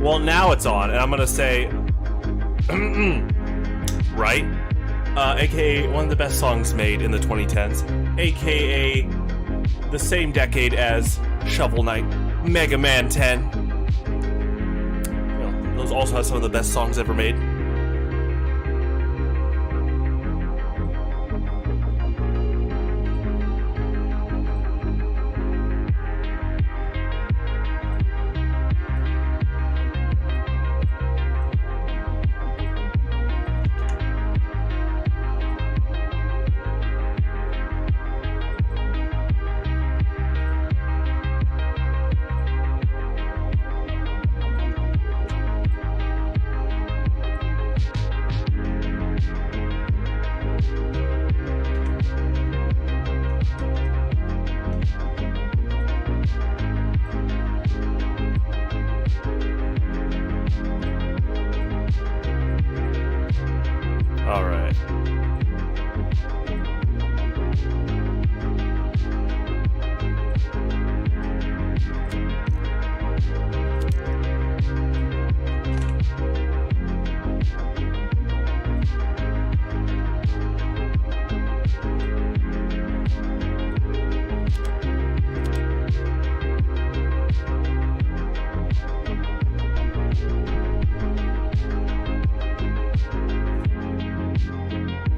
Well, now it's on, and I'm gonna say, right? AKA one of the best songs made in the 2010s. AKA the same decade as Shovel Knight, Mega Man 10. You know, those also have some of the best songs ever made.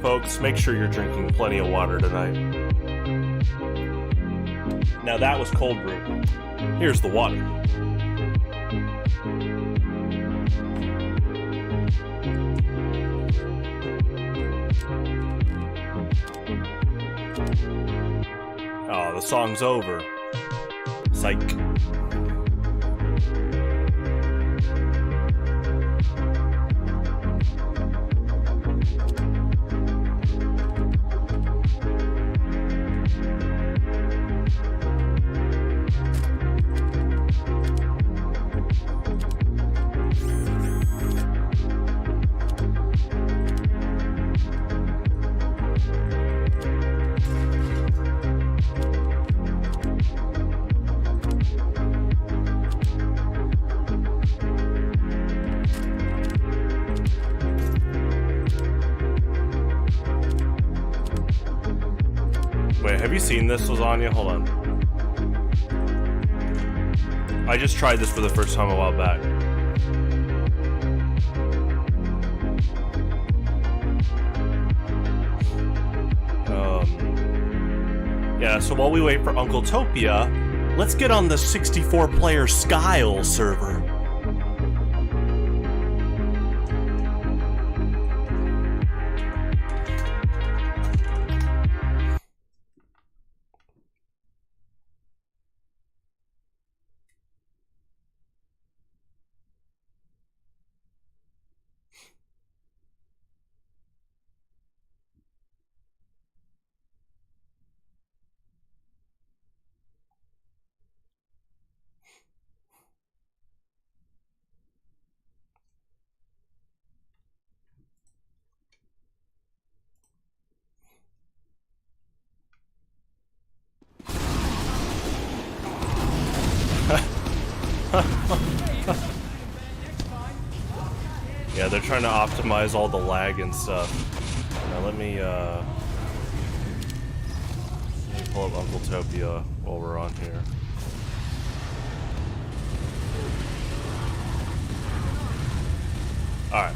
Folks, make sure you're drinking plenty of water tonight. Now that was cold brew. Here's the water. Oh, the song's over. Psych. Wait, have you seen this, Lasagna? Hold on. I just tried this for the first time a while back. Yeah, so while we wait for Uncletopia, let's get on the 64-player Skyle server. Yeah, they're trying to optimize all the lag and stuff. Now let me pull up Uncletopia while we're on here. Alright.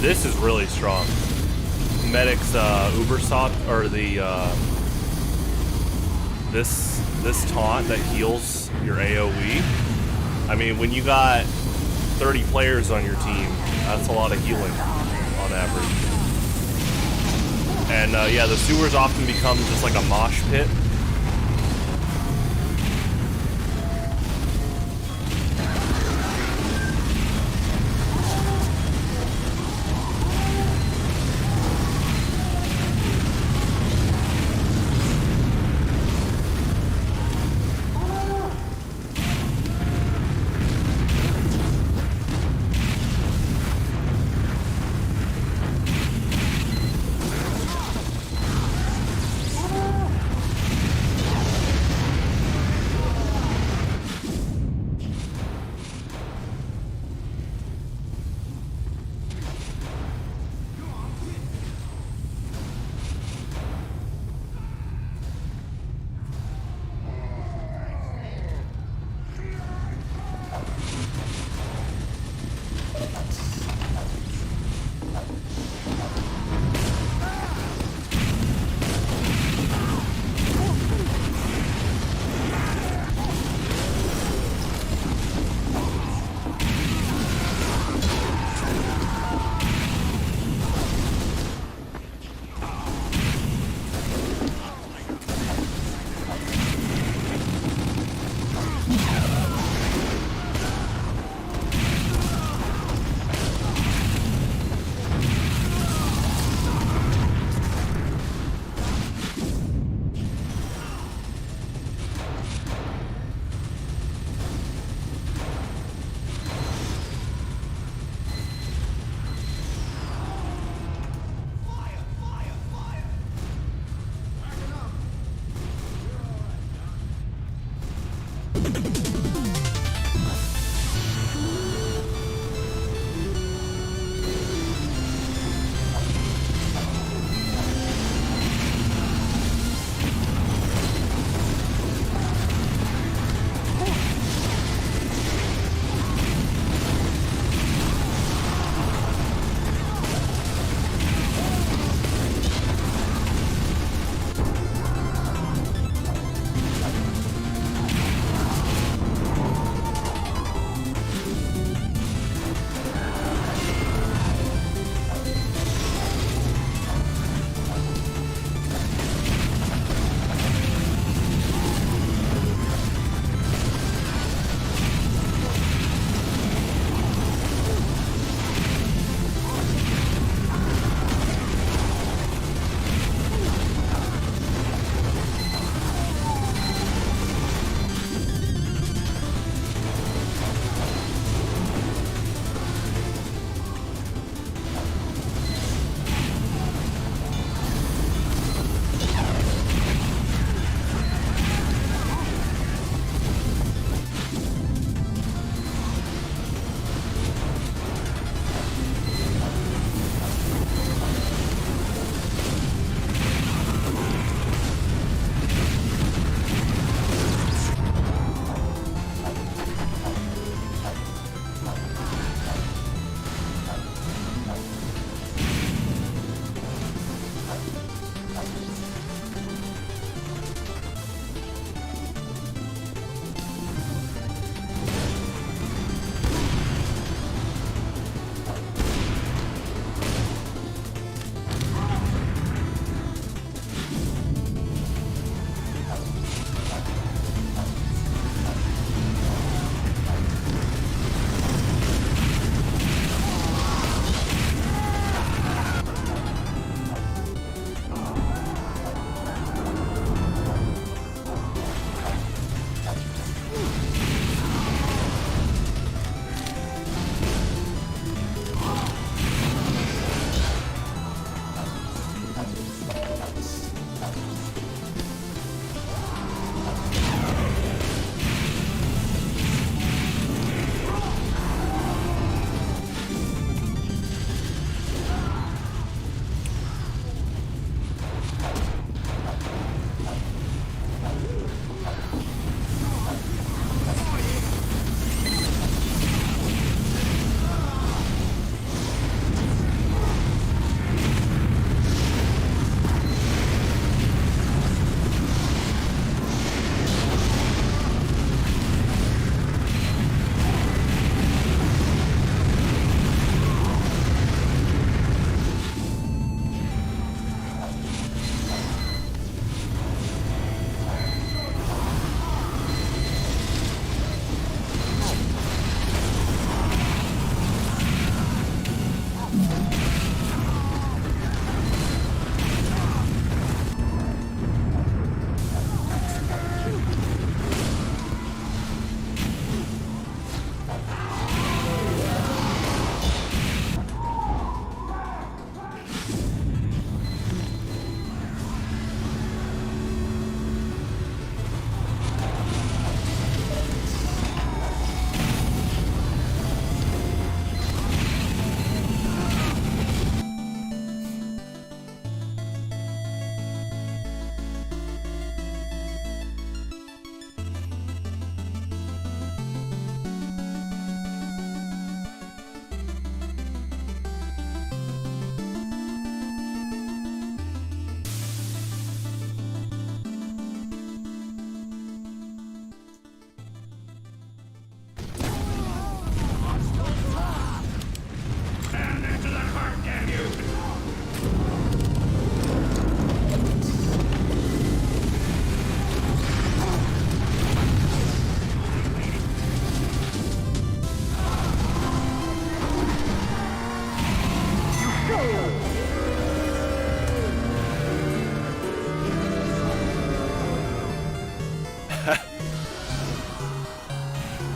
This is really strong. Medic's Ubersoft, or the this taunt that heals your AoE. I mean, when you got 30 players on your team, that's a lot of healing on average. And yeah, the sewers often become just like a mosh pit.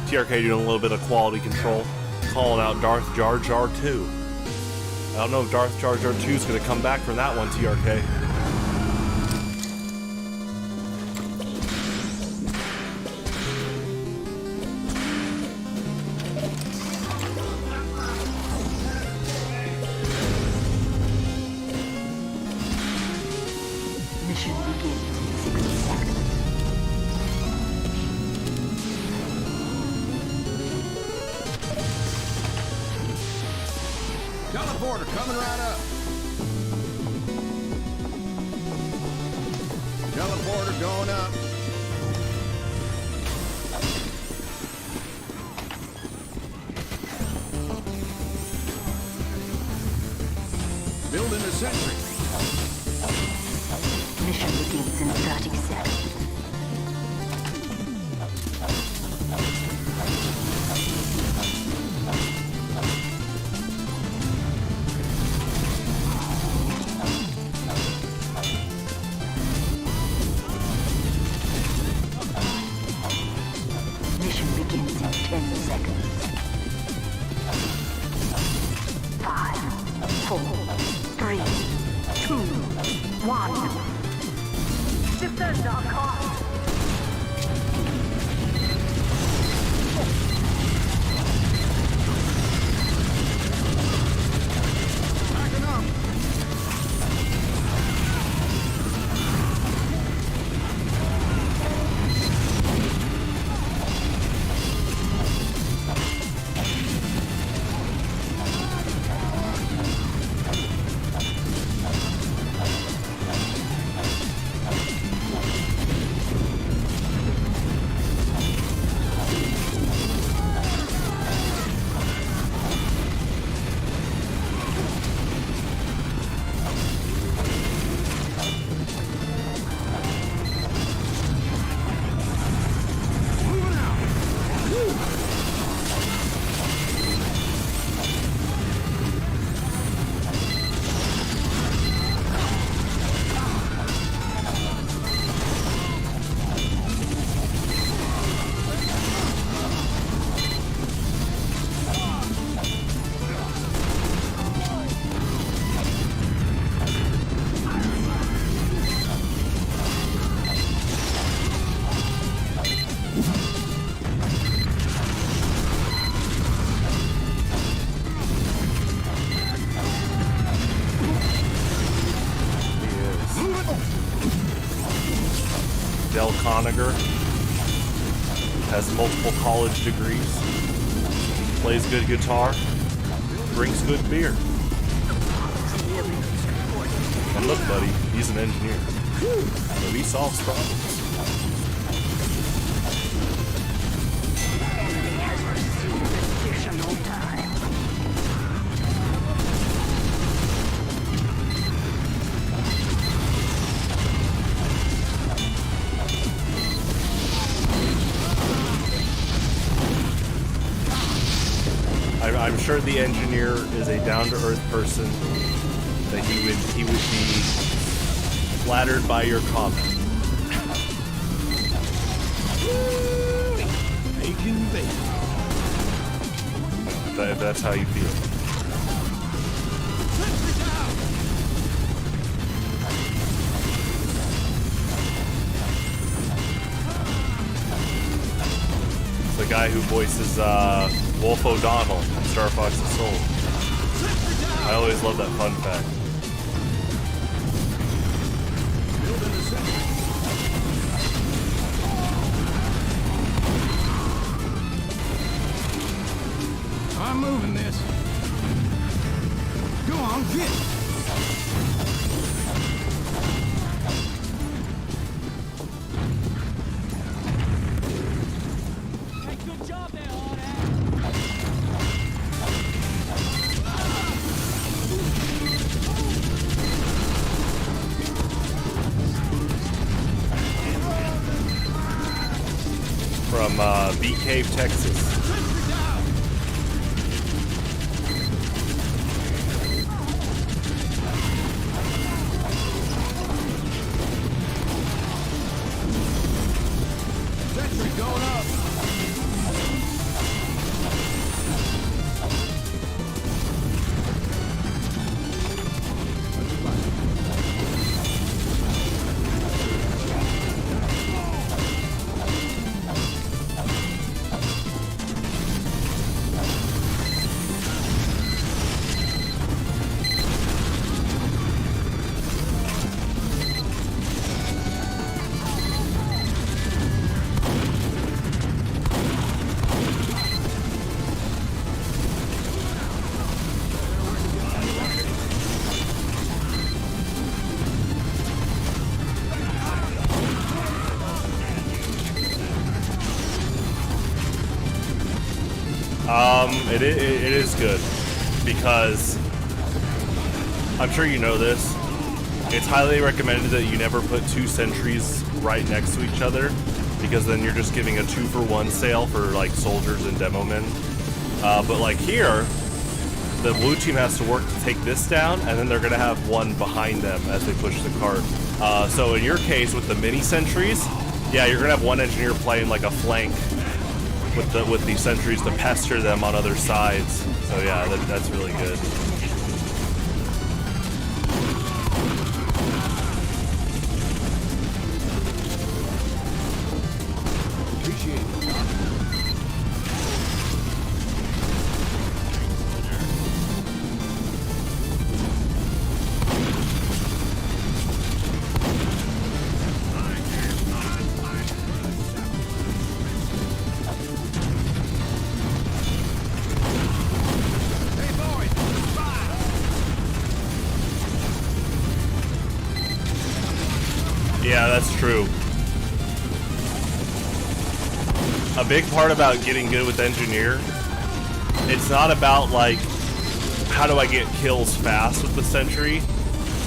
TRK doing a little bit of quality control, calling out Darth Jar Jar 2. I don't know if Darth Jar Jar 2 is going to come back from that one, TRK. Mission begins in 60 seconds. Teleporter coming right up. Teleporter going up. Building a sentry. Mission begins in 30 seconds. Mission begins in 10 seconds. 5, 4, 3, 2, 1. Defend our cause. Backing up. Moving out. Del Conager has multiple college degrees, plays good guitar, drinks good beer. And look, buddy, he's an engineer. So he solves problems. Enemy has received additional time. I'm sure the engineer is a down-to-earth person, that he would be flattered by your comment. Bacon, bacon. That's how you feel. It's the guy who voices Wolf O'Donnell from Star Fox and Soul. I always love that fun fact. Building a sentry. I'm moving this. Go on, get it. From Beat Cave, Texas. Sentry going up. It is good because I'm sure you know this. It's highly recommended that you never put two sentries right next to each other because then you're just giving a 2-for-1 sale for like soldiers and demo men. But like here, the blue team has to work to take this down, and then they're gonna have one behind them as they push the cart. So in your case, with the mini sentries, yeah, you're gonna have one engineer playing like a flank with the sentries to pester them on other sides. So yeah, that's really good. Appreciate it. Yeah, that's true. A big part about getting good with engineer, it's not about like how do I get kills fast with the sentry.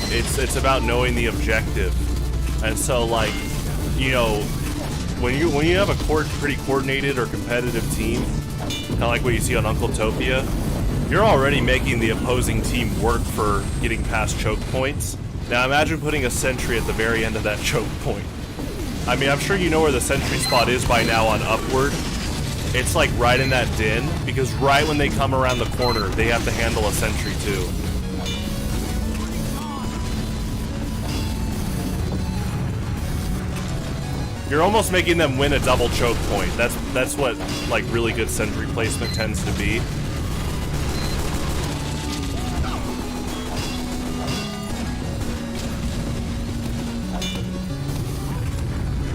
It's about knowing the objective. And so like, you know, when you have a pretty coordinated or competitive team, kind of like what you see on Uncletopia, you're already making the opposing team work for getting past choke points. Now imagine putting a sentry at the very end of that choke point. I mean, I'm sure you know where the sentry spot is by now on Upward. It's like right in that din, because right when they come around the corner, they have to handle a sentry too. You're almost making them win a double choke point. That's what like really good sentry placement tends to be.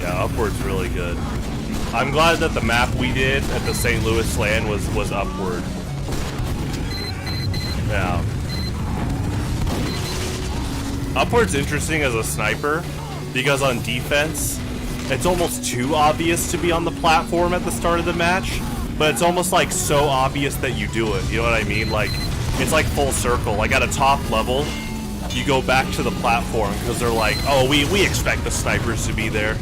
Upward's really good. I'm glad that the map we did at the St. Louis LAN was Upward. Yeah. Upward's interesting as a sniper because on defense, it's almost too obvious to be on the platform at the start of the match, but it's almost like so obvious that you do it. You know what I mean? Like, it's like full circle. Like at a top level, you go back to the platform because they're like, oh, we expect the snipers to be there.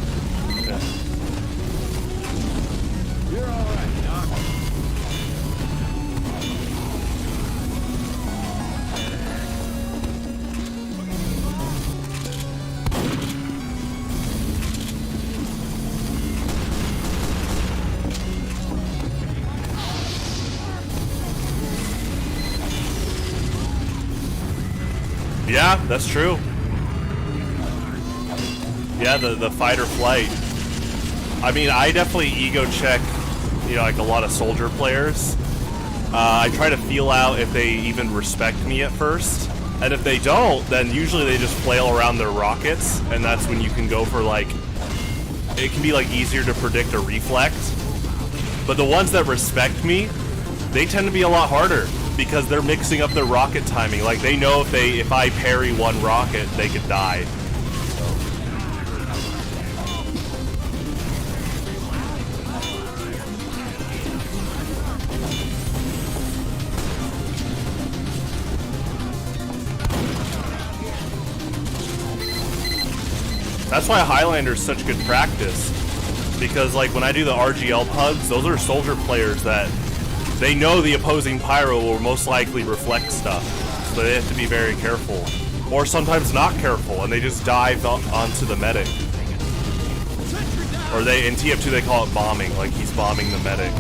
You're all right, Doc. Yeah, that's true. Yeah, the fight or flight. I mean, I definitely ego check, you know, like a lot of soldier players. I try to feel out if they even respect me at first. And if they don't, then usually they just flail around their rockets, and that's when you can go for like, it can be like easier to predict a reflect. But the ones that respect me, they tend to be a lot harder because they're mixing up their rocket timing. Like they know if I parry one rocket, they could die. That's why Highlander's such good practice, because like when I do the RGL pugs, those are soldier players that they know the opposing pyro will most likely reflect stuff, so they have to be very careful, or sometimes not careful, and they just dive onto the medic. Sentry down! Or in TF2 they call it bombing, like he's bombing the medic.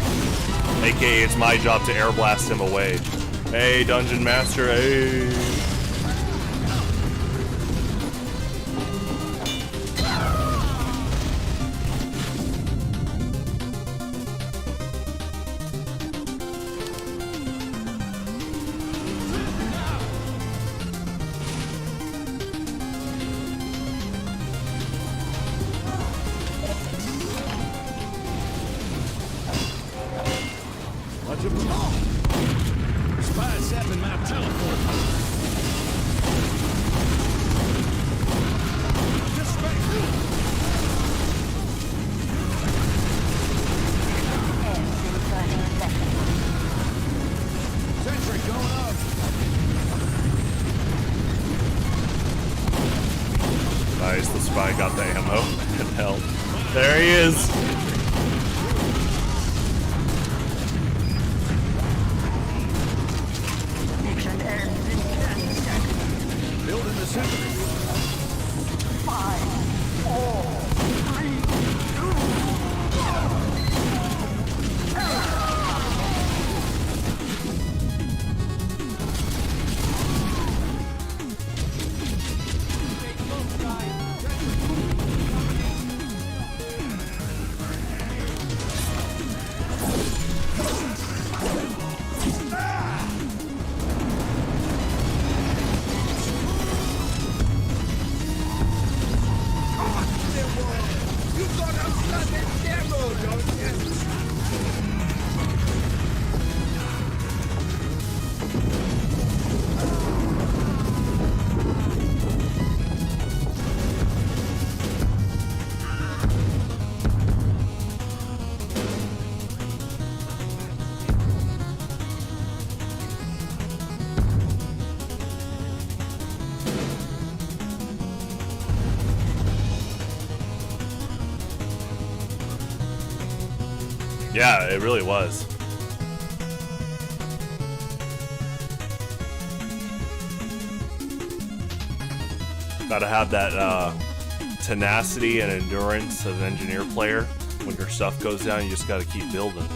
AKA it's my job to air blast him away. Hey, Dungeon Master, hey! Watch him move. Spy zapping my teleport. Just space. Sentry going up. Nice, the spy got the ammo and held. There he is! Mission ends in 10 seconds. Building the sentry. 5, 4, 3, Yeah, it really was. Gotta have that tenacity and endurance as an engineer player. When your stuff goes down, you just gotta keep building.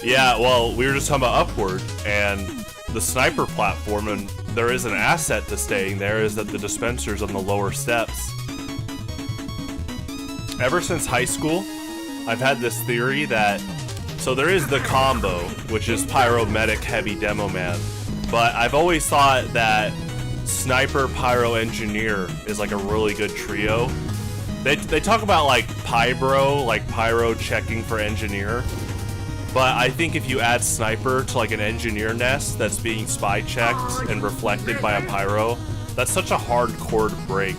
Yeah, well, we were just talking about Upward, and the sniper platform, and there is an asset to staying there, is that the dispenser's on the lower steps. Ever since high school, I've had this theory that, so there is the combo, which is Pyro, Medic, Heavy, Demo Man, but I've always thought that Sniper, Pyro, Engineer is like a really good trio. They talk about like Pybro, like Pyro checking for Engineer, but I think if you add Sniper to like an Engineer nest that's being spy checked and reflected by a Pyro, that's such a hard core to break.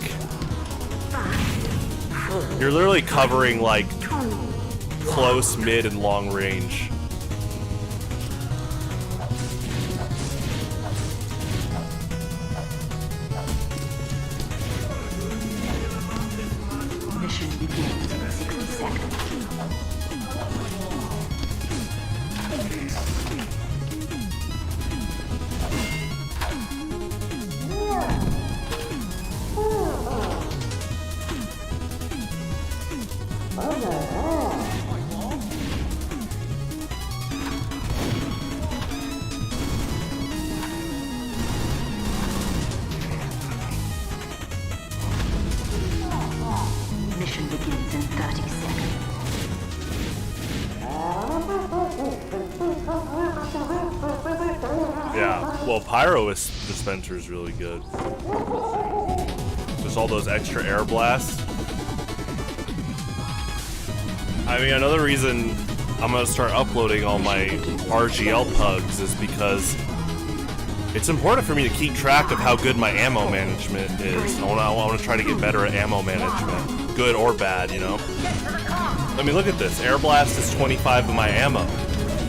You're literally covering like close, mid, and long range. mission begins in 60 seconds. Mission begins in 30 seconds. Yeah, well, Pyro dispenser is really good. Just all those extra air blasts. I mean, another reason I'm gonna start uploading all my RGL pugs is because it's important for me to keep track of how good my ammo management is. I want to try to get better at ammo management, good or bad, you know. I mean, look at this. Air blast is 25 of my ammo,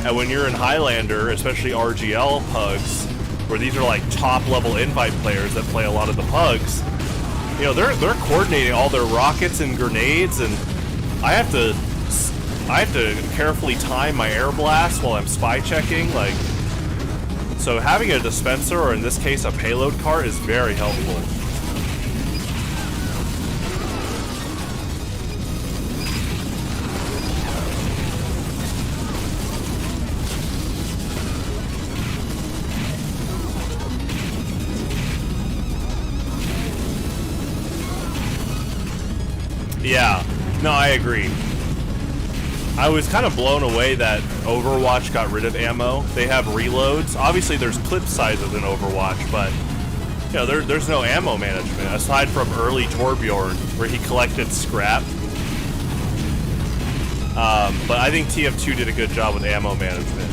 and when you're in Highlander, especially RGL pugs, where these are like top level invite players that play a lot of the pugs, you know, they're coordinating all their rockets and grenades, and I have to carefully time my air blast while I'm spy checking, like. So having a dispenser, or in this case a payload cart, is very helpful. Yeah, no, I agree. I was kind of blown away that Overwatch got rid of ammo. They have reloads. Obviously, there's clip sizes in Overwatch, but you know, there's no ammo management aside from early Torbjorn, where he collected scrap. But I think TF2 did a good job with ammo management,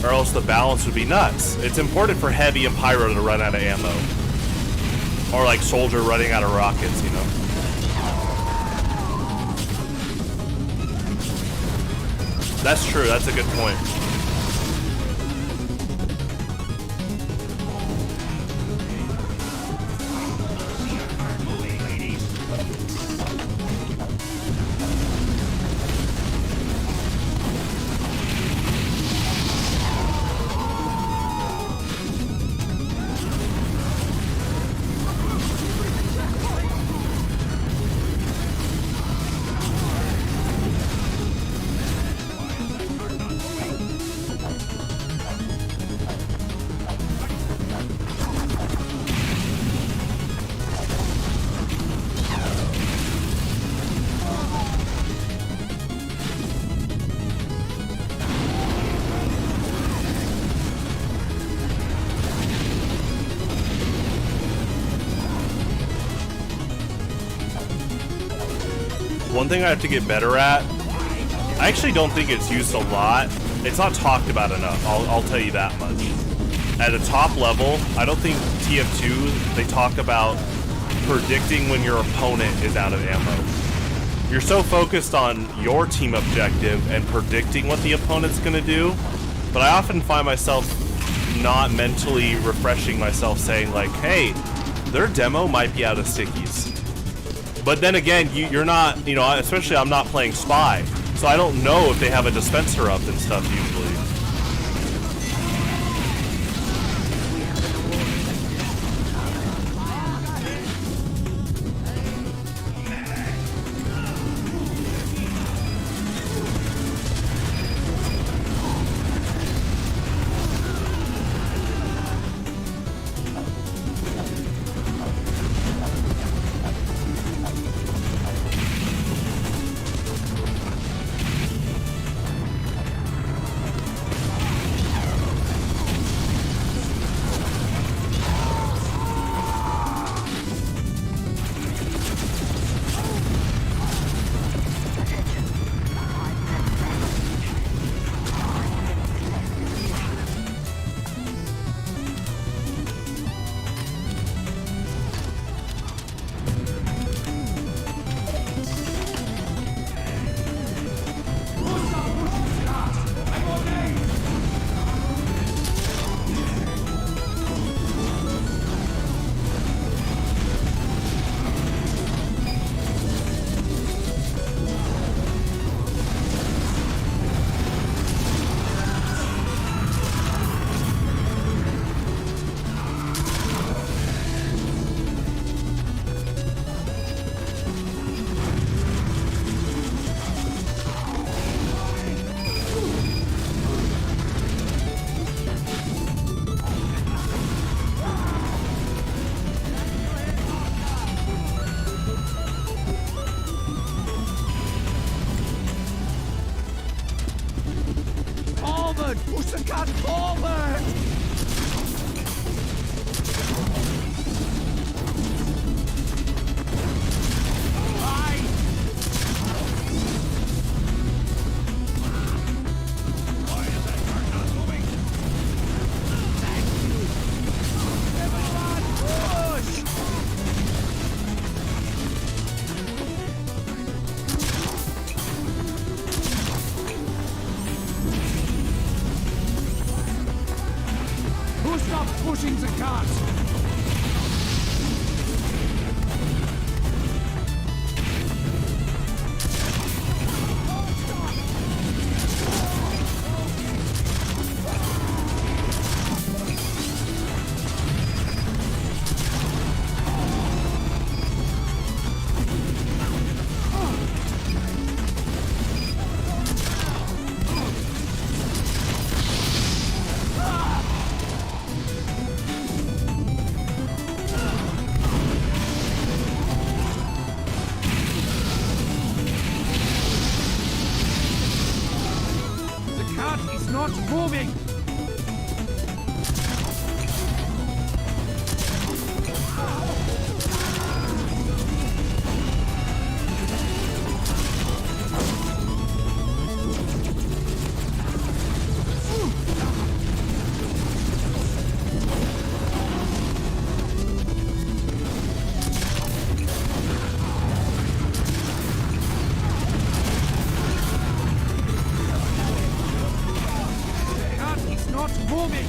or else the balance would be nuts. It's important for heavy and pyro to run out of ammo, or like soldier running out of rockets, you know. That's true, that's a good point. One thing I have to get better at, I actually don't think it's used a lot. It's not talked about enough, I'll tell you that much. At a top level, I don't think TF2, they talk about predicting when your opponent is out of ammo. You're so focused on your team objective and predicting what the opponent's gonna do, but I often find myself not mentally refreshing myself saying like, hey, their demo might be out of stickies. But then again, you're not, you know, especially I'm not playing Spy, so I don't know if they have a dispenser up and stuff usually. Push the cat forward! Why is that car not moving? Thank you! Everyone, push! Who stopped pushing the cart? not moving! Not moving!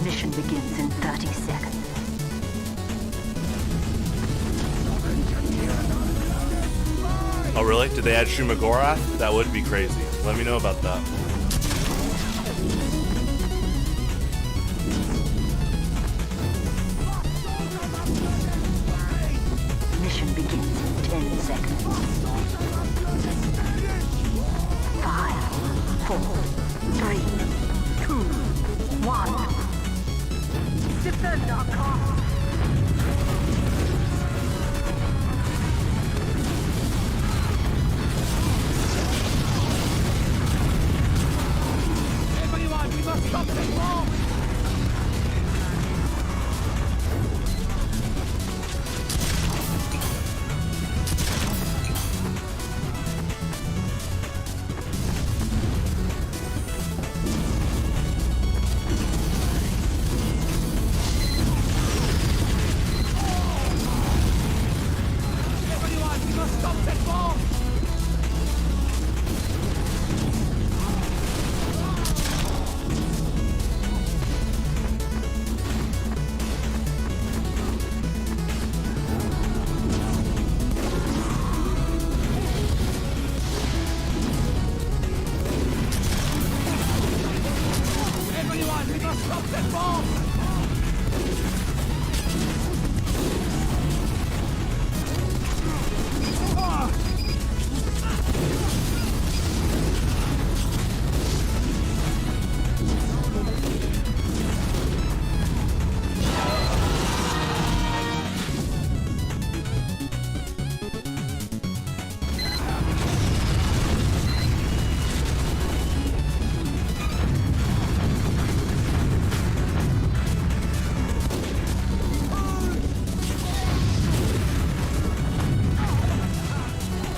Mission begins in 30 seconds. Oh, really? Did they add Shumagorath? That would be crazy. Let me know about that. Mission begins in 10 seconds. 5, 4, 3, 2, 1. Defend our car! Everyone, we must stop this bomb!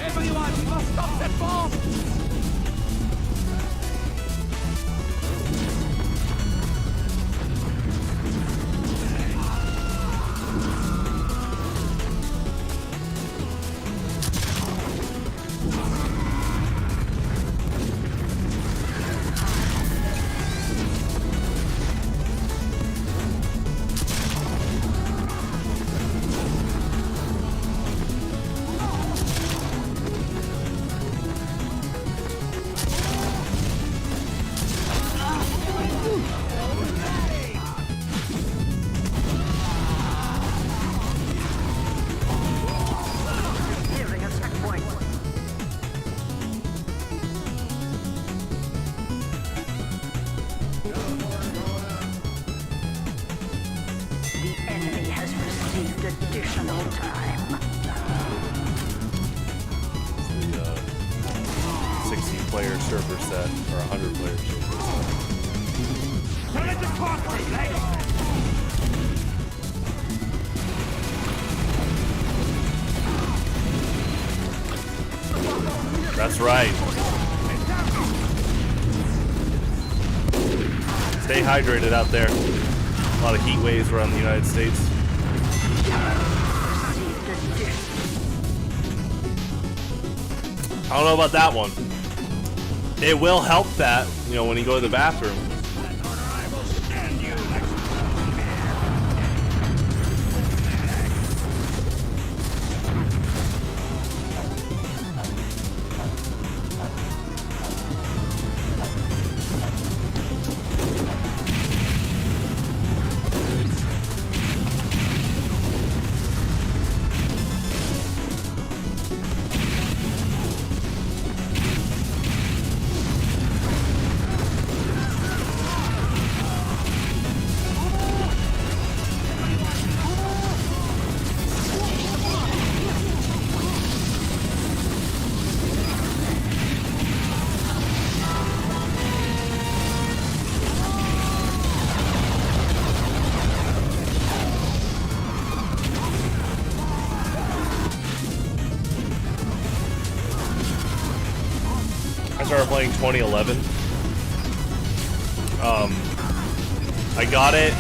Everyone, we must stop that bomb! Clearing a checkpoint. The enemy has received additional time. The 60-player server set, or 100-player server set. Don't let the clock run, lady! That's right. Stay hydrated out there. A lot of heat waves around the United States. I don't know about that one. It will help that, you know, when you go to the bathroom. I started playing 2011. I got it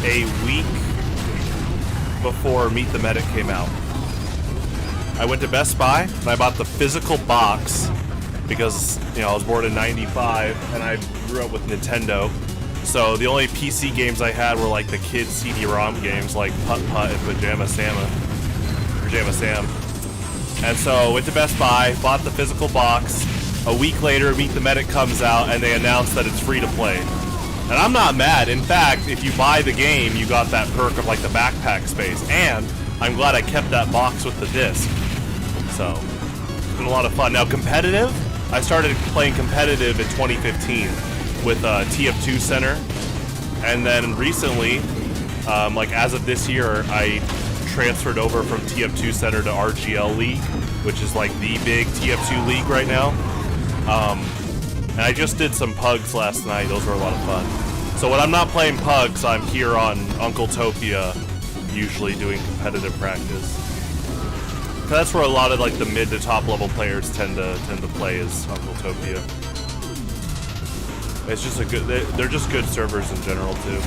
a week before Meet the Medic came out. I went to Best Buy and I bought the physical box because, you know, I was born in '95 and I grew up with Nintendo. So the only PC games I had were like the kids CD-ROM games like Putt Putt and Pajama Sam. And so went to Best Buy, bought the physical box. A week later, Meet the Medic comes out and they announce that it's free to play. And I'm not mad. In fact, if you buy the game, you got that perk of like the backpack space. And I'm glad I kept that box with the disc. So, it's been a lot of fun. Now, competitive, I started playing competitive in 2015 with TF2 Center. And then recently, like as of this year, I transferred over from TF2 Center to RGL League, which is like the big TF2 league right now. And I just did some pugs last night. Those were a lot of fun. So when I'm not playing pugs, I'm here on Uncletopia, usually doing competitive practice. That's where a lot of like the mid to top level players tend to play is Uncletopia. It's just a good. They're just good servers in general too.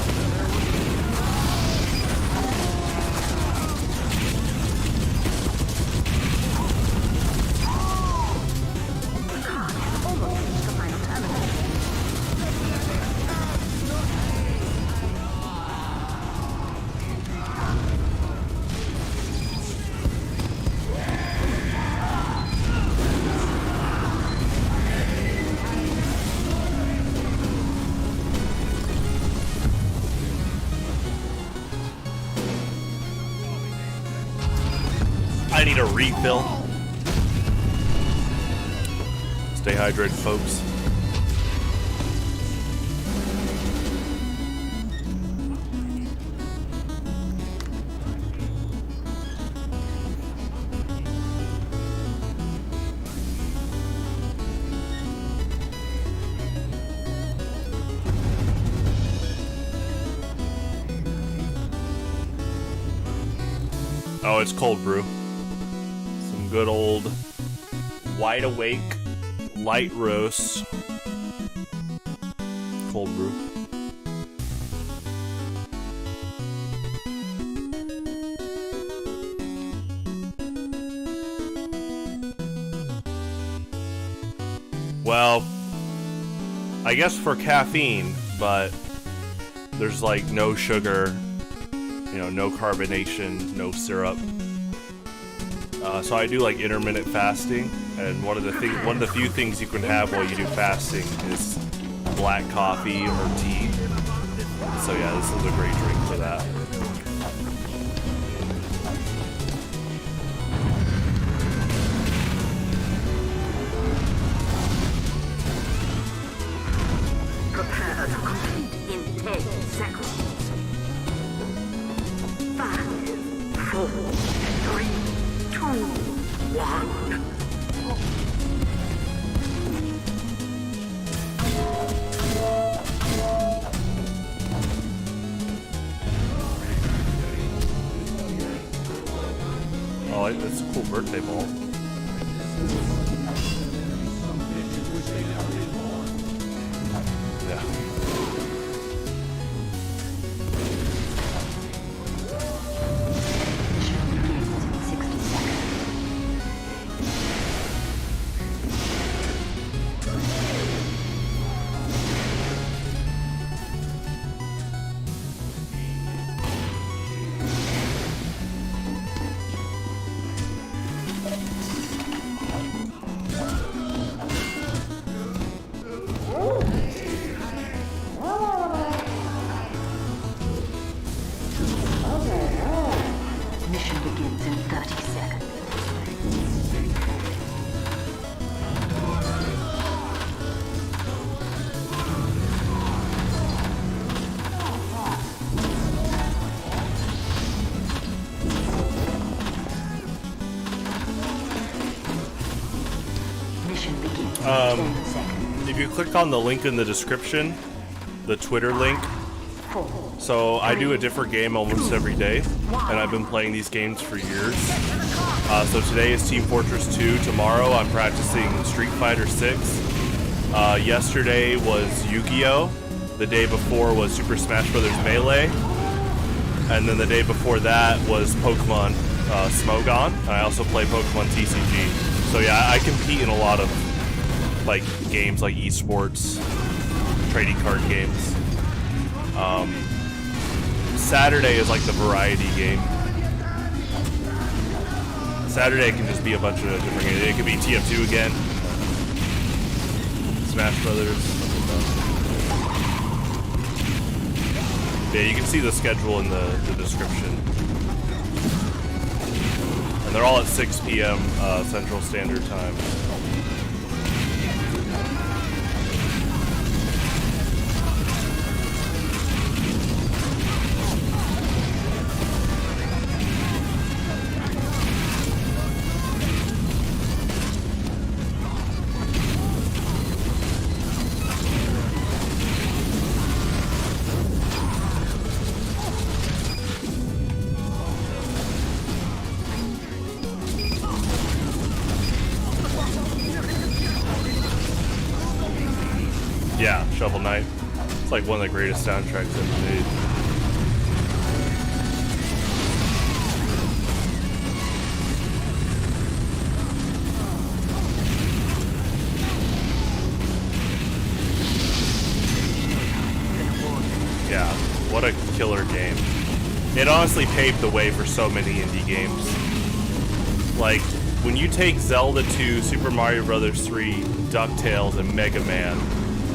need a refill. Stay hydrated, folks. Oh, it's cold brew. Some good old wide awake light roast cold brew. Well, I guess for caffeine, but there's like no sugar, you know, no carbonation, no syrup. So I do like intermittent fasting, and one of the few things you can have while you do fasting is black coffee or tea. So yeah, this is a great drink for that. Prepare to complete in 10 seconds. 5, 4, 3, 2, 1. Oh, it's a cool birthday ball. Yeah. Mission begins in 30 seconds. Mission begins in 10 seconds. If you click on the link in the description, the Twitter link, 4. so I do a different game almost every day, and I've been playing these games for years. So today is Team Fortress 2. Tomorrow I'm practicing Street Fighter 6. Yesterday was Yu-Gi-Oh! The day before was Super Smash Bros. Melee. And then the day before that was Pokemon Smogon. And I also play Pokemon TCG. So yeah, I compete in a lot of like games like esports, trading card games. Saturday is like the variety game. Saturday can just be a bunch of different games. It could be TF2 again, Smash Brothers. Yeah, you can see the schedule in the description. And they're all at 6 p.m. Central Standard Time. Yeah, Shovel Knight. It's like one of the greatest soundtracks ever made. Yeah, what a killer game. It honestly paved the way for so many indie games. Like, when you take Zelda 2, Super Mario Bros. 3, DuckTales, and Mega Man,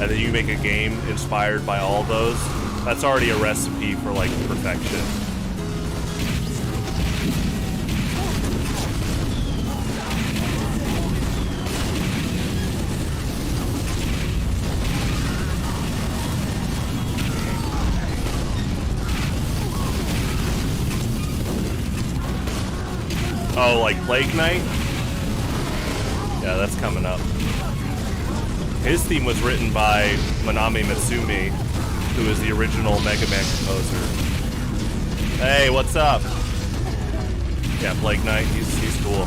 and then you make a game inspired by all those, that's already a recipe for, like, perfection. Oh, like Plague Knight? Yeah, that's coming up. His theme was written by Manami Matsumi, who is the original Mega Man composer. Hey, what's up? Yeah, Plague Knight, he's cool.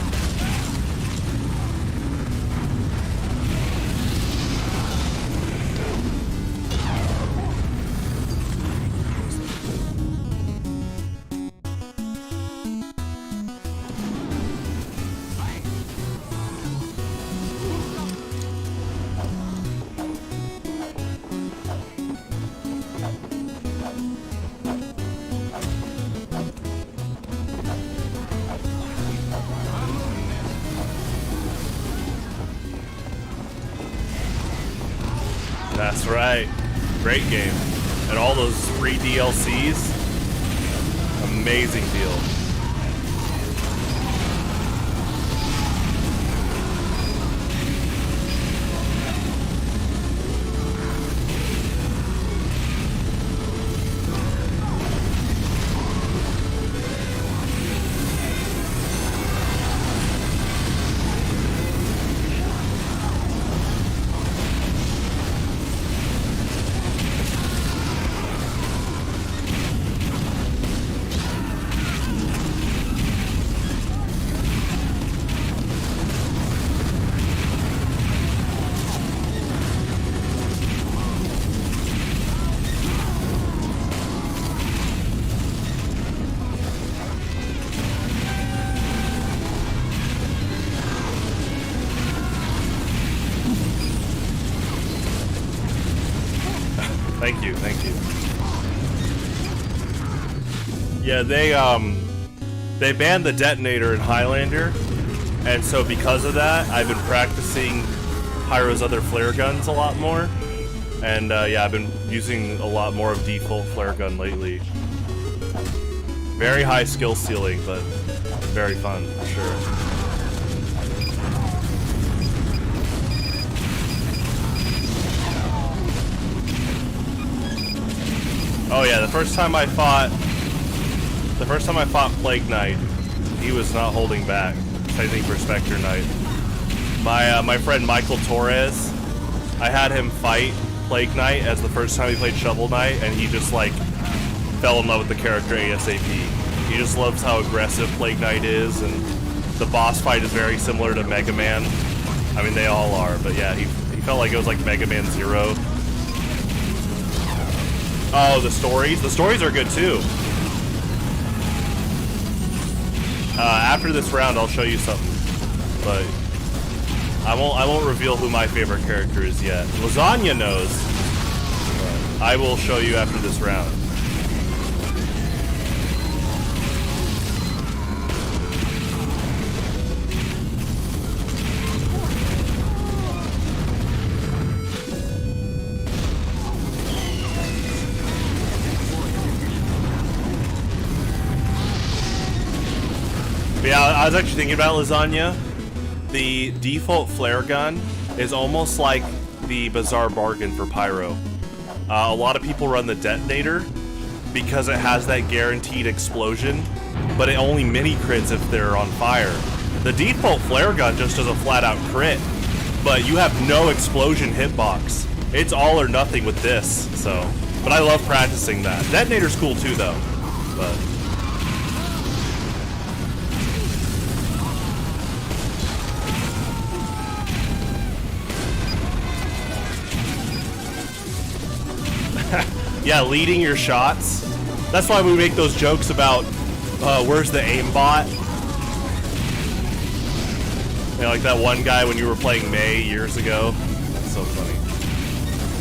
That's right. Great game. And all those free DLCs. Amazing deal. Thank you, thank you. Yeah, they banned the detonator in Highlander, and so because of that, I've been practicing Pyro's other flare guns a lot more. And yeah, I've been using a lot more of default flare gun lately. Very high skill ceiling, but very fun, for sure. Oh yeah, the first time I fought Plague Knight, he was not holding back. I think for Spectre Knight. My friend Michael Torres, I had him fight Plague Knight as the first time he played Shovel Knight, and he just like fell in love with the character ASAP. He just loves how aggressive Plague Knight is, and the boss fight is very similar to Mega Man. I mean, they all are, but yeah, he felt like it was like Mega Man Zero. Oh, the stories? The stories are good too. After this round, I'll show you something, but I won't reveal who my favorite character is yet. Lasagna knows, but I will show you after this round. Yeah, I was actually thinking about Lasagna. The default flare gun is almost like the bizarre bargain for Pyro. A lot of people run the detonator because it has that guaranteed explosion, but it only mini crits if they're on fire. The default flare gun just does a flat out crit, but you have no explosion hitbox. It's all or nothing with this, so. But I love practicing that. Detonator's cool too though, but. Yeah, leading your shots. That's why we make those jokes about where's the aimbot? You know, like that one guy when you were playing May years ago. That's so funny.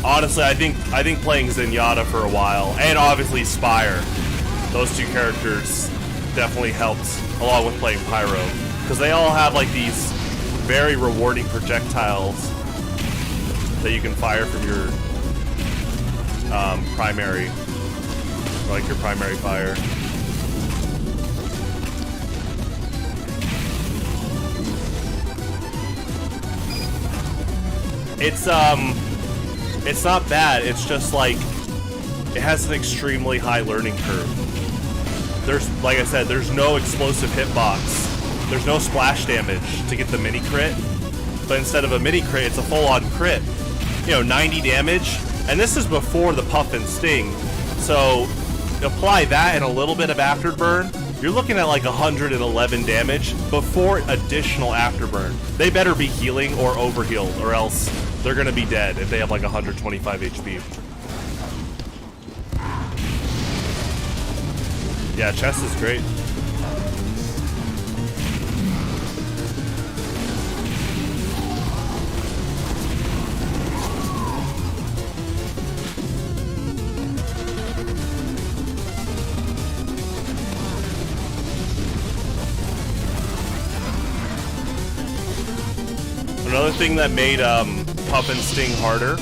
Honestly, I think playing Zenyatta for a while, and obviously Spire, those two characters definitely helped along with playing Pyro, because they all have like these very rewarding projectiles that you can fire from your primary, like your primary fire. It's not bad. It's just like it has an extremely high learning curve. There's, like I said, there's no explosive hitbox there's no splash damage to get the mini crit, but instead of a mini crit, it's a full-on crit. You know, 90 damage, and this is before the puff and sting. So apply that and a little bit of afterburn. You're looking at like 111 damage before additional afterburn. They better be healing or overhealed, or else they're gonna be dead if they have like 125 HP. Yeah, chest is great. Another thing that made Puff and Sting harder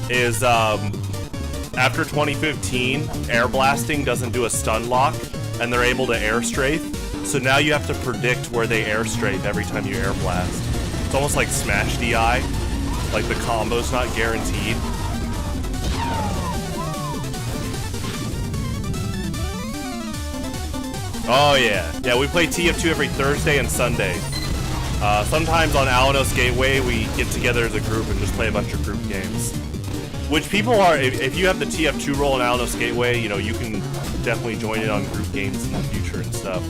is after 2015, air blasting doesn't do a stun lock, and they're able to air strafe. So now you have to predict where they air strafe every time you air blast. It's almost like Smash DI, like the combo's not guaranteed. Oh yeah, yeah. We play TF2 every Thursday and Sunday. Sometimes on Alinos Gateway, we get together as a group and just play a bunch of group games. Which people are, if you have the TF2 role in Alinos Gateway, you know, you can definitely join in on group games in the future and stuff.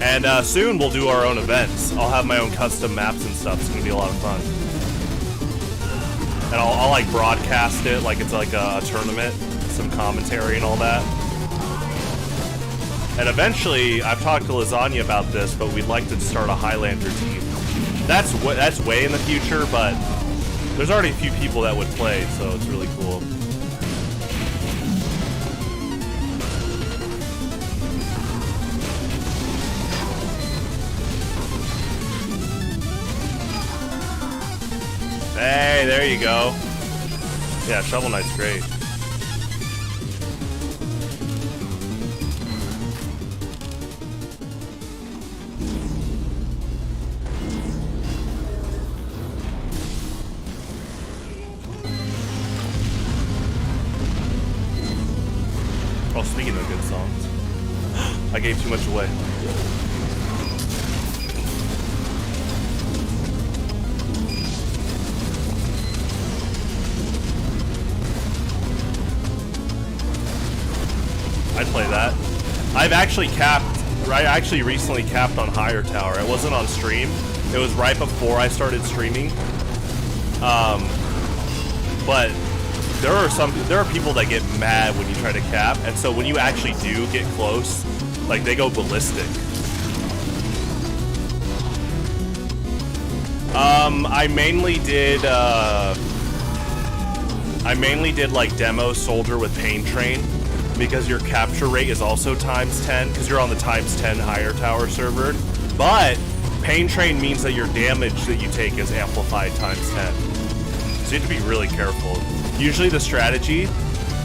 And soon we'll do our own events. I'll have my own custom maps and stuff. It's gonna be a lot of fun. And I'll like broadcast it like it's like a tournament, some commentary and all that. And eventually, I've talked to Lasagna about this, but we'd like to start a Highlander team. That's way in the future, but there's already a few people that would play, so it's really cool. Hey, there you go. Yeah, Shovel Knight's great. Oh, speaking of good songs, I gave too much away. I'd play that. I've actually capped, I actually recently capped on Higher Tower. It wasn't on stream. It was right before I started streaming. But there are people that get mad when you try to cap, and so when you actually do get close, like they go ballistic. I mainly did like demo soldier with Pain Train because your capture rate is also times 10 because you're on the times 10 Higher Tower server. But Pain Train means that your damage that you take is amplified times 10. So you have to be really careful. Usually the strategy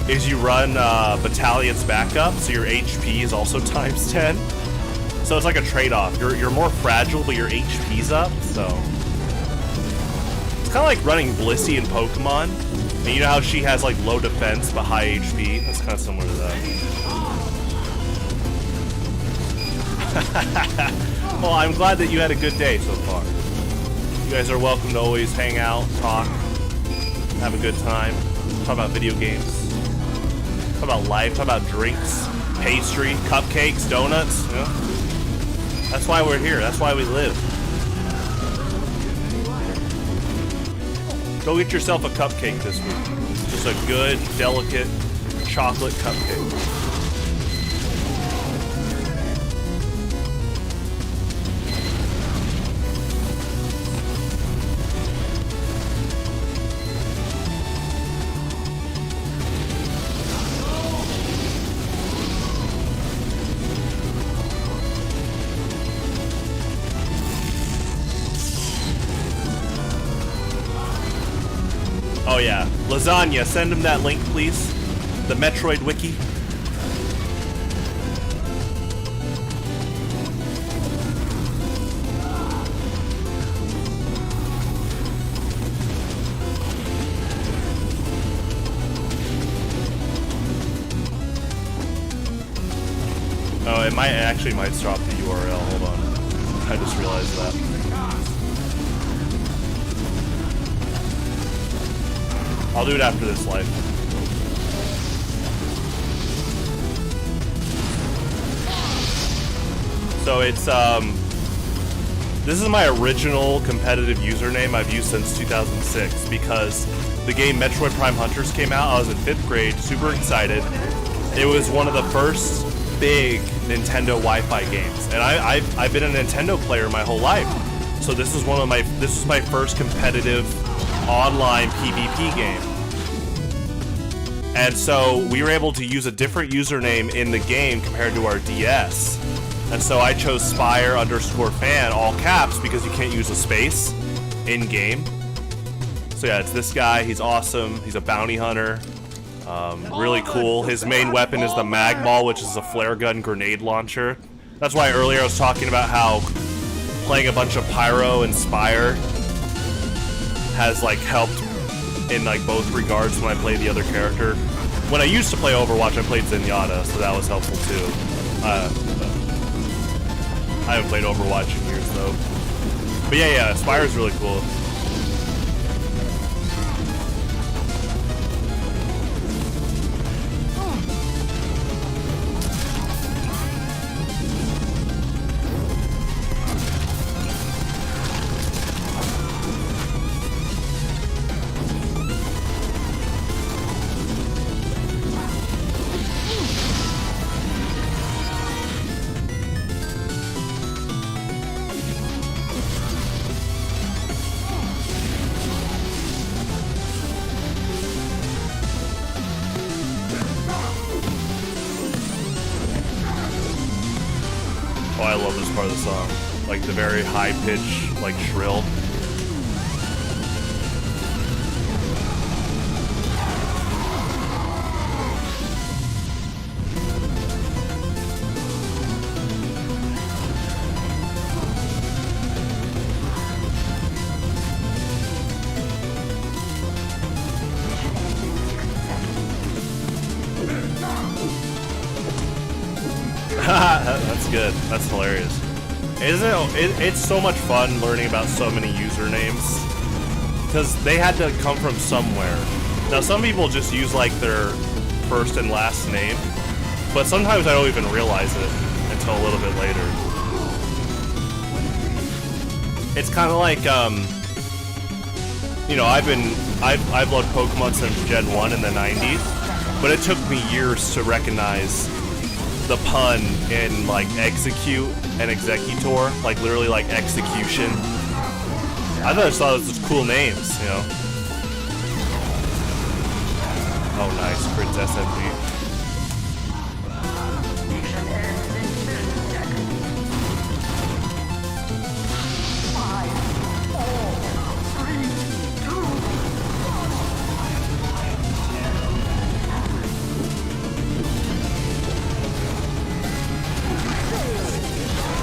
is you run Battalion's backup, so your HP is also times 10. So it's like a trade-off. You're more fragile, but your HP's up, so... It's kind of like running Blissey in Pokemon. And you know how she has like low defense but high HP? That's kind of similar to that. Well, I'm glad that you had a good day so far. You guys are welcome to always hang out, talk, have a good time, talk about video games, talk about life, talk about drinks, pastry, cupcakes, donuts, you know? That's why we're here, that's why we live. Go get yourself a cupcake this week. Just a good, delicate chocolate cupcake. Oh yeah, Lasagna, send him that link, please. The Metroid Wiki. Oh, it actually might drop the URL, hold on. I just realized that. I'll do it after this life. So it's this is my original competitive username I've used since 2006 because the game Metroid Prime Hunters came out. I was in 5th grade, super excited. It was one of the first big Nintendo Wi-Fi games, and I've been a Nintendo player my whole life. So this was my first competitive online PvP game. And so we were able to use a different username in the game compared to our DS. And so I chose Spire_fan, all caps, because you can't use a space in game. So yeah, it's this guy. He's awesome. He's a bounty hunter. Really cool. His main weapon is the Magmaul, which is a flare gun grenade launcher. That's why earlier I was talking about how playing a bunch of Pyro and Spire has like helped in like both regards when I play the other character. When I used to play Overwatch, I played Zenyatta, so that was helpful too. I haven't played Overwatch in years though. But yeah, Spire's really cool. Oh, I love this part of the song. Like the very high pitch, like shrill. That's good. That's hilarious. Isn't it? It's so much fun learning about so many usernames because they had to come from somewhere. Now, some people just use like their first and last name, but sometimes I don't even realize it until a little bit later. It's kind of like, you know, I've loved Pokemon since Gen 1 in the 90s, but it took me years to recognize the pun in like execute and executor, like literally like execution. I just thought it was just cool names, you know. Oh, nice, Prince SMG.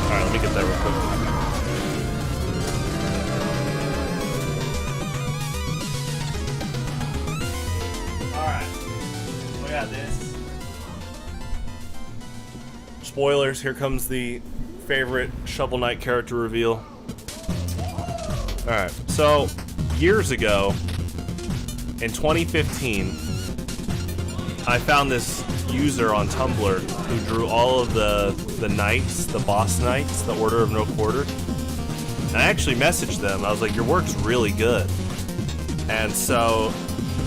Alright, let me get that real quick. Alright. Look at this. Spoilers, here comes the favorite Shovel Knight character reveal. Alright, so years ago, in 2015, I found this user on Tumblr who drew all of the knights, the boss knights, the Order of No Quarter. And I actually messaged them. I was like, your work's really good. And so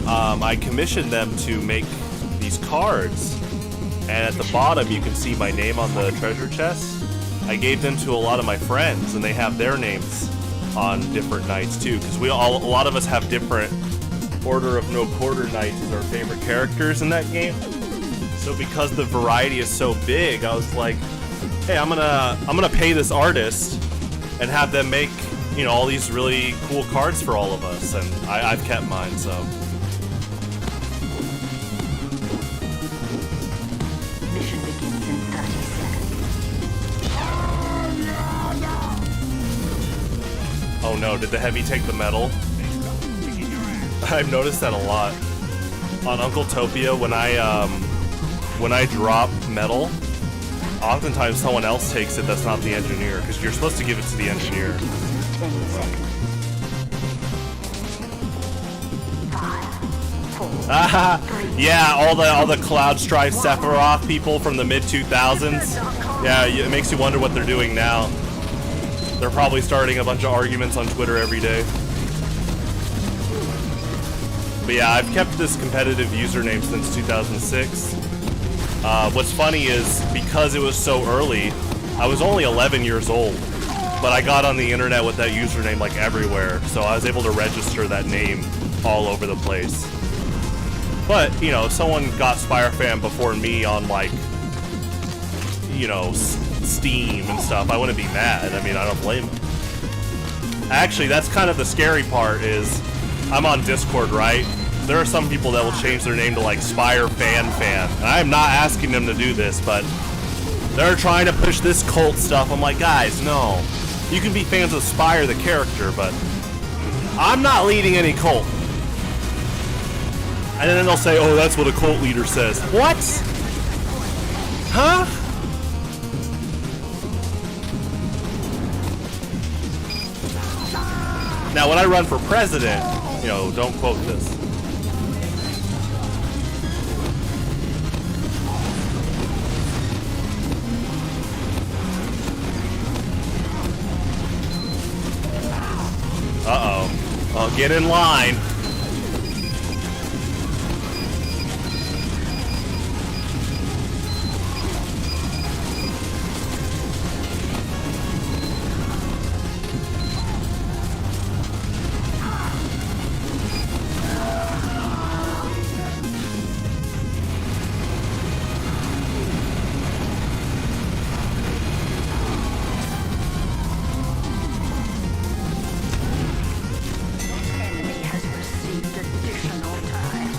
I commissioned them to make these cards. And at the bottom, you can see my name on the treasure chest. I gave them to a lot of my friends, and they have their names on different knights too. Because a lot of us have different Order of No Quarter knights as our favorite characters in that game. So because the variety is so big, I was like, hey, I'm gonna pay this artist and have them make, you know, all these really cool cards for all of us, and I've kept mine, so. Mission begins in 30 seconds. Oh no, did the heavy take the metal? I've noticed that a lot. On Uncletopia, when I drop metal, oftentimes someone else takes it that's not the engineer, because you're supposed to give it to the engineer. Begins in 10 seconds. 5, 4, 3. Yeah, all the Cloud Strife Sephiroth people from the mid-2000s. Yeah, it makes you wonder what they're doing now. They're probably starting a bunch of arguments on Twitter every day. But yeah, I've kept this competitive username since 2006. What's funny is, because it was so early, I was only 11 years old, but I got on the internet with that username like everywhere, so I was able to register that name all over the place. But, you know, if someone got Spire Fan before me on, like, you know, Steam and stuff, I wouldn't be mad. I mean, I don't blame them. Actually, that's kind of the scary part is, I'm on Discord, right? There are some people that will change their name to, like, Spire Fan. And I'm not asking them to do this, but they're trying to push this cult stuff. I'm like, guys, no. You can be fans of Spire, the character, but I'm not leading any cult. And then they'll say, oh, that's what a cult leader says. What? Huh? Now, when I run for president, you know, don't quote this. Uh-oh. Oh, get in line. Enemy has received additional time.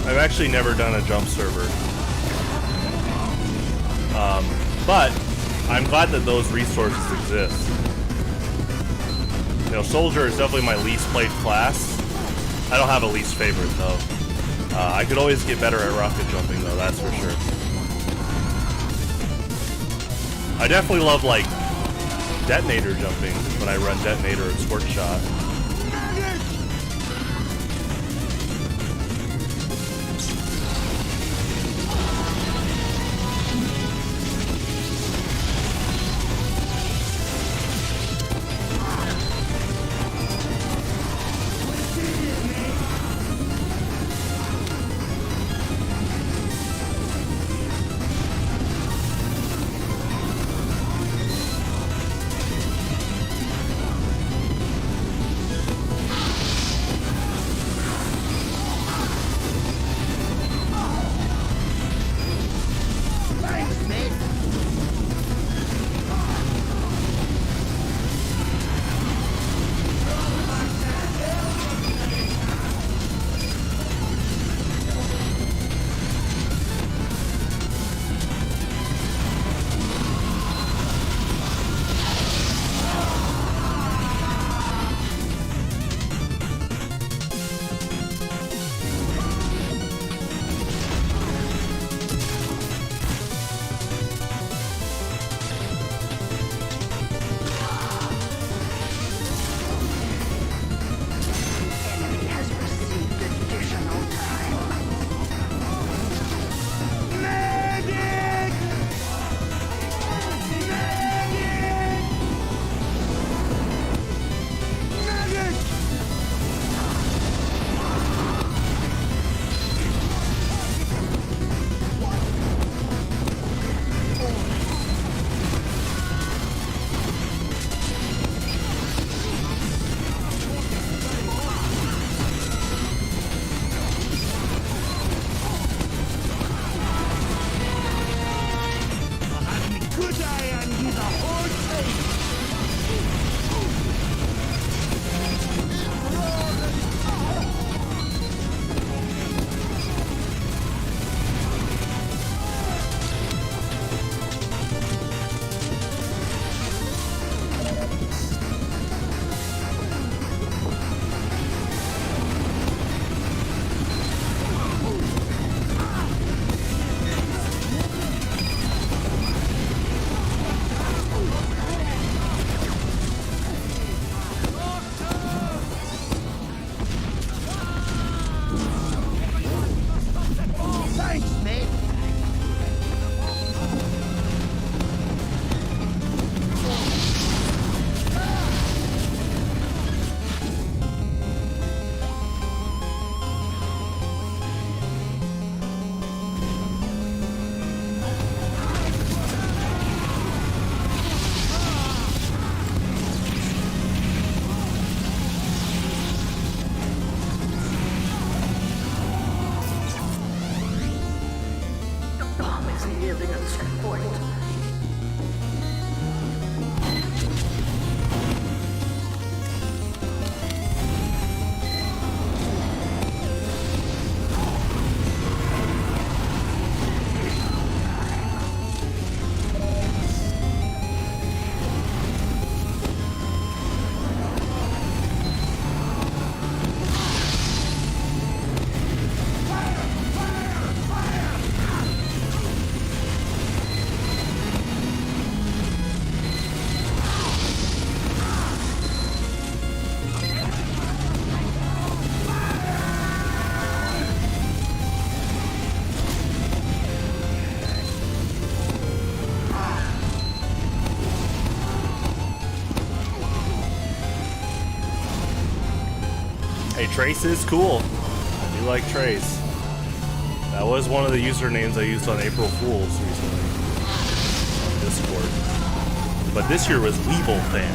I've actually never done a jump server. But I'm glad that those resources exist. You know, Soldier is definitely my least played class. I don't have a least favorite though. I could always get better at rocket jumping though, that's for sure. I definitely love like detonator jumping when I run detonator and squirt shot. Hey, Trace is cool. I do like Trace. That was one of the usernames I used on April Fools recently on Discord. But this year was Weeble Fan.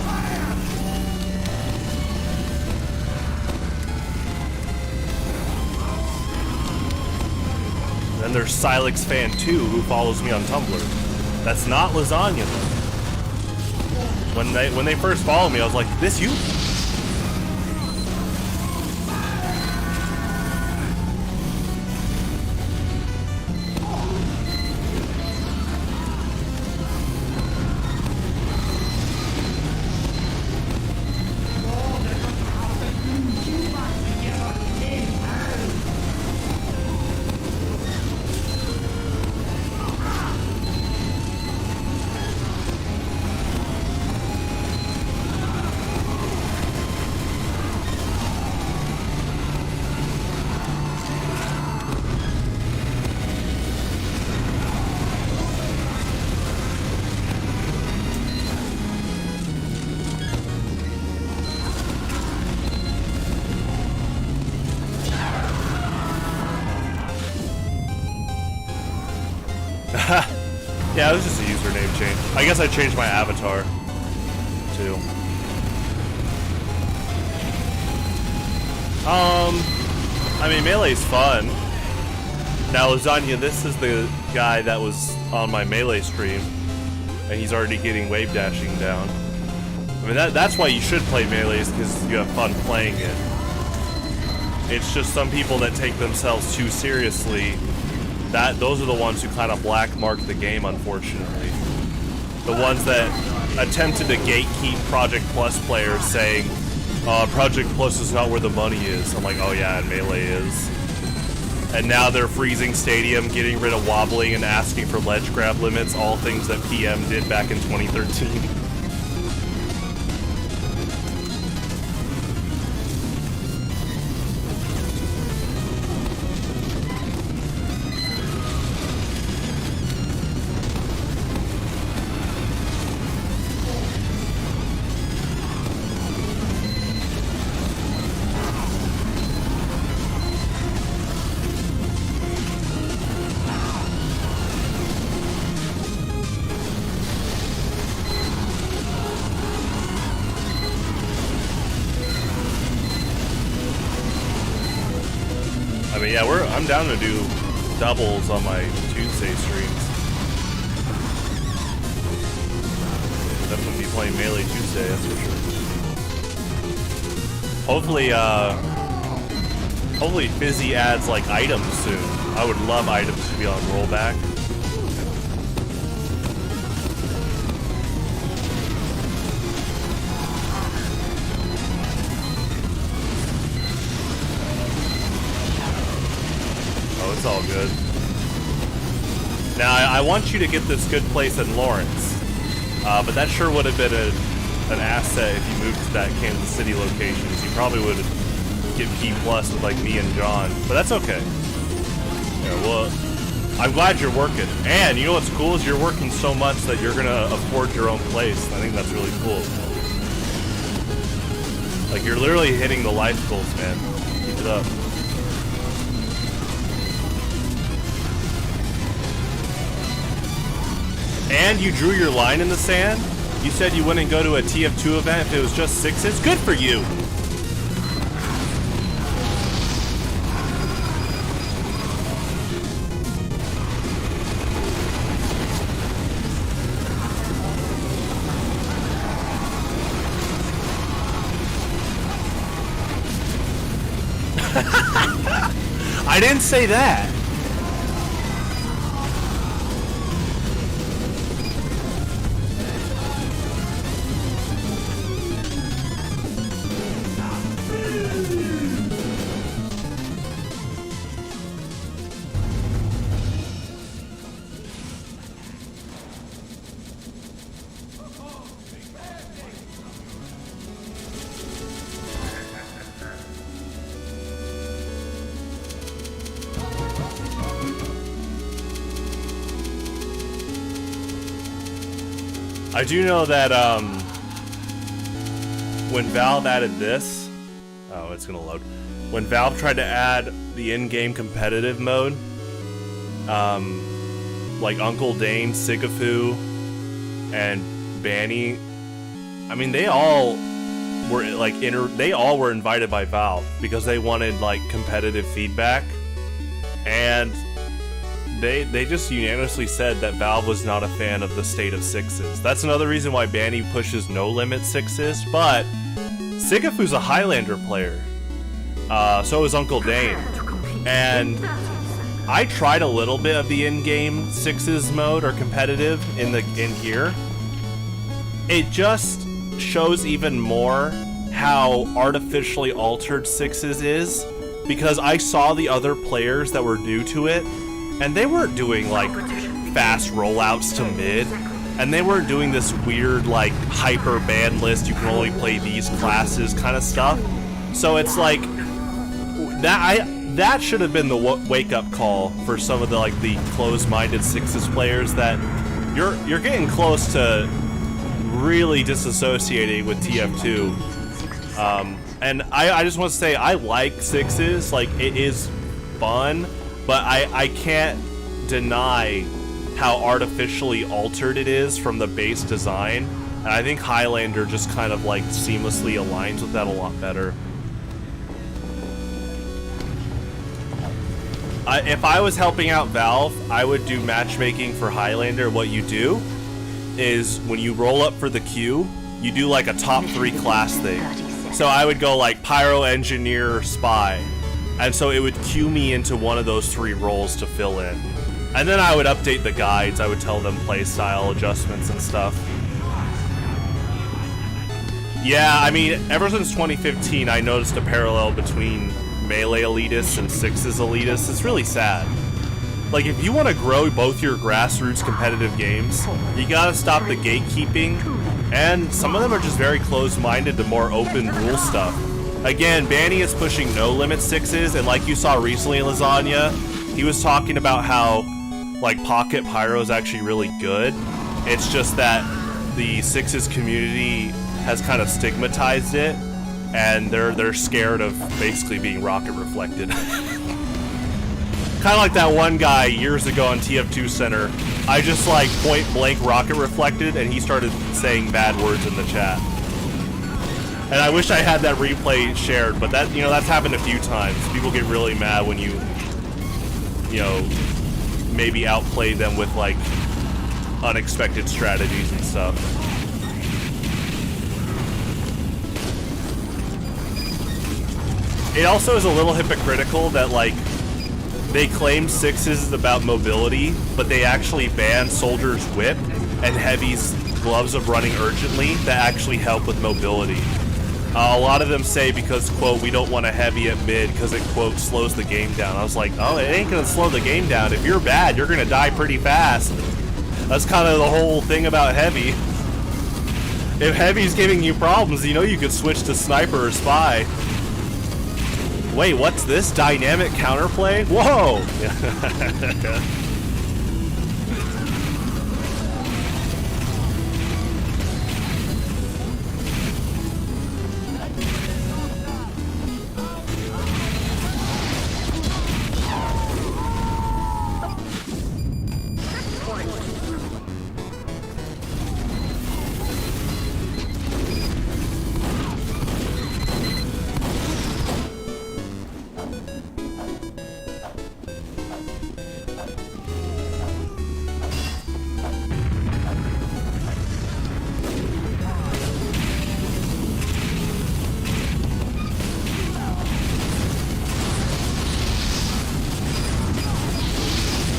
Then there's Silex Fan 2, who follows me on Tumblr. That's not Lasagna though. When they first followed me, I was like, "This you?" Yeah, it was just a username change. I guess I changed my avatar, too. I mean, Melee's fun. Now, Lasagna, this is the guy that was on my Melee stream, and he's already getting wave dashing down. I mean, that's why you should play Melee, is because you have fun playing it. It's just some people that take themselves too seriously. Those are the ones who kind of black mark the game, unfortunately. The ones that attempted to gatekeep Project Plus players saying, Project Plus is not where the money is. I'm like, oh yeah, and Melee is. And now they're freezing Stadium, getting rid of wobbling, and asking for ledge grab limits, all things that PM did back in 2013. Yeah, I'm down to do doubles on my Tuesday streams. Definitely be playing Melee Tuesday, that's for sure. Hopefully Fizzy adds like items soon. I would love items to be on rollback. It's all good. Now, I want you to get this good place in Lawrence, but that sure would have been an asset if you moved to that Kansas City location. So you probably would get P+ with like me and John, but that's okay. Yeah, well, I'm glad you're working. And you know what's cool is you're working so much that you're gonna afford your own place. I think that's really cool. Like, you're literally hitting the life goals, man. Keep it up. And you drew your line in the sand? You said you wouldn't go to a TF2 event if it was just sixes? Good for you! I didn't say that. I do know that when Valve added this, oh, it's gonna load. When Valve tried to add the in-game competitive mode, like Uncle Dane, Sigafu, and Banny, I mean, they all were like they all were invited by Valve because they wanted like competitive feedback, and they just unanimously said that Valve was not a fan of the state of sixes. That's another reason why Banny pushes no limit sixes, but Sigafu's a Highlander player. So is Uncle Dane. And I tried a little bit of the in-game sixes mode or competitive in here. It just shows even more how artificially altered sixes is, because I saw the other players that were new to it, and they weren't doing like fast rollouts to mid, and they weren't doing this weird like hyper ban list, you can only play these classes kind of stuff. So it's like that should have been the wake-up call for some of the like the closed-minded sixes players, that you're getting close to really disassociating with TF2. And I just want to say I like sixes, like it is fun, but I can't deny how artificially altered it is from the base design, and I think Highlander just kind of like seamlessly aligns with that a lot better. If I was helping out Valve, I would do matchmaking for Highlander. What you do is when you roll up for the queue, you do like a top 3 class thing. So I would go like Pyro, Engineer, Spy. And so it would queue me into one of those 3 roles to fill in. And then I would update the guides. I would tell them playstyle adjustments and stuff. Yeah, I mean, ever since 2015, I noticed a parallel between melee elitists and sixes elitists. It's really sad. Like, if you want to grow both your grassroots competitive games, you gotta stop the gatekeeping, and some of them are just very closed-minded to more open rule stuff. Again, Banny is pushing no limit sixes, and like you saw recently in Lasagna, he was talking about how like Pocket Pyro is actually really good. It's just that the sixes community has kind of stigmatized it, and they're scared of basically being rocket reflected. Kind of like that one guy years ago on TF2 Center. I just like point blank rocket reflected, and he started saying bad words in the chat. And I wish I had that replay shared, but that, you know, that's happened a few times. People get really mad when you know, maybe outplay them with like unexpected strategies and stuff. It also is a little hypocritical that like they claim sixes is about mobility, but they actually ban Soldier's Whip and Heavy's Gloves of Running Urgently that actually help with mobility. A lot of them say because, quote, we don't want a Heavy at mid because it, quote, slows the game down. I was like, oh, it ain't gonna slow the game down. If you're bad, you're gonna die pretty fast. That's kind of the whole thing about Heavy. If Heavy's giving you problems, you know you could switch to Sniper or Spy. Wait, what's this? Dynamic counterplay? Whoa!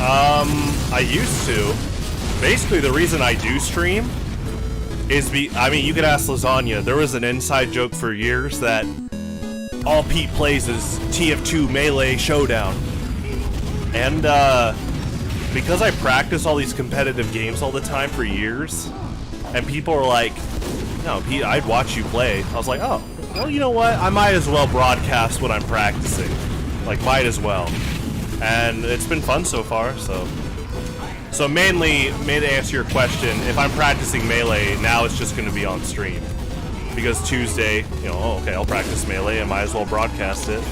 I used to. Basically, the reason I do stream is I mean, you could ask Lasagna. There was an inside joke for years that all Pete plays is TF2 Melee Showdown. And, because I practice all these competitive games all the time for years, and people are like, no, Pete, I'd watch you play. I was like, oh, well, you know what? I might as well broadcast what I'm practicing. Like, might as well. And it's been fun so far, so... So mainly, to answer your question, if I'm practicing Melee, now it's just going to be on stream. Because Tuesday, you know, oh, okay, I'll practice Melee, I might as well broadcast it.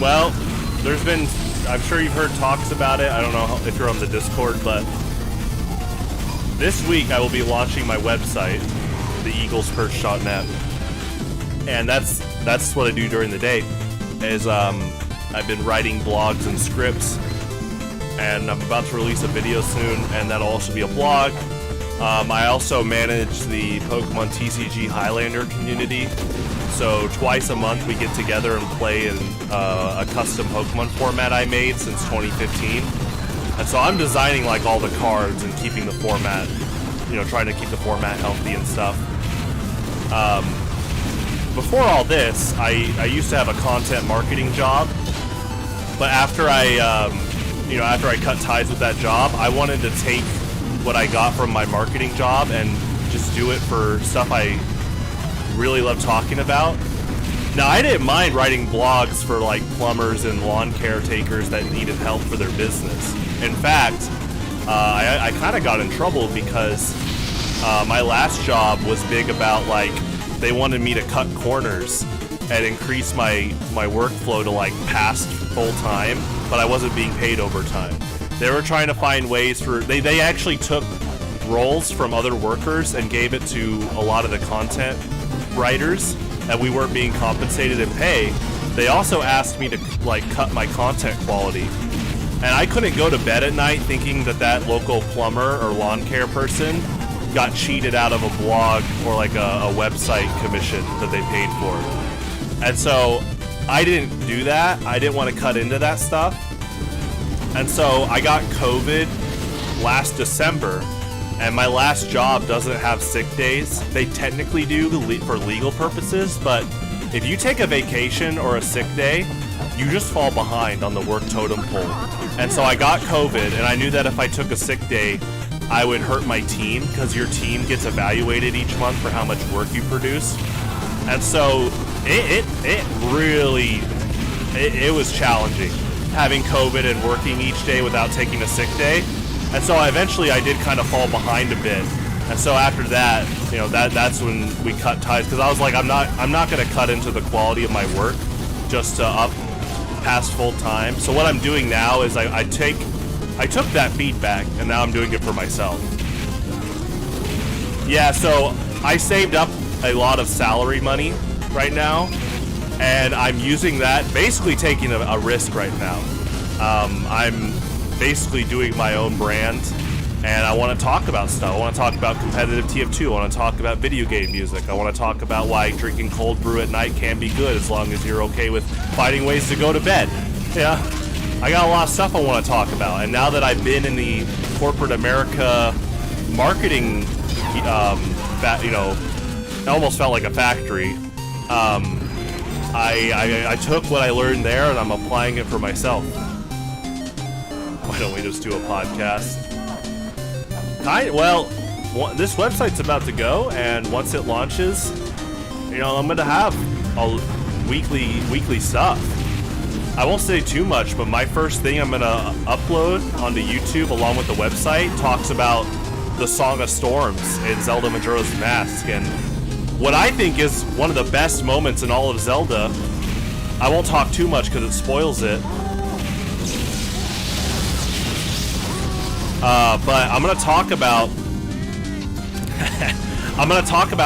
Well, there's been, I'm sure you've heard talks about it. I don't know if you're on the Discord, but this week I will be launching my website, theeaglesperch.net, and that's what I do during the day. Is I've been writing blogs and scripts, and I'm about to release a video soon, and that'll also be a blog. I also manage the Pokemon TCG Highlander community. So twice a month we get together and play in a custom Pokemon format I made since 2015. And so I'm designing like all the cards and keeping the format, you know, trying to keep the format healthy and stuff. Before all this, I used to have a content marketing job, but after after I cut ties with that job, I wanted to take what I got from my marketing job and just do it for stuff I really love talking about. Now, I didn't mind writing blogs for like plumbers and lawn caretakers that needed help for their business. In fact, I kind of got in trouble because my last job was big about like they wanted me to cut corners and increase my workflow to like past full time, but I wasn't being paid overtime. They were trying to find ways for they actually took roles from other workers and gave it to a lot of the content writers, and we weren't being compensated in pay. They also asked me to like cut my content quality, and I couldn't go to bed at night thinking that local plumber or lawn care person got cheated out of a blog or like a website commission that they paid for. And so I didn't do that. I didn't want to cut into that stuff, and so I got COVID last December. And my last job doesn't have sick days. They technically do for legal purposes, but if you take a vacation or a sick day, you just fall behind on the work totem pole. And so I got COVID, and I knew that if I took a sick day, I would hurt my team, because your team gets evaluated each month for how much work you produce. And so it was challenging having COVID and working each day without taking a sick day. And so eventually I did kind of fall behind a bit. And so after that, you know, that's when we cut ties, because I was like, I'm not going to cut into the quality of my work just to up past full time. So what I'm doing now is I took that feedback, and now I'm doing it for myself. Yeah, so I saved up a lot of salary money right now, and I'm using that, basically taking a risk right now. I'm basically doing my own brand, and I want to talk about stuff. I want to talk about competitive TF2. I want to talk about video game music. I want to talk about why drinking cold brew at night can be good as long as you're okay with finding ways to go to bed. Yeah, I got a lot of stuff I want to talk about, and now that I've been in the corporate America marketing, it almost felt like a factory. I took what I learned there, and I'm applying it for myself. Why don't we just do a podcast? Well, this website's about to go, and once it launches, you know, I'm gonna have a weekly stuff. I won't say too much, but my first thing I'm gonna upload onto YouTube along with the website talks about the Song of Storms in Zelda Majora's Mask, and what I think is one of the best moments in all of Zelda. I won't talk too much because it spoils it. But I'm gonna talk about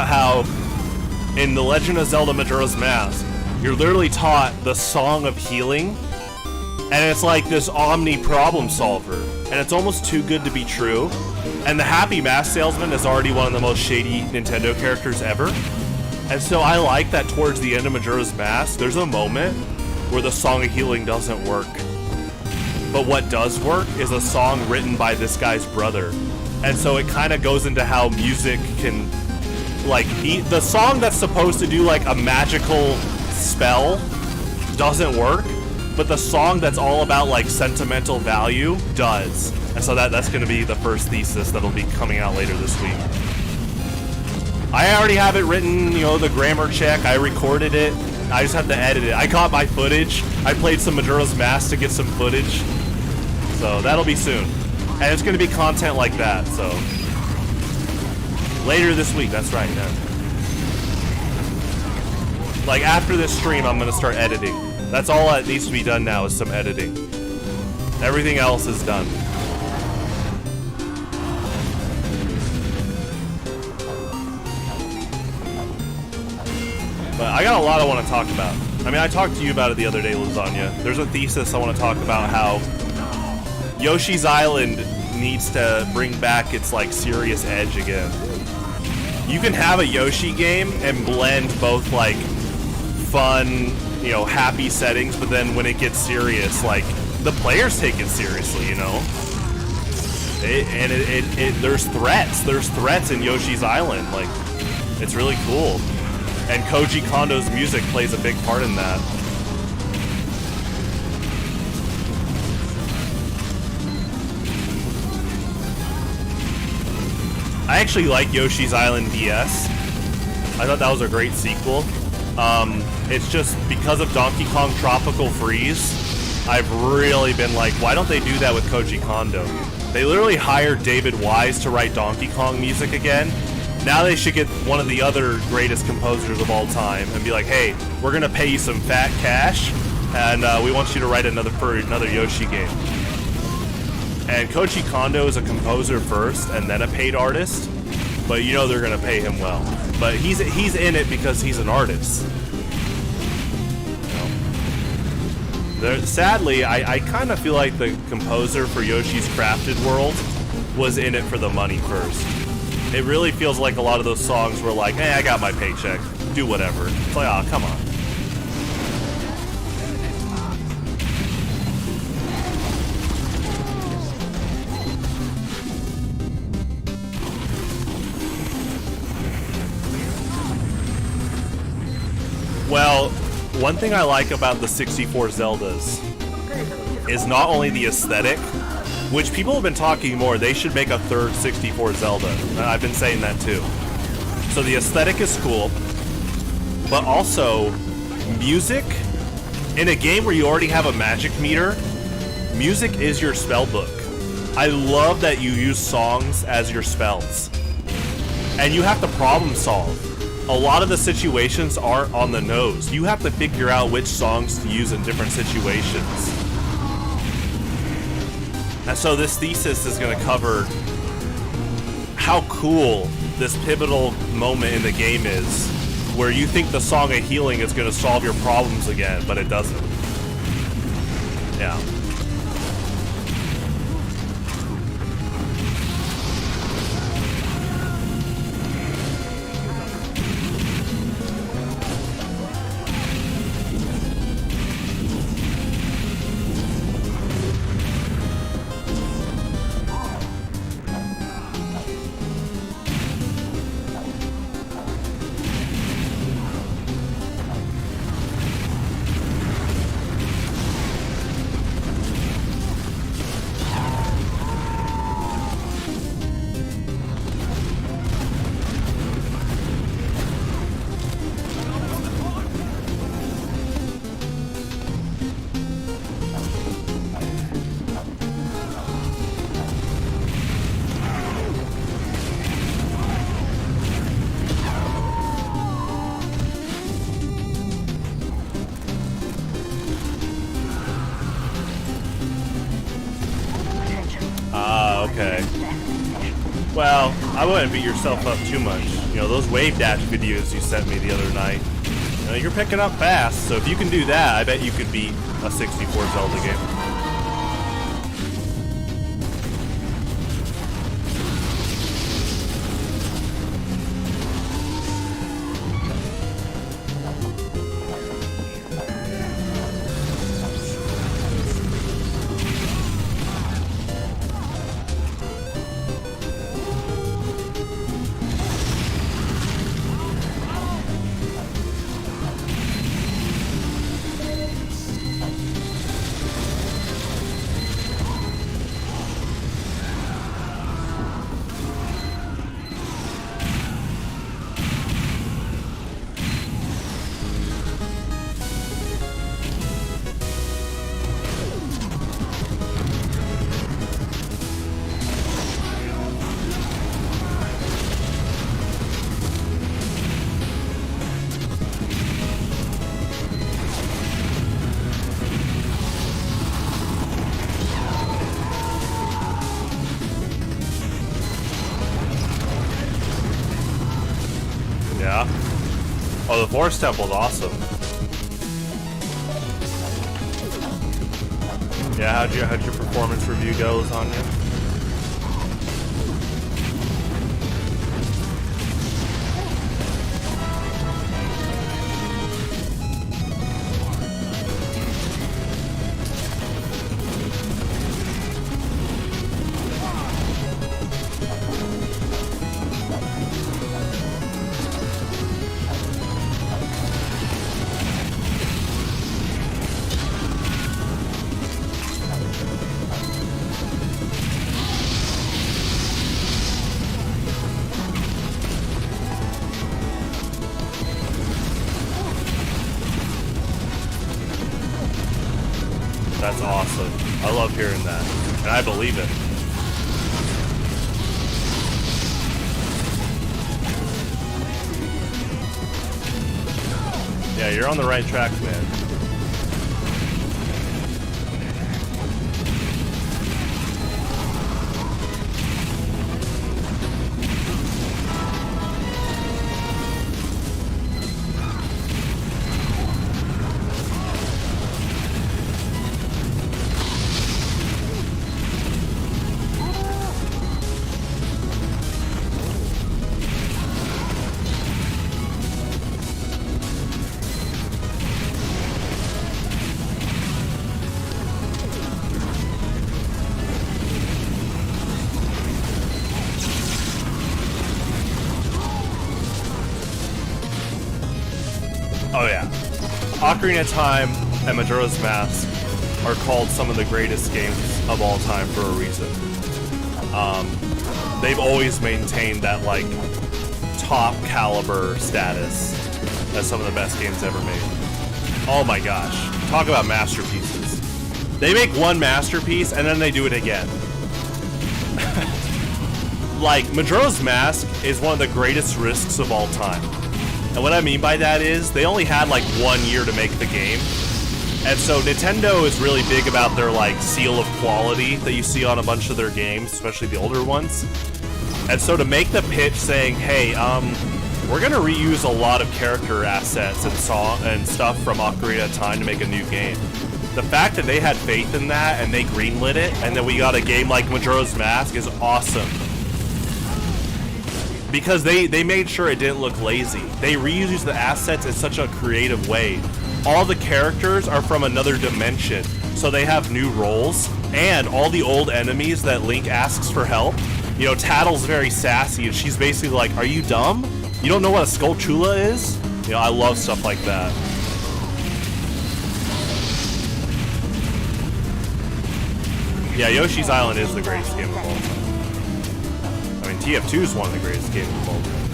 how in The Legend of Zelda Majora's Mask, you're literally taught the Song of Healing, and it's like this omni problem solver, and it's almost too good to be true. And the Happy Mask Salesman is already one of the most shady Nintendo characters ever, and so I like that towards the end of Majora's Mask, there's a moment where the Song of Healing doesn't work. But what does work is a song written by this guy's brother. And so it kind of goes into how music can, like, the song that's supposed to do like a magical spell doesn't work, but the song that's all about like sentimental value does. And so that's going to be the first thesis that'll be coming out later this week. I already have it written, you know, the grammar check, I recorded it, I just have to edit it. I got my footage, I played some Majora's Mask to get some footage, so that'll be soon. And it's going to be content like that, so later this week, that's right, yeah. Like after this stream, I'm going to start editing. That's all that needs to be done now, is some editing. Everything else is done. But I got a lot I want to talk about. I mean, I talked to you about it the other day, Lasagna. There's a thesis I want to talk about how Yoshi's Island needs to bring back its, like, serious edge again. You can have a Yoshi game and blend both, like, fun, you know, happy settings, but then when it gets serious, like, the players take it seriously, you know? There's threats. There's threats in Yoshi's Island. Like, it's really cool. And Koji Kondo's music plays a big part in that. I actually like Yoshi's Island DS. I thought that was a great sequel. It's just because of Donkey Kong Tropical Freeze, I've really been like, why don't they do that with Koji Kondo? They literally hired David Wise to write Donkey Kong music again. Now they should get one of the other greatest composers of all time and be like, hey, we're gonna pay you some fat cash, and we want you to write another Yoshi game. And Koji Kondo is a composer first and then a paid artist, but you know they're gonna pay him well. But he's in it because he's an artist. Sadly, I kind of feel like the composer for Yoshi's Crafted World was in it for the money first. It really feels like a lot of those songs were like, hey, I got my paycheck, do whatever. It's like, oh, come on. Well, one thing I like about the 64 Zeldas is not only the aesthetic, which people have been talking more, they should make a third 64 Zelda. I've been saying that too. So the aesthetic is cool, but also music. In a game where you already have a magic meter, music is your spell book. I love that you use songs as your spells. And you have to problem solve. A lot of the situations aren't on the nose. You have to figure out which songs to use in different situations. And so this thesis is going to cover how cool this pivotal moment in the game is, where you think the Song of Healing is going to solve your problems again, but it doesn't. Yeah. okay. Well, I wouldn't beat yourself up too much. You know, those wave dash videos you sent me the other night, you know, you're picking up fast, so if you can do that, I bet you could beat a 64 Zelda game. Yeah. Oh, the Forest Temple's awesome. Yeah, how'd your performance review go, Lasagna? That's awesome. I love hearing that. And I believe it. Yeah, you're on the right track, man. Oh yeah. Ocarina of Time and Majora's Mask are called some of the greatest games of all time for a reason. They've always maintained that, like, top caliber status as some of the best games ever made. Oh my gosh. Talk about masterpieces. They make one masterpiece and then they do it again. Like, Majora's Mask is one of the greatest risks of all time. And what I mean by that is, they only had like 1 year to make the game. And so Nintendo is really big about their like seal of quality that you see on a bunch of their games, especially the older ones. And so to make the pitch saying, hey, we're gonna reuse a lot of character assets and song and stuff from Ocarina of Time to make a new game. The fact that they had faith in that and they greenlit it, and then we got a game like Majora's Mask is awesome. Because they made sure it didn't look lazy. They reused the assets in such a creative way. All the characters are from another dimension, so they have new roles, and all the old enemies that Link asks for help. You know, Tattle's very sassy, and she's basically like, are you dumb? You don't know what a Skulltula is? You know, I love stuff like that. Yeah, Yoshi's Island is the greatest game of all time. I mean, TF2 is one of the greatest games of all time.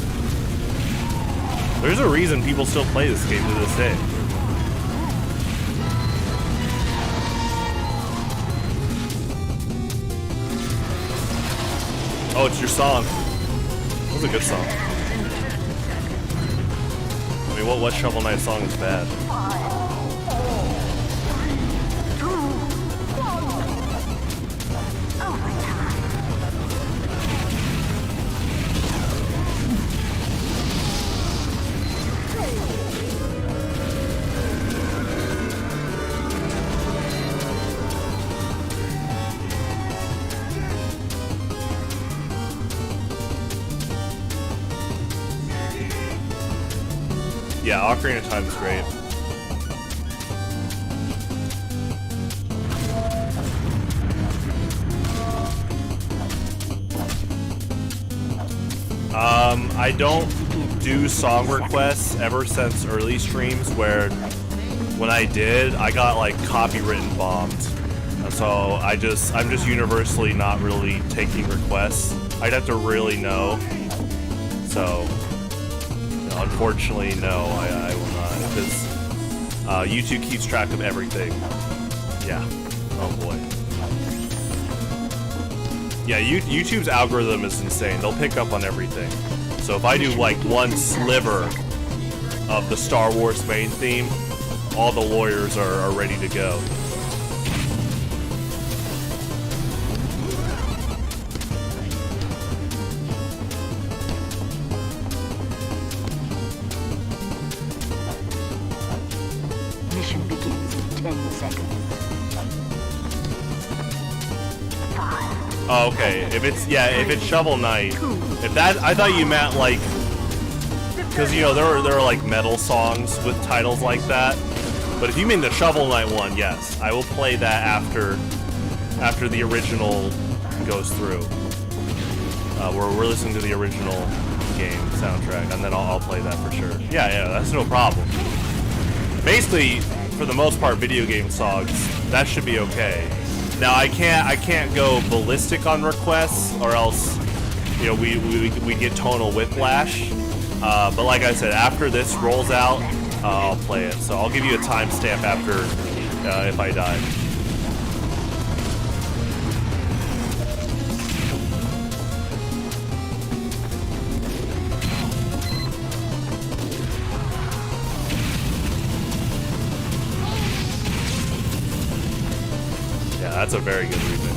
There's a reason people still play this game to this day. Oh, it's your song. That was a good song. I mean, what Shovel Knight song is bad? Yeah, Ocarina of Time is great. I don't do song requests ever since early streams where when I did, I got like copywritten bombed. And so I'm just universally not really taking requests. I'd have to really know. So, unfortunately, no, I will not, because YouTube keeps track of everything. Yeah. Oh boy. Yeah, YouTube's algorithm is insane. They'll pick up on everything. So if I do like one sliver of the Star Wars main theme, all the lawyers are ready to go. Mission begins in 10 seconds. 5. Oh, okay. If it's Shovel Knight, if that, I thought you meant like, because there are like metal songs with titles like that. But if you mean the Shovel Knight one, yes, I will play that after the original goes through. We're listening to the original game soundtrack, and then I'll play that for sure. Yeah, that's no problem. Basically, for the most part, video game songs, that should be okay. Now I can't go ballistic on requests, or else we get tonal whiplash. But like I said, after this rolls out, I'll play it. So I'll give you a timestamp after if I die. Yeah, that's a very good remix.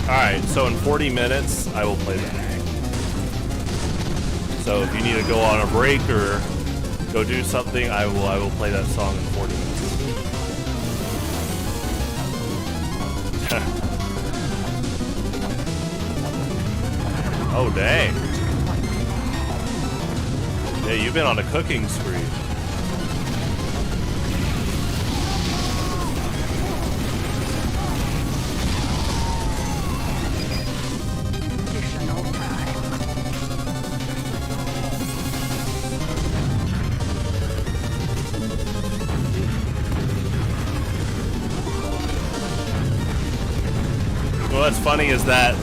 Alright, so in 40 minutes, I will play that. So if you need to go on a break or go do something, I will play that song in 40 minutes. Oh, dang. Yeah, you've been on a cooking spree. What's funny is that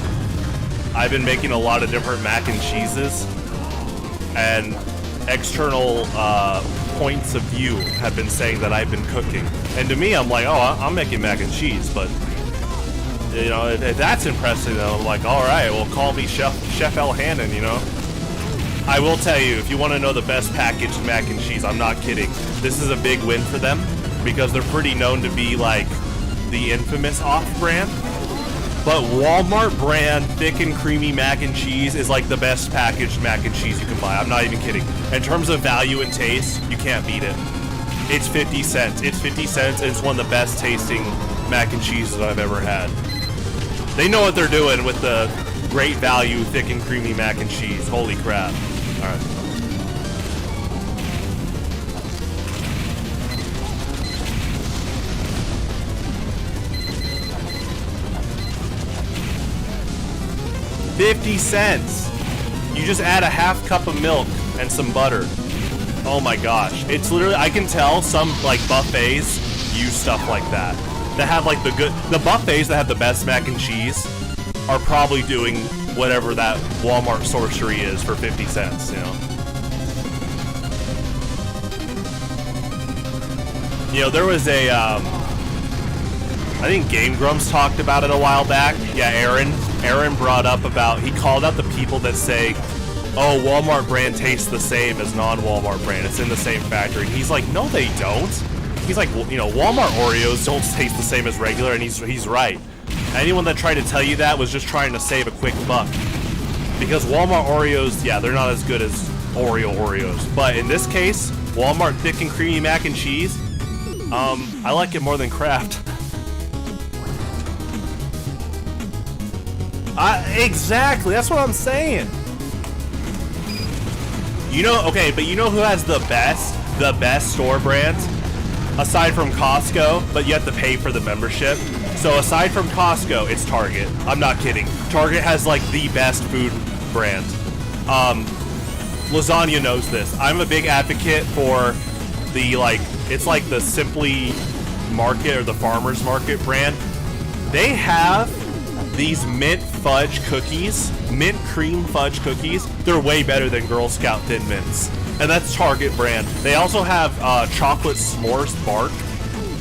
I've been making a lot of different mac and cheeses, and external points of view have been saying that I've been cooking. And to me, I'm like, oh, I'm making mac and cheese, but if that's impressive, though, I'm like, all right, well, call me Chef L. Hannon, I will tell you, if you want to know the best packaged mac and cheese, I'm not kidding. This is a big win for them because they're pretty known to be like the infamous off-brand. But Walmart brand thick and creamy mac and cheese is like the best packaged mac and cheese you can buy. I'm not even kidding. In terms of value and taste, you can't beat it. It's 50 cents. It's 50 cents, and it's one of the best tasting mac and cheeses I've ever had. They know what they're doing with the great value thick and creamy mac and cheese. Holy crap. All right. $0.50. You just add a half cup of milk and some butter. Oh my gosh. It's literally, I can tell some like buffets use stuff like that. That have like the buffets that have the best mac and cheese are probably doing whatever that Walmart sorcery is for 50 cents, there was a, I think Game Grumps talked about it a while back. Yeah, Aaron brought up about, he called out the people that say, oh, Walmart brand tastes the same as non-Walmart brand. It's in the same factory. He's like, no, they don't. He's like, well, Walmart Oreos don't taste the same as regular, and he's right. Anyone that tried to tell you that was just trying to save a quick buck. Because Walmart Oreos, yeah, they're not as good as Oreo Oreos. But in this case, Walmart thick and creamy mac and cheese, I like it more than Kraft. Exactly, that's what I'm saying. You know, okay, but you know who has the best store brands? Aside from Costco, but you have to pay for the membership. So aside from Costco, it's Target. I'm not kidding. Target has like the best food brand. Lasagna knows this. I'm a big advocate for the it's like the Simply Market or the Farmer's Market brand. They have these mint fudge cookies, mint cream fudge cookies. They're way better than Girl Scout Thin Mints. And that's Target brand. They also have chocolate s'mores bark.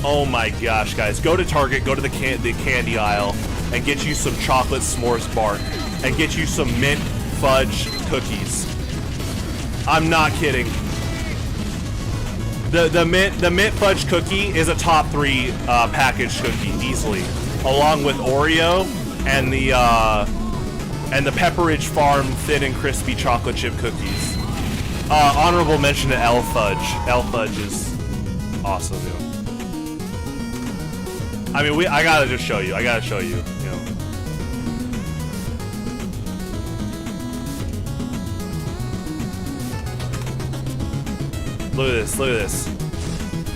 Oh my gosh, guys. Go to Target, go to the candy aisle, and get you some chocolate s'mores bark. And get you some mint fudge cookies. I'm not kidding. The mint fudge cookie is a top 3 packaged cookie, easily. Along with Oreo and the Pepperidge Farm thin and crispy chocolate chip cookies. Honorable mention to L Fudge. L Fudge is awesome, dude. I mean, I gotta just show you. I gotta show you. You know. Look at this. Look at this.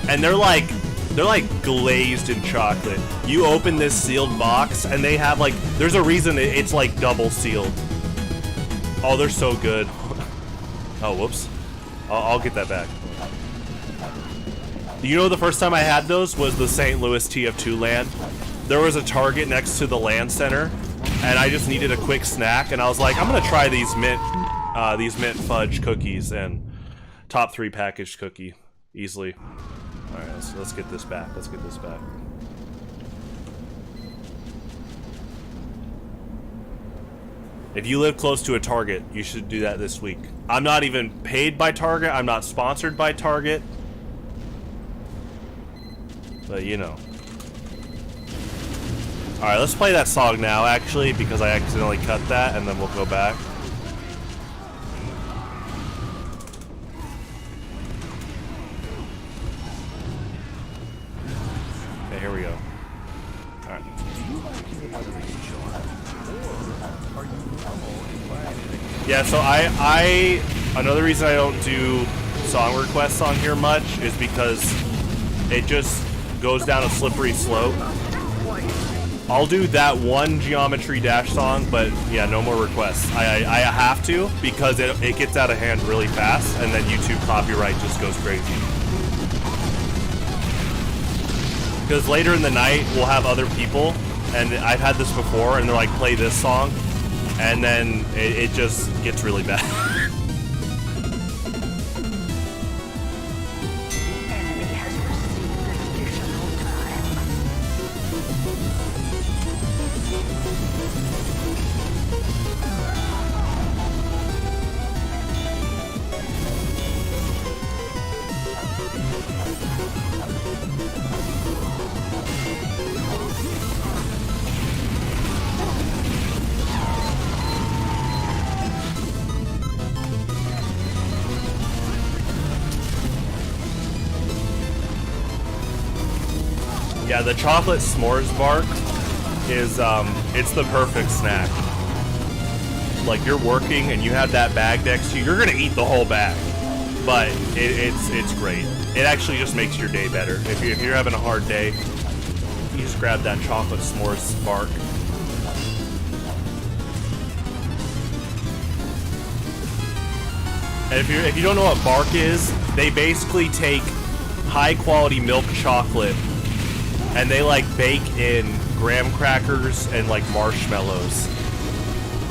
And they're like glazed in chocolate. You open this sealed box, and they have like. There's a reason it's like double sealed. Oh, they're so good. Oh, whoops. I'll get that back. You know, the first time I had those was the St. Louis TF2 LAN. There was a Target next to the LAN center, and I just needed a quick snack, and I was like, I'm gonna try these mint fudge cookies, and top 3 packaged cookie easily. All right, let's get this back. Let's get this back. If you live close to a Target, you should do that this week. I'm not even paid by Target. I'm not sponsored by Target. But, you know. Alright, let's play that song now, actually, because I accidentally cut that, and then we'll go back. Okay, here we go. Alright. Yeah, so another reason I don't do song requests on here much is because it just goes down a slippery slope. I'll do that one Geometry Dash song, but yeah, no more requests. I have to, because it gets out of hand really fast, and then YouTube copyright just goes crazy. Because later in the night, we'll have other people, and I've had this before, and they're like, play this song. And then it just gets really bad. Yeah, the chocolate s'mores bark is, it's the perfect snack. Like, you're working and you have that bag next to you, you're gonna eat the whole bag. But it's great. It actually just makes your day better. If you're having a hard day, you just grab that chocolate s'mores bark. And if you don't know what bark is, they basically take high quality milk chocolate and they like bake in graham crackers and like marshmallows,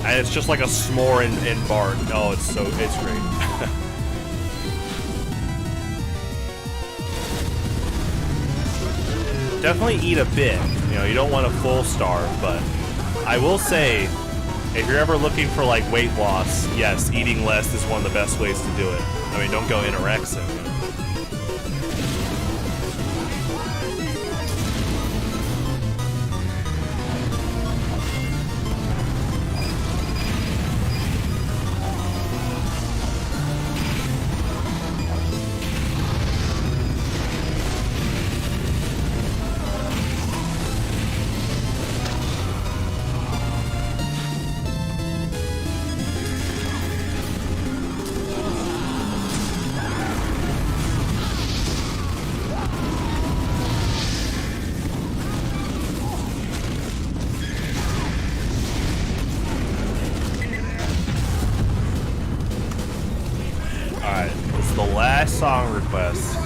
and it's just like a s'more in bark. Oh, it's great. Definitely eat a bit. You know, you don't want a full starve, but I will say, if you're ever looking for like weight loss, yes, eating less is one of the best ways to do it. I mean, don't go anorexic. the last song request.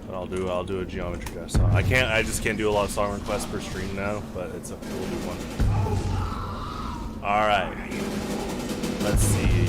But I'll do a Geometry Dash song. I just can't do a lot of song requests per stream now, but it's a cool new one. Alright. Let's see.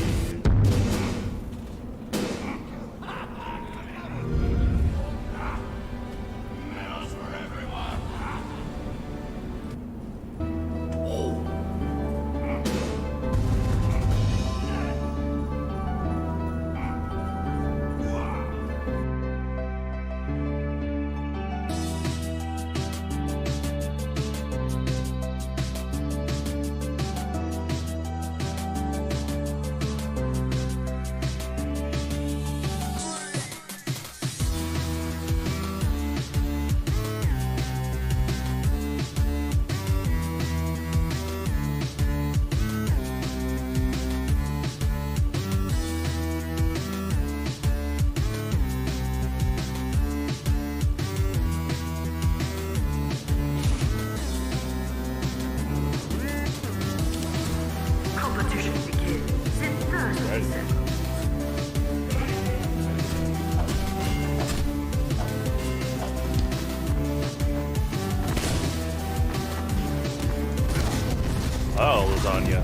Oh, lasagna.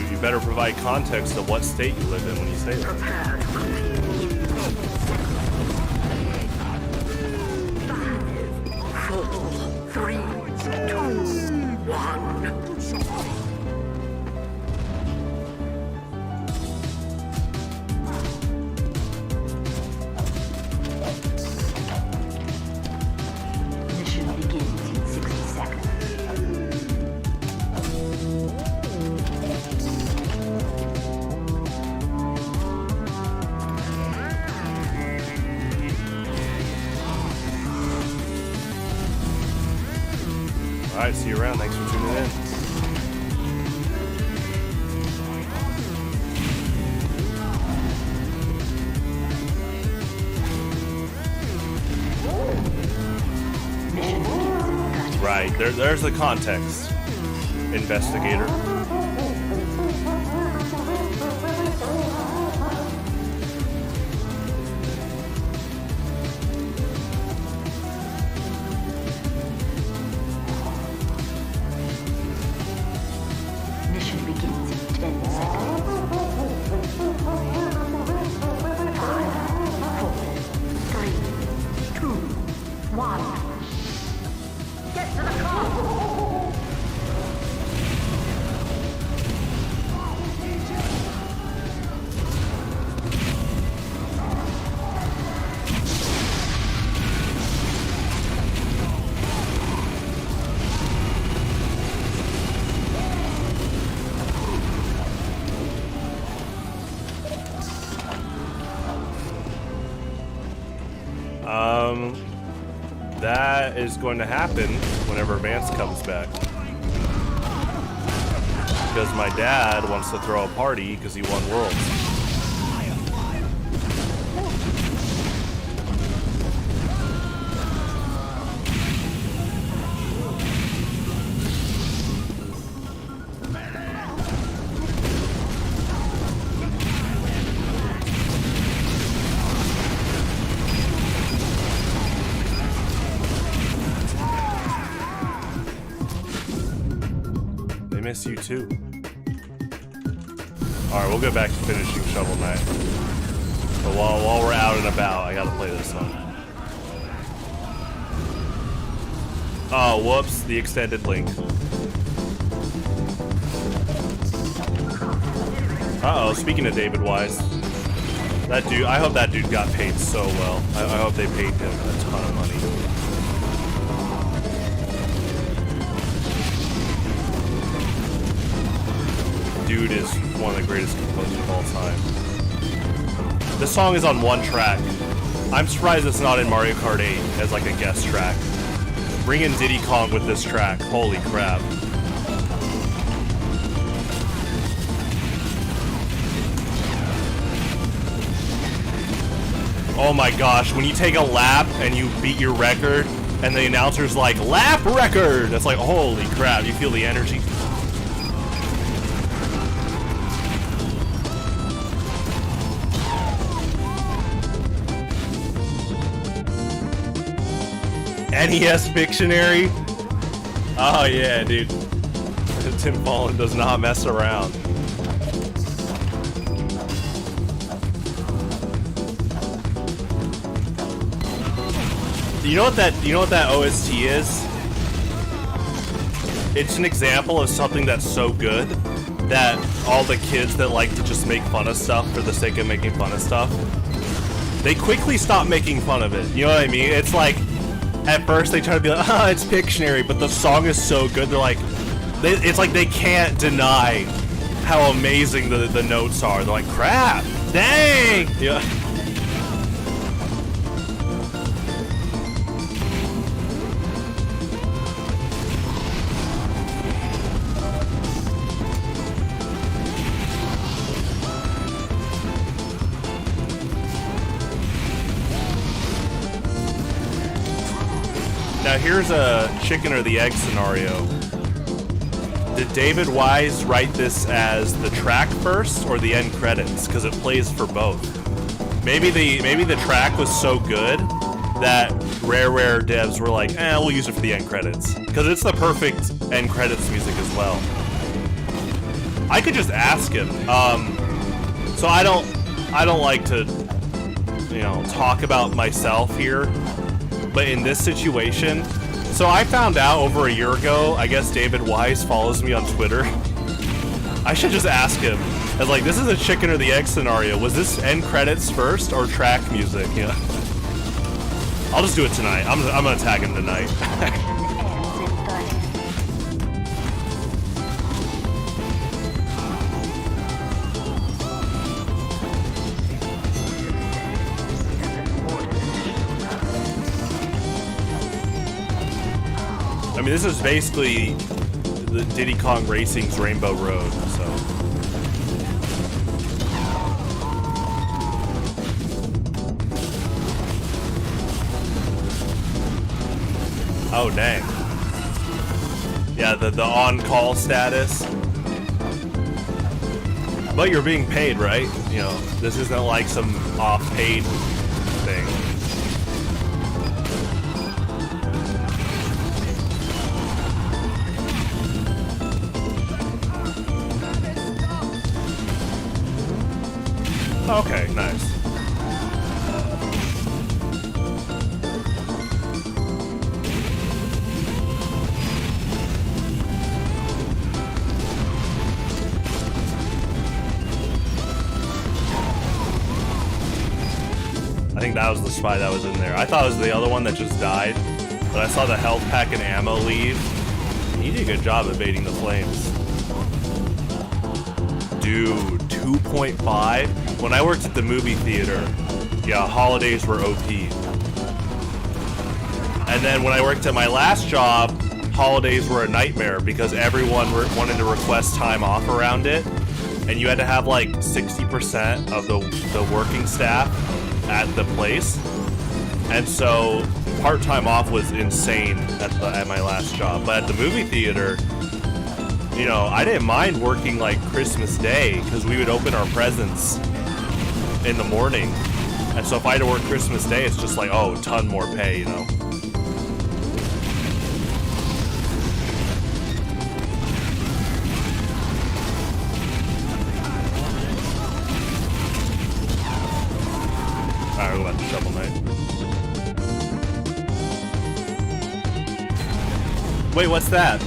You better provide context of what state you live in when you say that. Prepare to compete. 5, 4, 3, 2, 1. Mission begins in 60 seconds. Alright, see you around. Thanks for tuning in. Right, there's the context, investigator. Mission begins in 10 seconds. 5, 4, 3, 2, 1. Get to the car! That is going to happen whenever Vance comes back. Because my dad wants to throw a party because he won Worlds. Miss you too. Alright, we'll get back to finishing Shovel Knight. But while we're out and about, I gotta play this song. Oh, whoops, the extended link. Uh-oh, speaking of David Wise. That dude, I hope that dude got paid so well. I hope they paid him a ton of money. Dude is one of the greatest composers of all time. This song is on one track. I'm surprised it's not in Mario Kart 8 as like a guest track. Bring in Diddy Kong with this track. Holy crap. Oh my gosh, when you take a lap and you beat your record and the announcer's like, lap record! That's like, holy crap, you feel the energy. NES Pictionary. Oh yeah, dude. Tim Fallen does not mess around. You know what that OST is? It's an example of something that's so good that all the kids that like to just make fun of stuff for the sake of making fun of stuff, they quickly stop making fun of it. You know what I mean? It's like, at first they try to be like, oh, it's Pictionary, but the song is so good, they're like, it's like they can't deny how amazing the notes are. They're like, crap, dang! Yeah. Now here's a chicken or the egg scenario. Did David Wise write this as the track first or the end credits? Because it plays for both. Maybe the track was so good that Rare devs were like, we'll use it for the end credits. Because it's the perfect end credits music as well. I could just ask him. So I don't like to, talk about myself here. But in this situation, so I found out over a year ago, I guess David Wise follows me on Twitter. I should just ask him. I was like, this is a chicken or the egg scenario. Was this end credits first or track music? Yeah. I'll just do it tonight. I'm gonna tag him tonight. I mean, this is basically the Diddy Kong Racing's Rainbow Road, so. Oh, dang. Yeah, the on-call status. But you're being paid, right? This isn't like some off-paid thing. Okay, nice. I think that was the spy that was in there. I thought it was the other one that just died, but I saw the health pack and ammo leave. You did a good job evading the flames. Dude, 2.5? When I worked at the movie theater, yeah, holidays were OP. And then when I worked at my last job, holidays were a nightmare because everyone wanted to request time off around it. And you had to have like 60% of the working staff at the place. And so part-time off was insane at my last job. But at the movie theater, I didn't mind working like Christmas Day because we would open our presents in the morning. And so if I had to work Christmas Day, it's just like, oh, a ton more pay, Alright, we'll go back to Shovel Knight. Wait, what's that?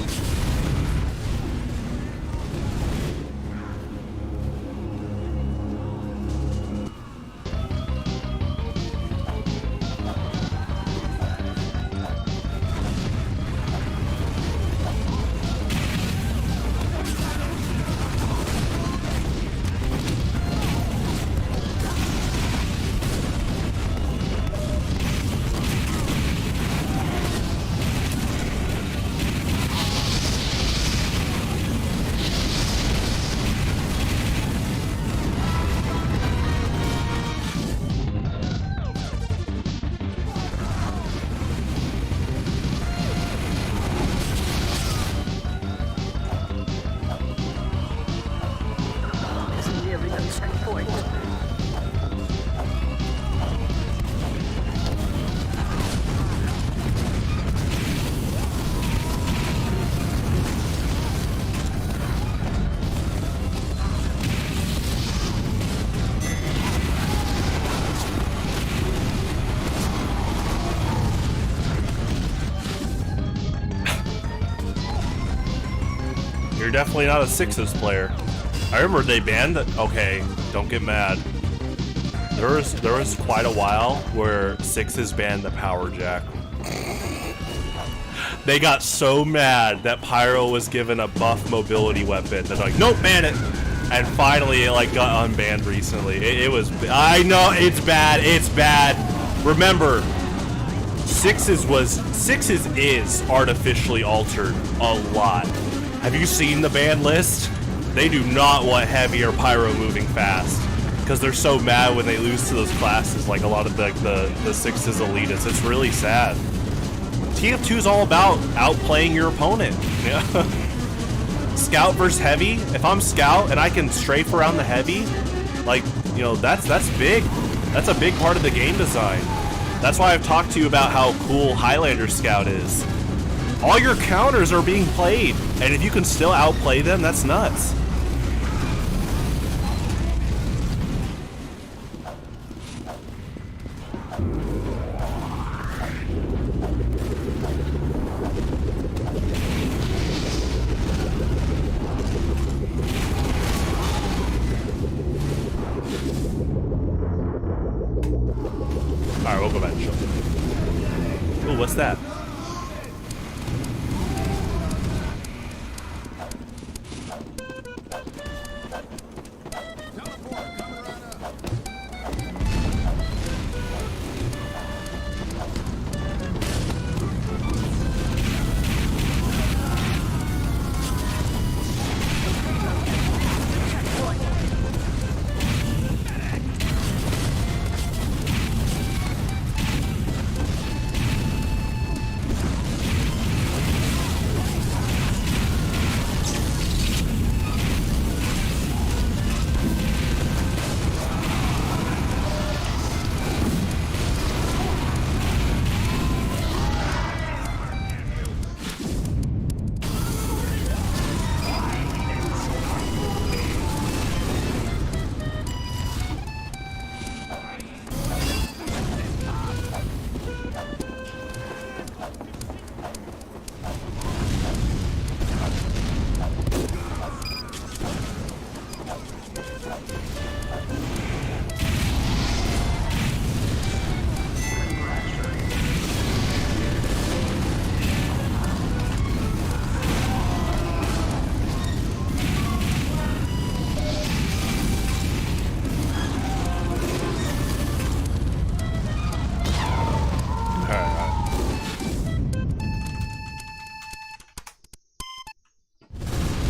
definitely not a Sixes player. I remember they banned that. Okay, don't get mad. There was quite a while where Sixes banned the power jack. They got so mad that Pyro was given a buff mobility weapon. They're like, nope, ban it. And finally, it like got unbanned recently. It was. I know it's bad. It's bad. Remember, Sixes is artificially altered a lot. Have you seen the ban list? They do not want Heavy or Pyro moving fast because they're so mad when they lose to those classes, like a lot of the Sixes elitists. It's really sad. TF2 is all about outplaying your opponent. Yeah. Scout versus Heavy. If I'm Scout and I can strafe around the Heavy, like, you know, that's big. That's a big part of the game design. That's why I've talked to you about how cool Highlander Scout is. All your counters are being played, and if you can still outplay them, that's nuts. Alright, we'll go back and show them. Ooh, what's that?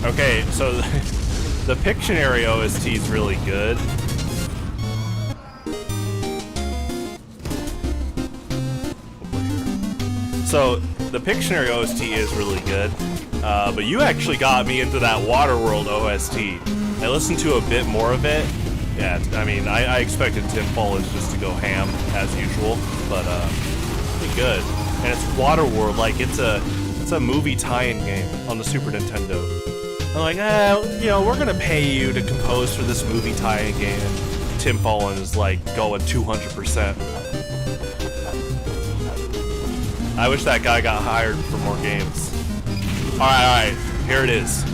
Okay, so the Pictionary OST is really good. So the Pictionary OST is really good, but you actually got me into that Waterworld OST. I listened to a bit more of it. Yeah, I mean, I expected Tim Follins just to go ham as usual, but pretty good. And it's Waterworld, like it's a movie tie-in game on the Super Nintendo. I'm like, you know, we're gonna pay you to compose for this movie tie-in game. And Tim Follins is like going 200%. I wish that guy got hired for more games. Alright, here it is.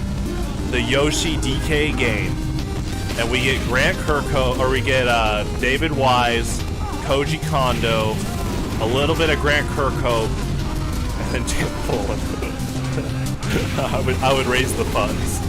The Yoshi DK game. And we get Grant Kirkhope, or we get David Wise, Koji Kondo, a little bit of Grant Kirkhope, and then Tim Follins. I would raise the funds.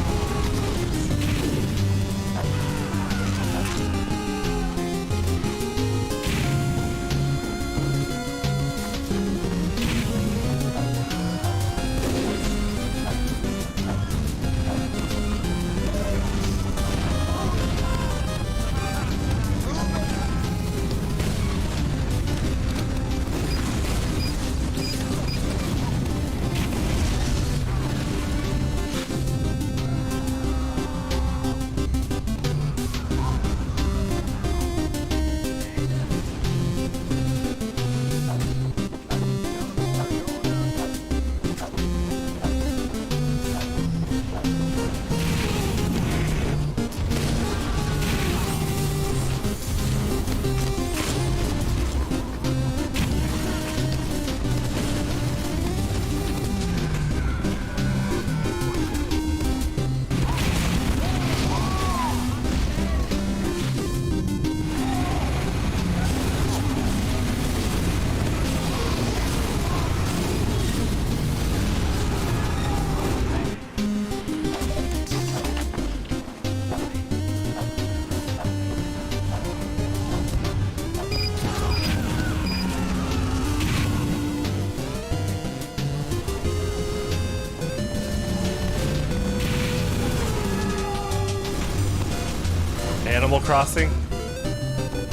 Animal Crossing.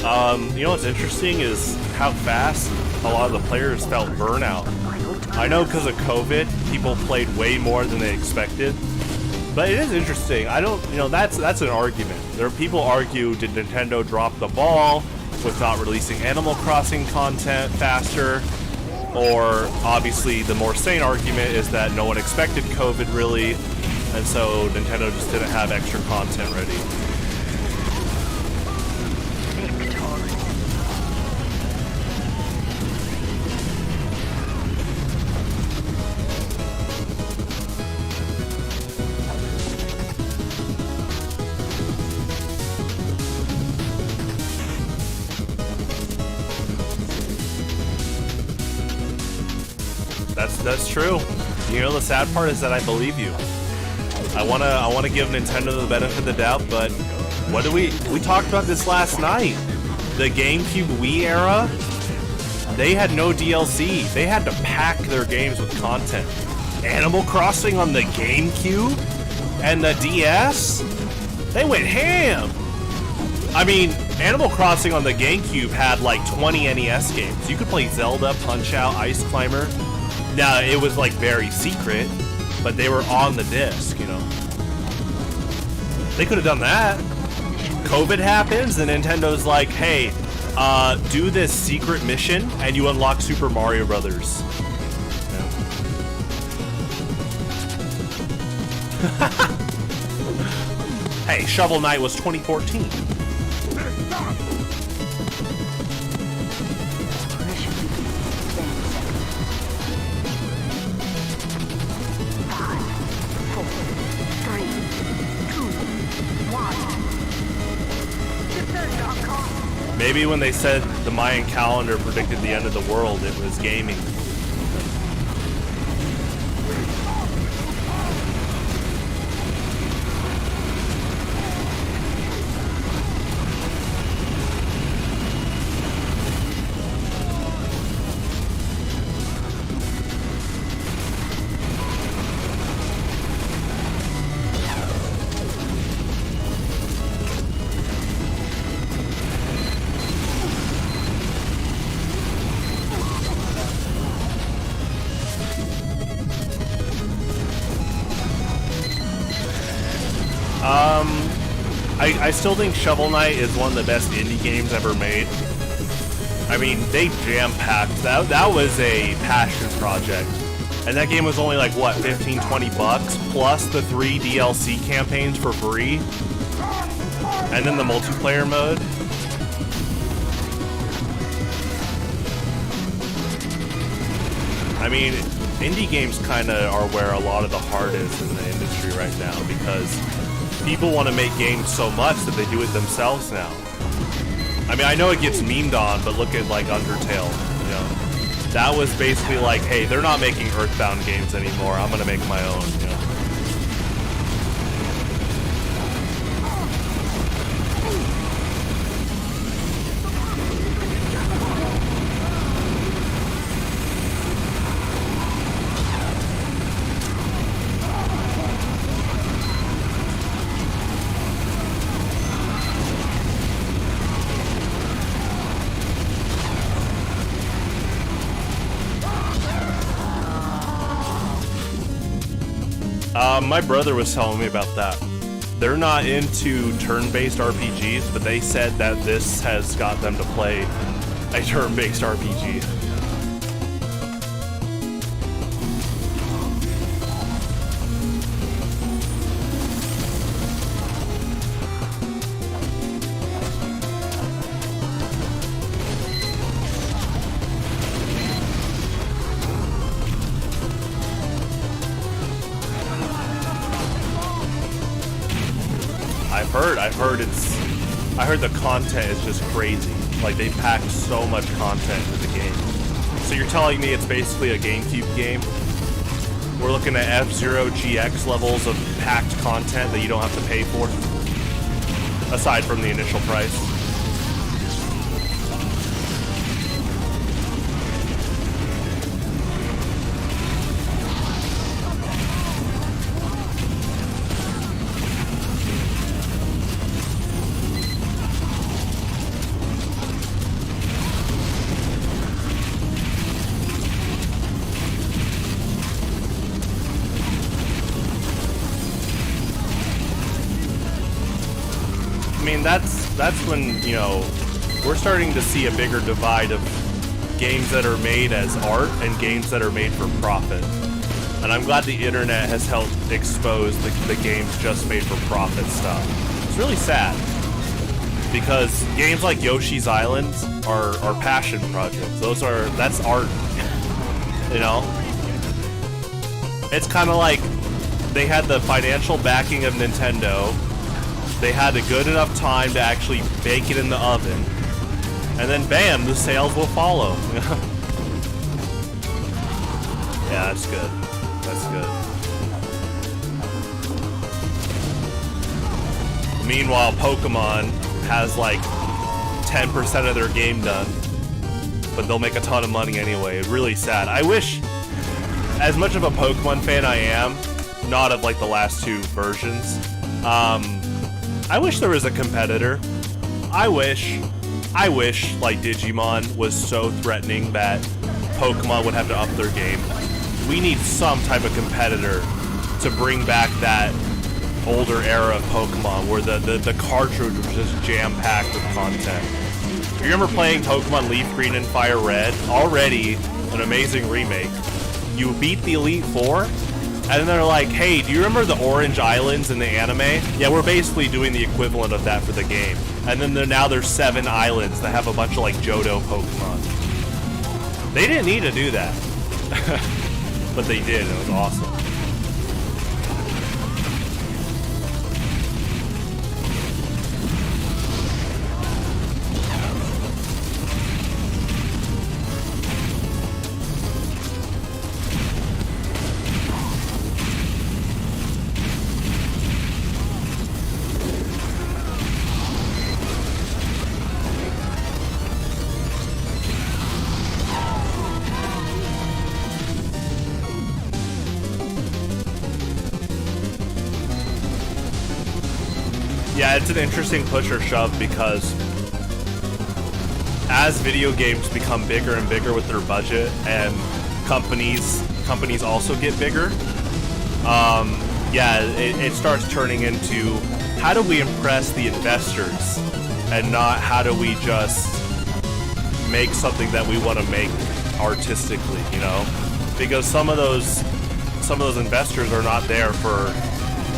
You know what's interesting is how fast a lot of the players felt burnout. I know because of COVID, people played way more than they expected. But it is interesting. I don't, you know, that's an argument. There are people argue, did Nintendo drop the ball with not releasing Animal Crossing content faster? Or obviously the more sane argument is that no one expected COVID really, and so Nintendo just didn't have extra content ready. That's true. You know, the sad part is that I believe you. I wanna give Nintendo the benefit of the doubt, but what do we talked about this last night? The GameCube Wii era, they had no DLC. They had to pack their games with content. Animal Crossing on the GameCube and the DS, they went ham. I mean, Animal Crossing on the GameCube had like 20 NES games. You could play Zelda, Punch-Out, Ice Climber. Now, it was like very secret, but they were on the disc, you know. They could have done that. COVID happens, and Nintendo's like, hey, do this secret mission, and you unlock Super Mario Brothers. Yeah. Hey, Shovel Knight was 2014. Maybe when they said the Mayan calendar predicted the end of the world, it was gaming. I still think Shovel Knight is one of the best indie games ever made. I mean, they jam-packed. That was a passion project. And that game was only like, what, 15, 20 bucks? Plus the 3 DLC campaigns for free. And then the multiplayer mode. I mean, indie games kind of are where a lot of the heart is in the industry right now, because people want to make games so much that they do it themselves now. I mean, I know it gets memed on, but look at like Undertale, you know. That was basically like, hey, they're not making Earthbound games anymore, I'm gonna make my own, you know. My brother was telling me about that. They're not into turn-based RPGs, but they said that this has got them to play a turn-based RPG. I heard the content is just crazy. Like, they packed so much content into the game. So you're telling me it's basically a GameCube game? We're looking at F-Zero GX levels of packed content that you don't have to pay for? Aside from the initial price. mean, that's when, you know, we're starting to see a bigger divide of games that are made as art and games that are made for profit. And I'm glad the internet has helped expose the games just made for profit stuff. It's really sad, because games like Yoshi's Island are passion projects. That's art, you know? It's kind of like they had the financial backing of Nintendo, they had a good enough time to actually bake it in the oven, and then bam, the sales will follow. Yeah, that's good. That's good. Meanwhile, Pokemon has like 10% of their game done, but they'll make a ton of money anyway. Really sad. I wish, as much of a Pokemon fan I am, not of like the last two versions, I wish there was a competitor. I wish like Digimon was so threatening that Pokemon would have to up their game. We need some type of competitor to bring back that older era of Pokemon where the cartridge was just jam-packed with content. You remember playing Pokemon Leaf Green and Fire Red? Already an amazing remake. You beat the Elite Four, and then they're like, hey, do you remember the Orange Islands in the anime? Yeah, we're basically doing the equivalent of that for the game. And then now there's 7 islands that have a bunch of like Johto Pokemon. They didn't need to do that. But they did, and it was awesome. Yeah, it's an interesting push or shove, because as video games become bigger and bigger with their budget, and companies also get bigger, yeah, it starts turning into, how do we impress the investors, and not how do we just make something that we want to make artistically, you know? Because some of those investors are not there for,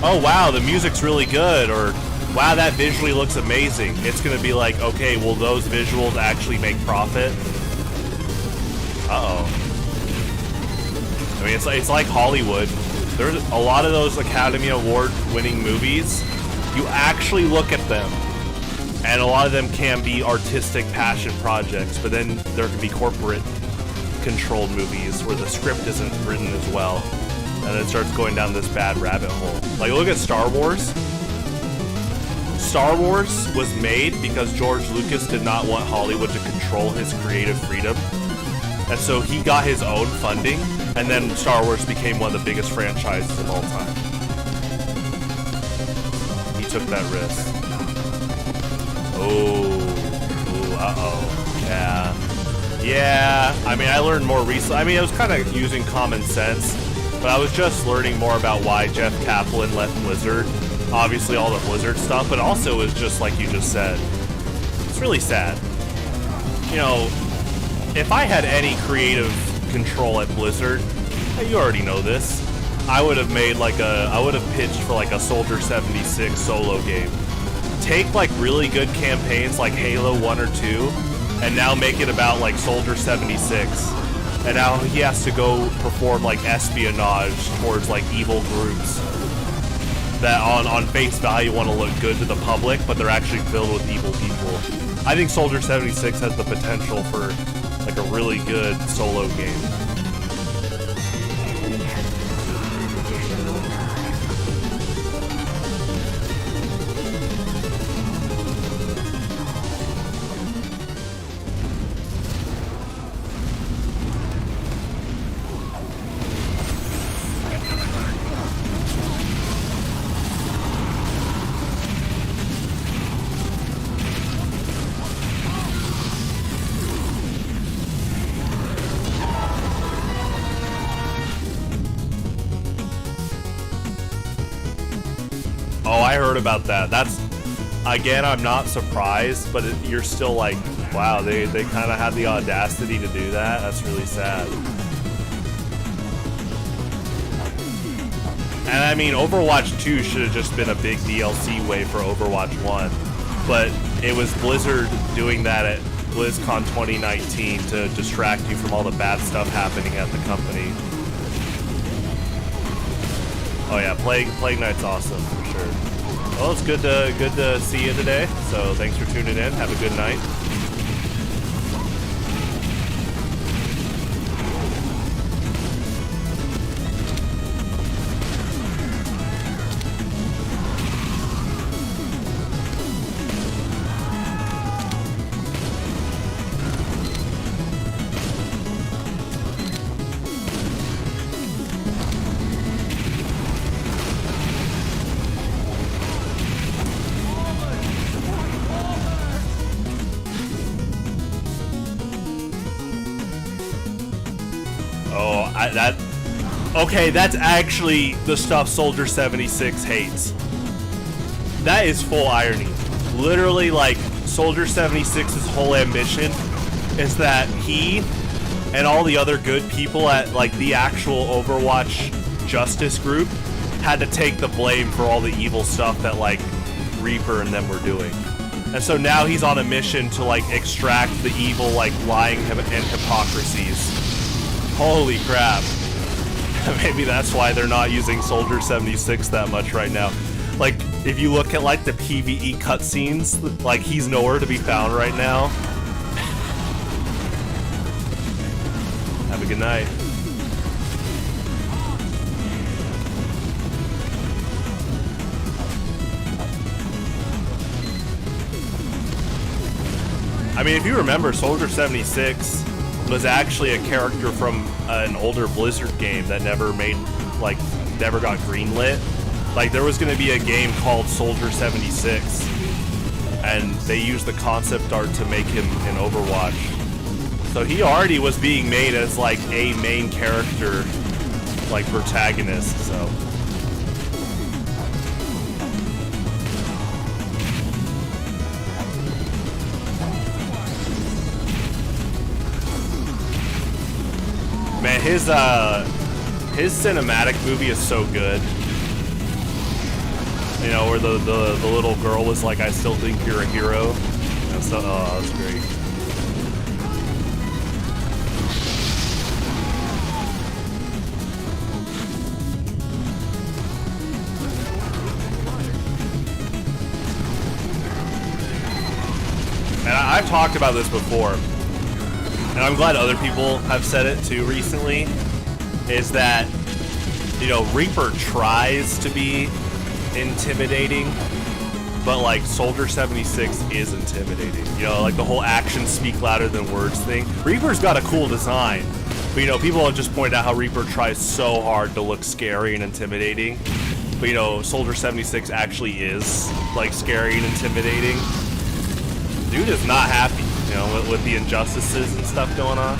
oh wow, the music's really good, or wow, that visually looks amazing. It's gonna be like, okay, will those visuals actually make profit? Uh-oh. I mean, it's like Hollywood. There's a lot of those Academy Award winning movies, you actually look at them, and a lot of them can be artistic passion projects, but then there can be corporate controlled movies where the script isn't written as well, and it starts going down this bad rabbit hole. Like, look at Star Wars. Star Wars was made because George Lucas did not want Hollywood to control his creative freedom. And so he got his own funding, and then Star Wars became one of the biggest franchises of all time. He took that risk. Uh-oh. Yeah, I mean, I learned more recently. I mean, I was kind of using common sense, but I was just learning more about why Jeff Kaplan left Blizzard. Obviously all the Blizzard stuff, but also is just like you just said. It's really sad. You know, if I had any creative control at Blizzard, you already know this, I would have pitched for like a Soldier 76 solo game. Take like really good campaigns like Halo 1 or 2, and now make it about like Soldier 76. And now he has to go perform like espionage towards like evil groups that on face value want to look good to the public, but they're actually filled with evil people. I think Soldier 76 has the potential for like a really good solo game. Oh, I heard about that. That's again, I'm not surprised, but you're still like, wow, they kind of had the audacity to do that. That's really sad. And I mean, Overwatch 2 should have just been a big DLC wave for Overwatch 1, but it was Blizzard doing that at BlizzCon 2019 to distract you from all the bad stuff happening at the company. Oh yeah, Plague Knight's awesome for sure. Well, it's good to see you today. So thanks for tuning in. Have a good night. Okay, that's actually the stuff Soldier 76 hates. That is full irony. Literally, like, Soldier 76's whole ambition is that he and all the other good people at, like, the actual Overwatch Justice group had to take the blame for all the evil stuff that, like, Reaper and them were doing. And so now he's on a mission to, like, extract the evil, like, lying and hypocrisies. Holy crap. Maybe that's why they're not using Soldier 76 that much right now. Like, if you look at, like, the PvE cutscenes, like, he's nowhere to be found right now. Have a good night. I mean, if you remember, Soldier 76 was actually a character from an older Blizzard game that never got greenlit. Like, there was going to be a game called Soldier 76, and they used the concept art to make him in Overwatch. So he already was being made as, like, a main character, like, protagonist, so. Man, his cinematic movie is so good. You know, where the little girl was like, "I still think you're a hero." That's that's great. And I've talked about this before, and I'm glad other people have said it too recently, is that, you know, Reaper tries to be intimidating, but, like, Soldier 76 is intimidating. You know, like, the whole actions speak louder than words thing. Reaper's got a cool design, but, you know, people have just pointed out how Reaper tries so hard to look scary and intimidating. But, you know, Soldier 76 actually is, like, scary and intimidating. Dude is not happy, you know, with the injustices and stuff going on.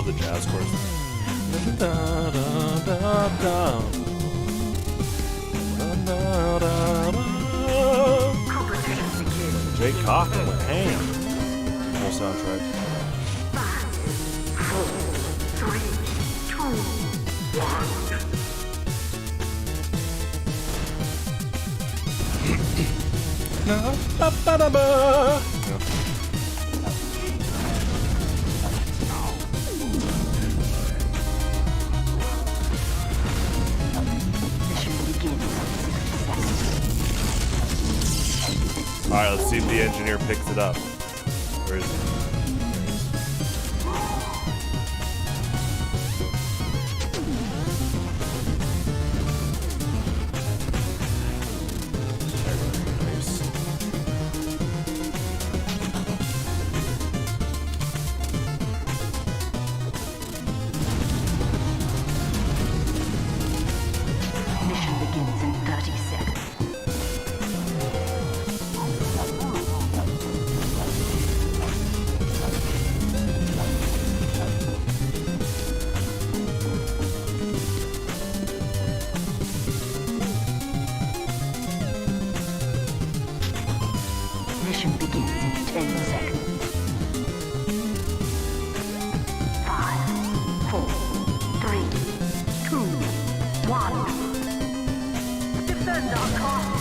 love the jazz chorus. Da, da, da, da. Da, da, da. Jake Cochran with Ham. Whole soundtrack. 5, 4, 3, 2, 1. Ba, ba, da, ba. Yeah. Alright, let's see if the engineer picks it up. Where is it? Mission begins in 30 seconds. Mission begins in 10 seconds. 5, 4, 3, 2, 1. Defend our cause.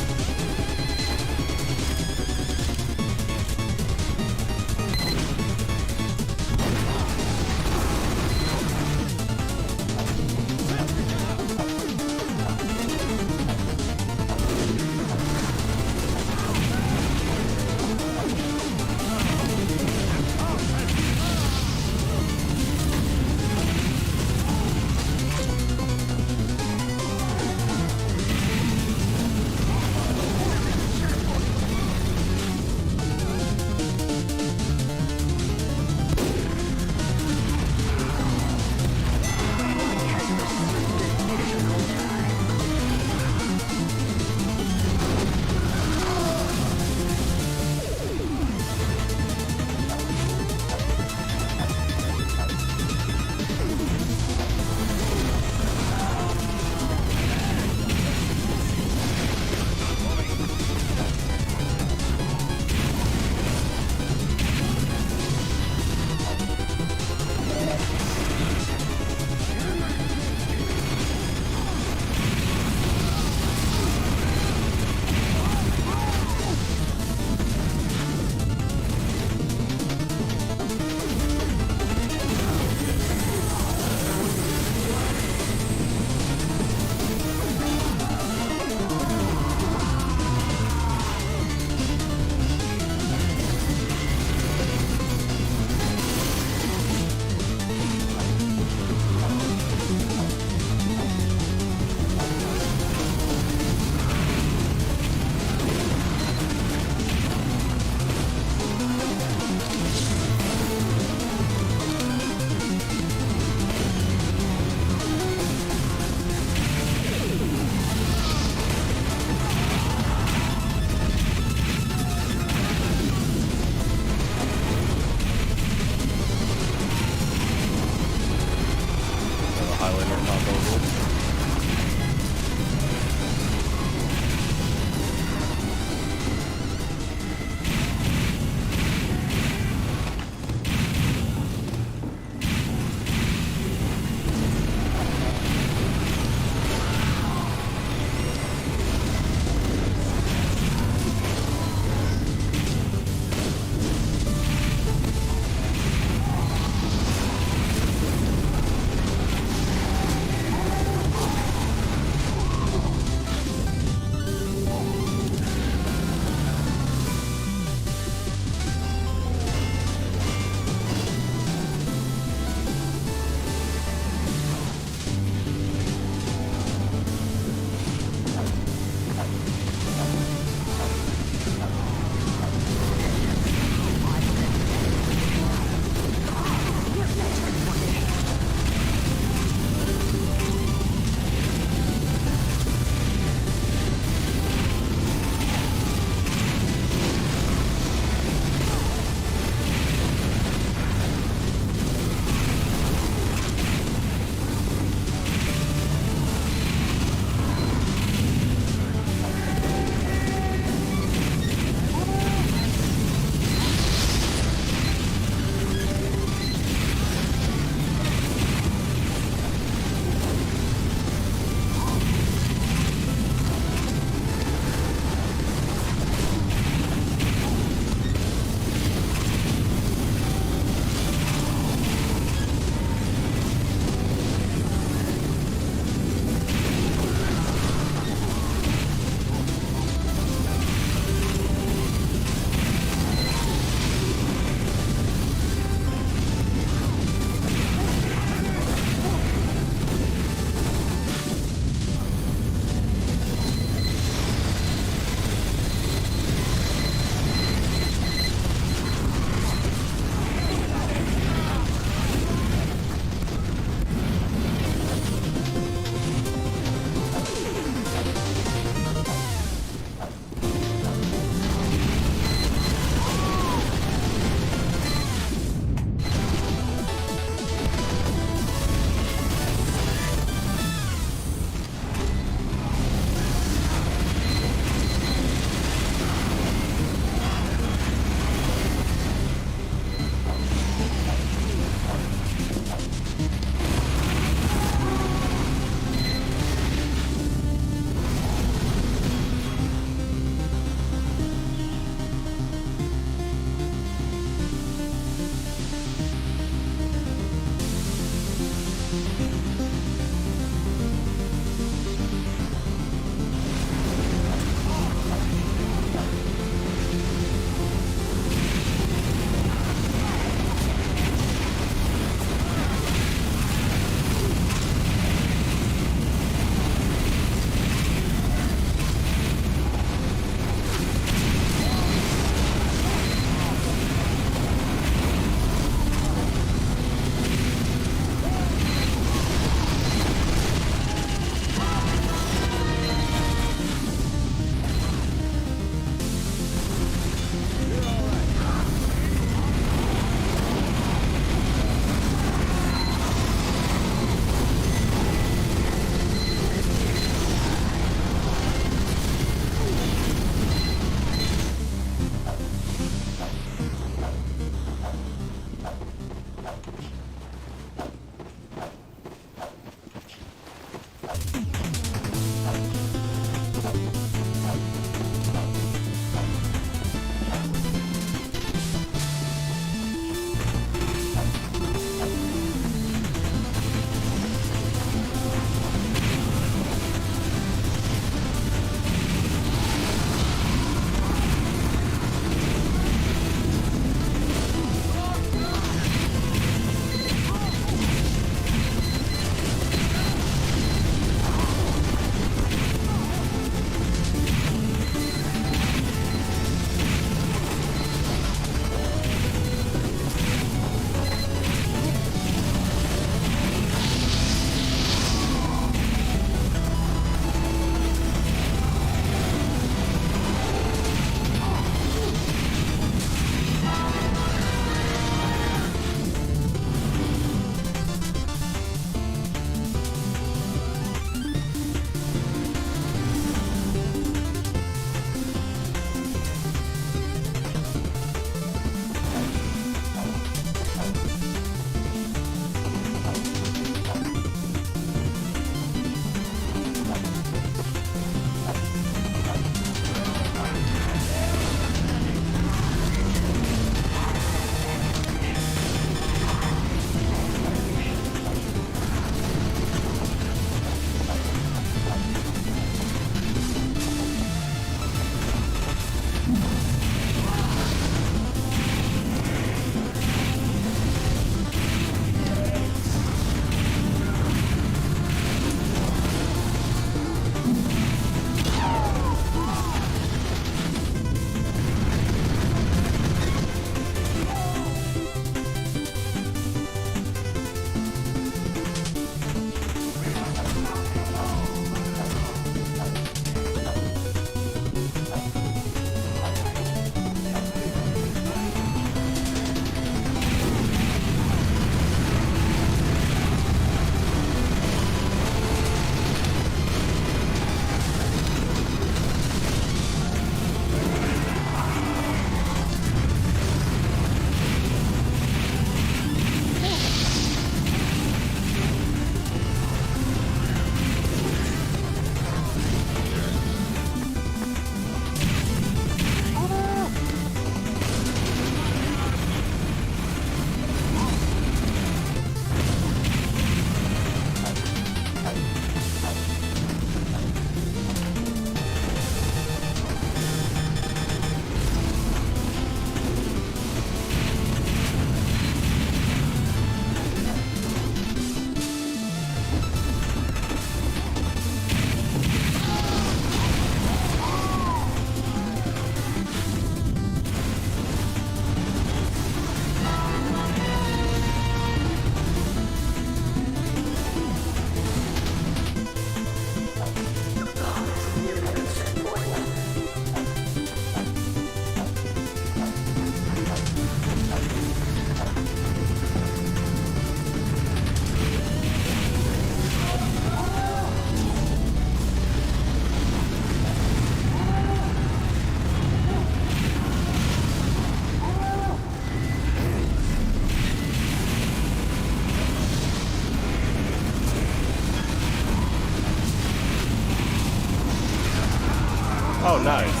nice.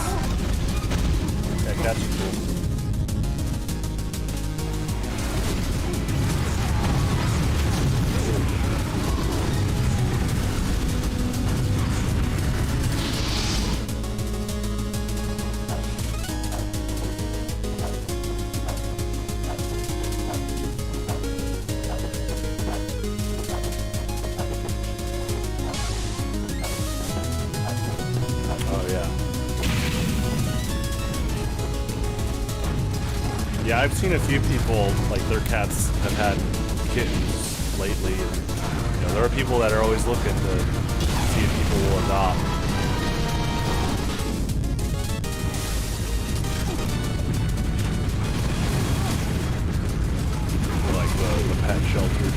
Yeah, cats are cool. Yeah, I've seen a few people, like, their cats have had kittens lately, and, you know, there are people that are always looking to see if people will adopt. Like the pet shelters.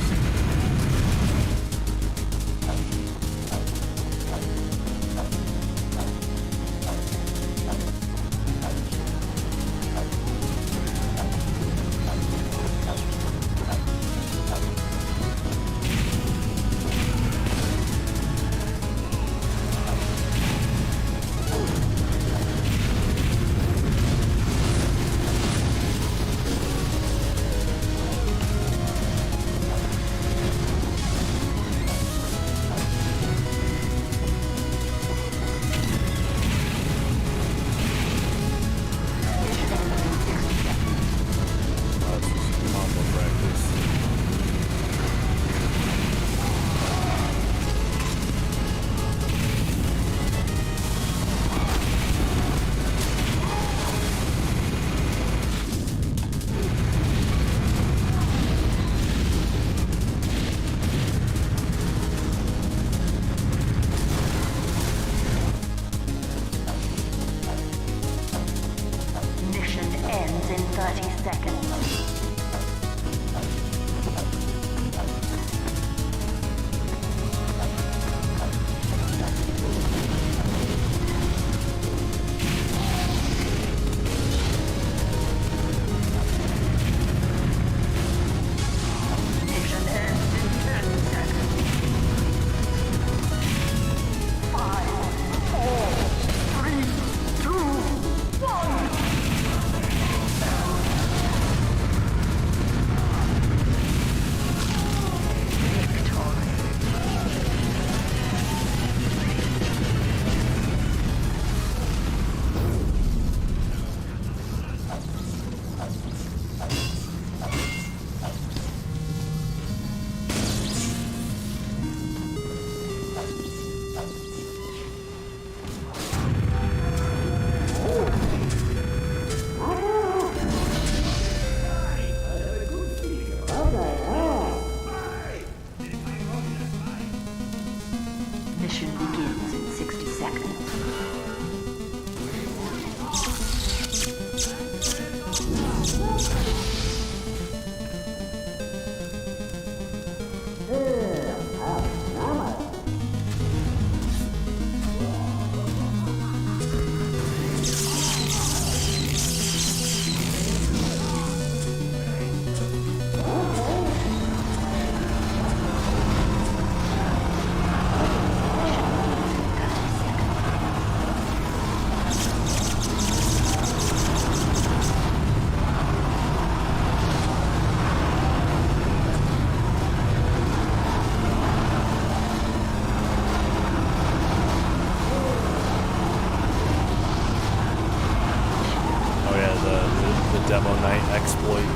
Demo night exploit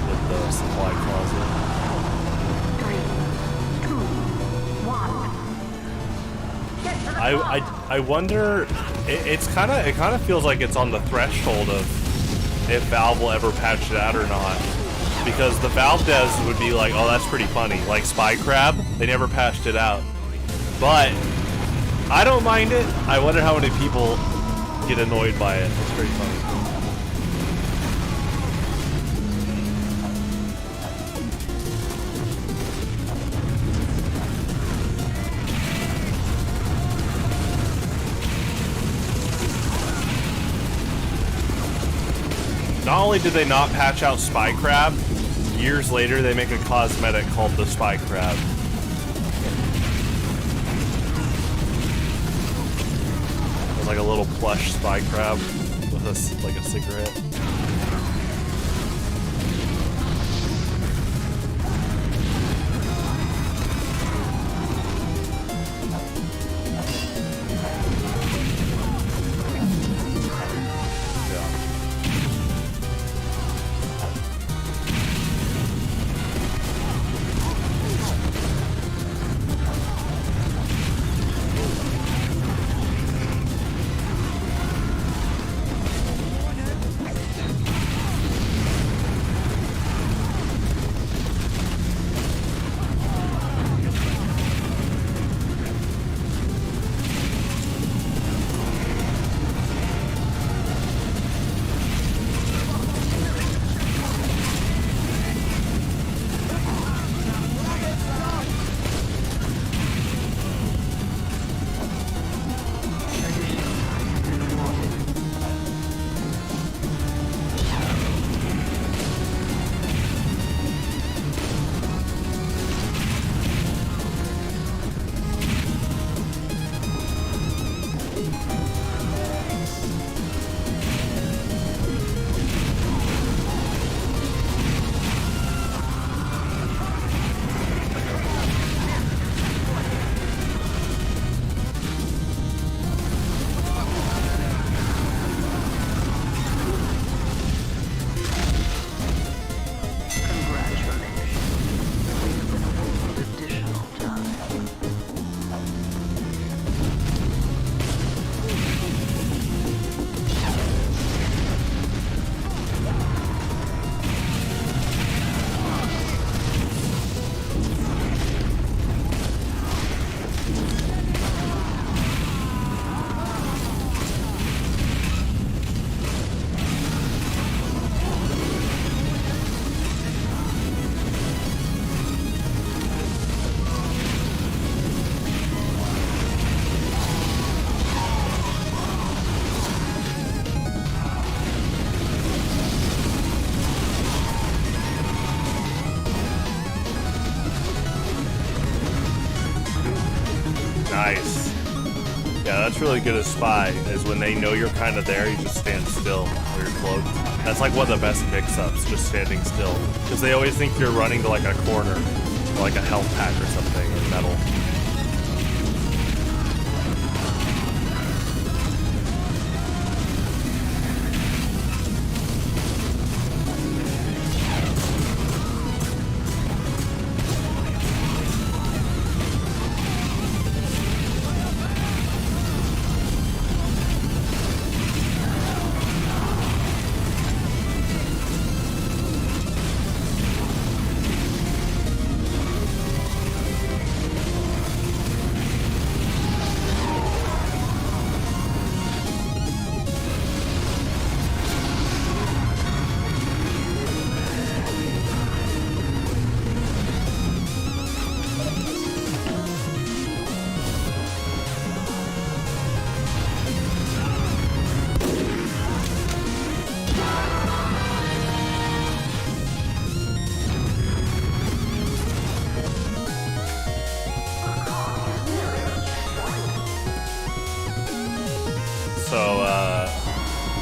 with the supply closet. 3, 2, 1. I wonder. It kind of feels like it's on the threshold of if Valve will ever patch it out or not, because the Valve devs would be like, "Oh, that's pretty funny." Like Spy Crab, they never patched it out, but I don't mind it. I wonder how many people get annoyed by it. It's pretty funny. Not only did they not patch out Spy Crab, years later they make a cosmetic called the Spy Crab. It's like a little plush spy crab with like a cigarette. Nice. Yeah, that's really good as spy, is when they know you're kind of there, you just stand still or you're cloaked. That's like one of the best mix-ups, just standing still. Because they always think you're running to like a corner, or like a health pack or something, or metal.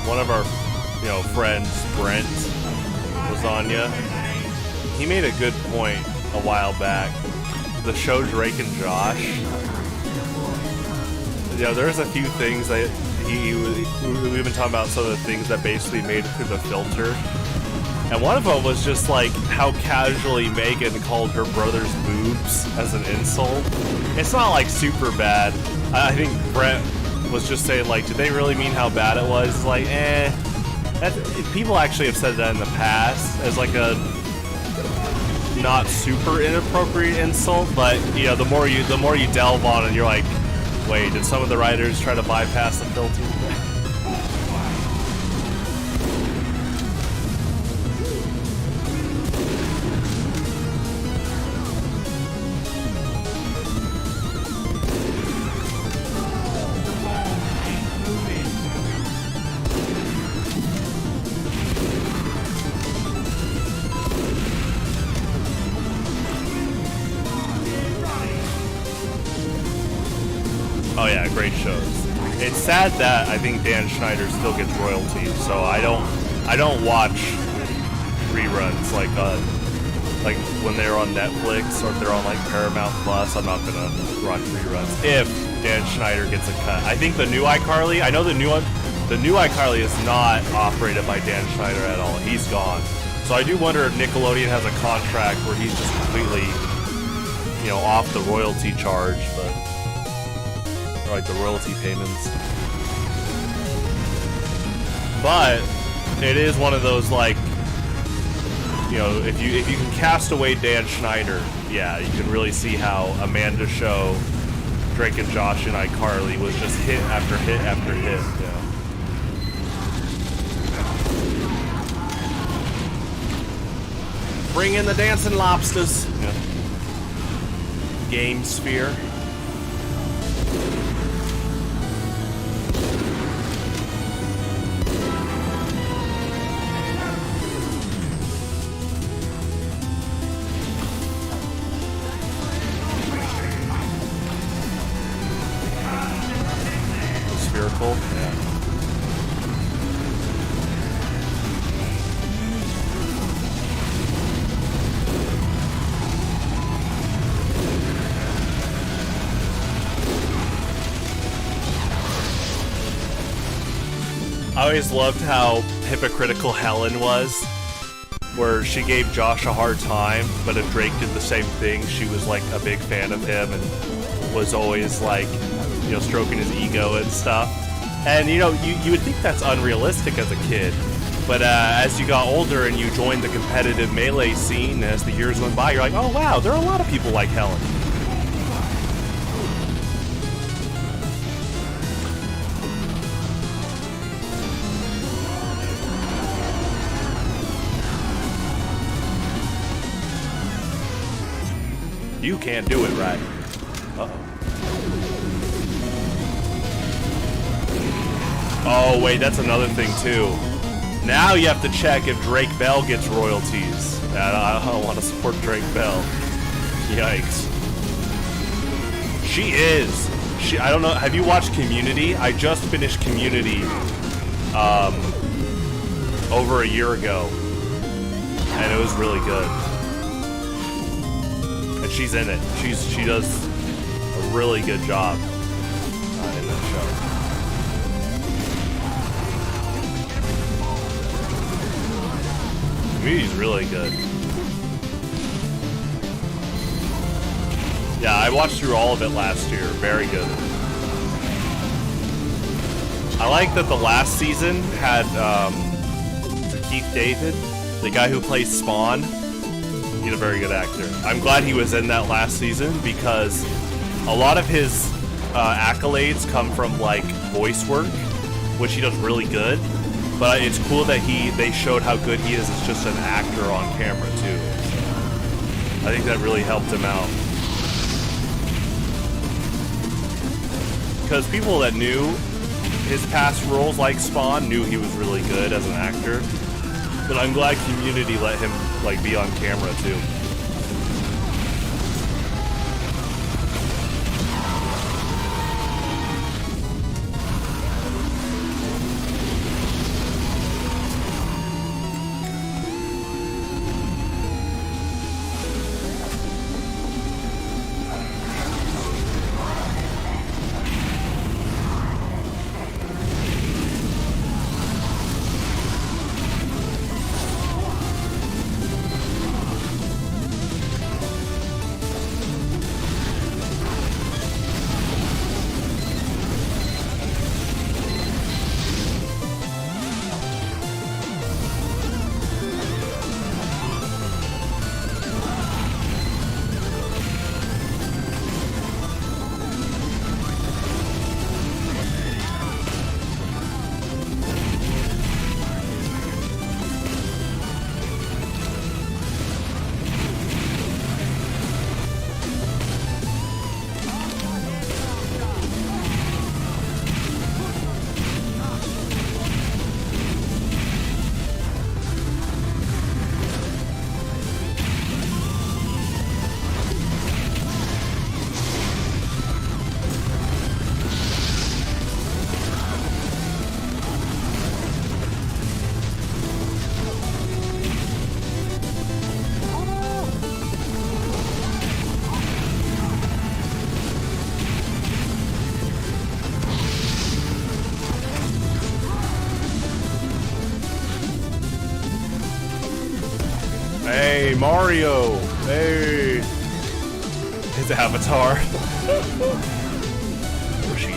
One of our, friends, Brent Lasagna, he made a good point a while back. The show Drake and Josh, there's a few things that we've been talking about, some of the things that basically made it through the filter. And one of them was just like how casually Megan called her brother's boobs as an insult. It's not like super bad. I think Brent was just saying, like, did they really mean how bad it was? Like, people actually have said that in the past as like a not super inappropriate insult, but the more you delve on it, you're like, wait, did some of the writers try to bypass the filter? Oh yeah, great shows. It's sad that I think Dan Schneider still gets royalties, so I don't watch reruns like when they're on Netflix or if they're on like Paramount Plus. I'm not gonna watch reruns if Dan Schneider gets a cut. I think the new iCarly, I know the new iCarly is not operated by Dan Schneider at all. He's gone. So I do wonder if Nickelodeon has a contract where he's just completely, you know, off the royalty charge, but or like the royalty payments. But it is one of those, like, you know, if you can cast away Dan Schneider, yeah, you can really see how Amanda's show, Drake and Josh and iCarly was just hit after hit after hit. Yeah. Bring in the dancing lobsters. Yeah. Game Sphere. Spherical. Yeah. I always loved how hypocritical Helen was, where she gave Josh a hard time, but if Drake did the same thing, she was like a big fan of him and was always like, you know, stroking his ego and stuff. And you know, you would think that's unrealistic as a kid, but as you got older and you joined the competitive Melee scene, as the years went by, you're like, oh wow, there are a lot of people like Helen. You can't do it right. Uh-oh. Oh, wait, that's another thing, too. Now you have to check if Drake Bell gets royalties. I don't want to support Drake Bell. Yikes. She is. I don't know, have you watched Community? I just finished Community over a year ago. And it was really good. And she's in it. She does a really good job in that show. Community's really good. Yeah, I watched through all of it last year. Very good. I like that the last season had Keith David, the guy who plays Spawn. He's a very good actor. I'm glad he was in that last season because a lot of his accolades come from like voice work, which he does really good. But it's cool that they showed how good he is as just an actor on camera too. I think that really helped him out. Because people that knew his past roles like Spawn knew he was really good as an actor. But I'm glad Community let him like be on camera too. Hey, Mario! Hey! His avatar. Or she.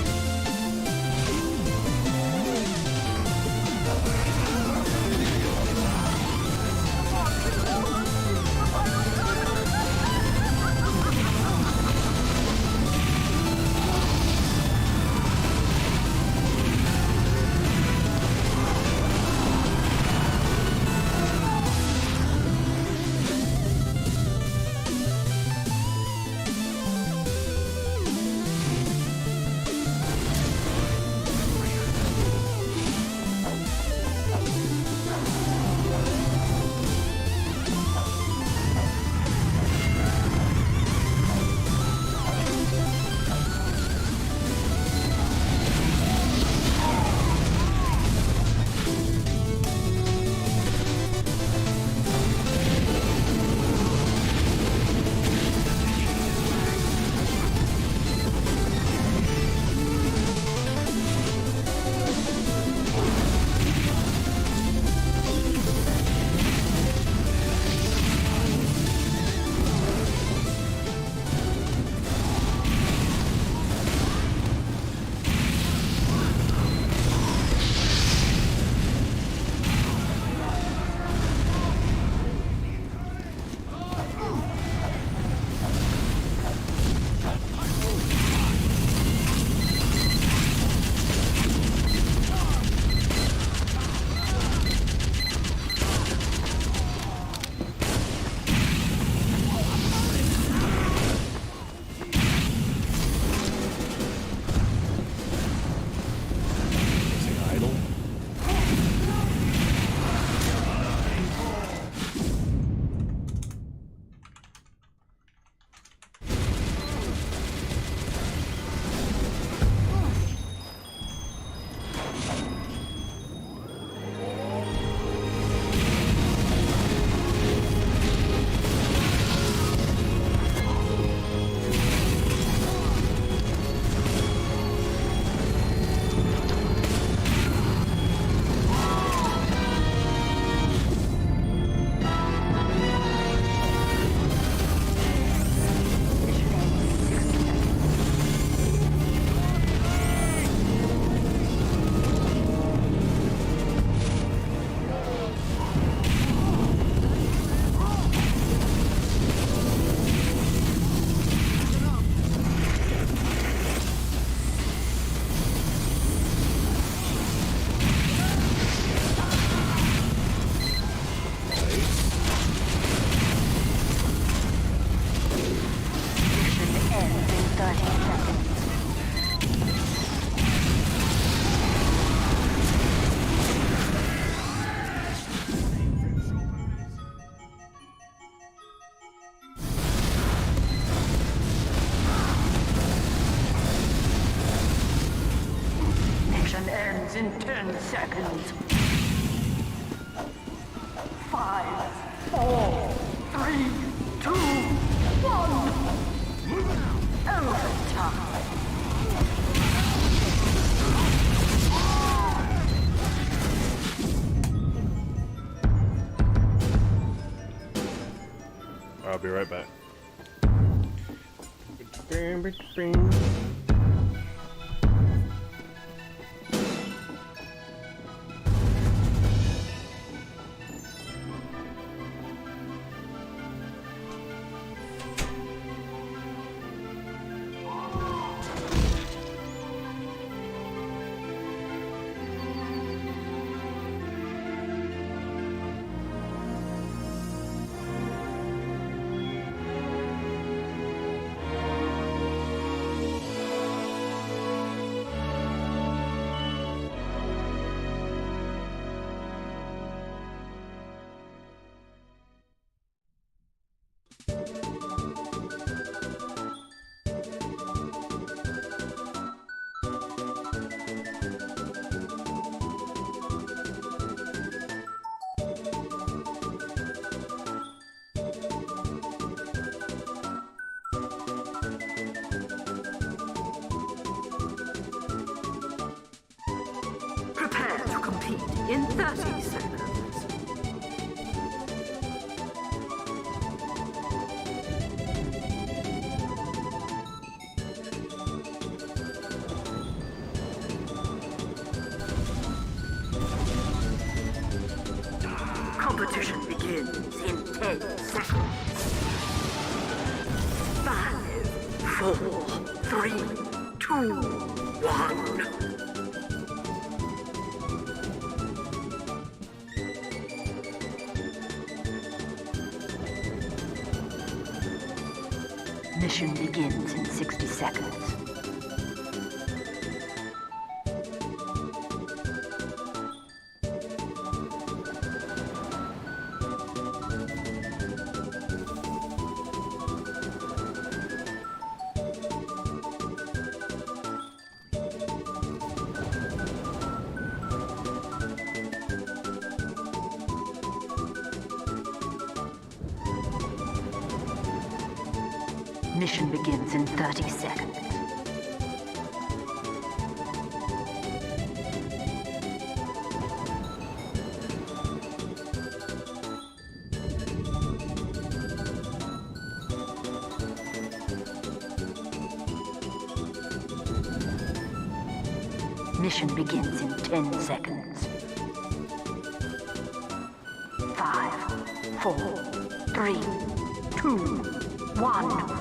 Ends in 10 seconds. 5, 4, 3, 2, 1. Overtime. I'll be right back. Prepare to compete in 30 seconds. 4, 3, 2, 1. Mission begins in 60 seconds. Mission begins in 30 seconds. Mission begins in 10 seconds. 5, 4, 3, 2, 1.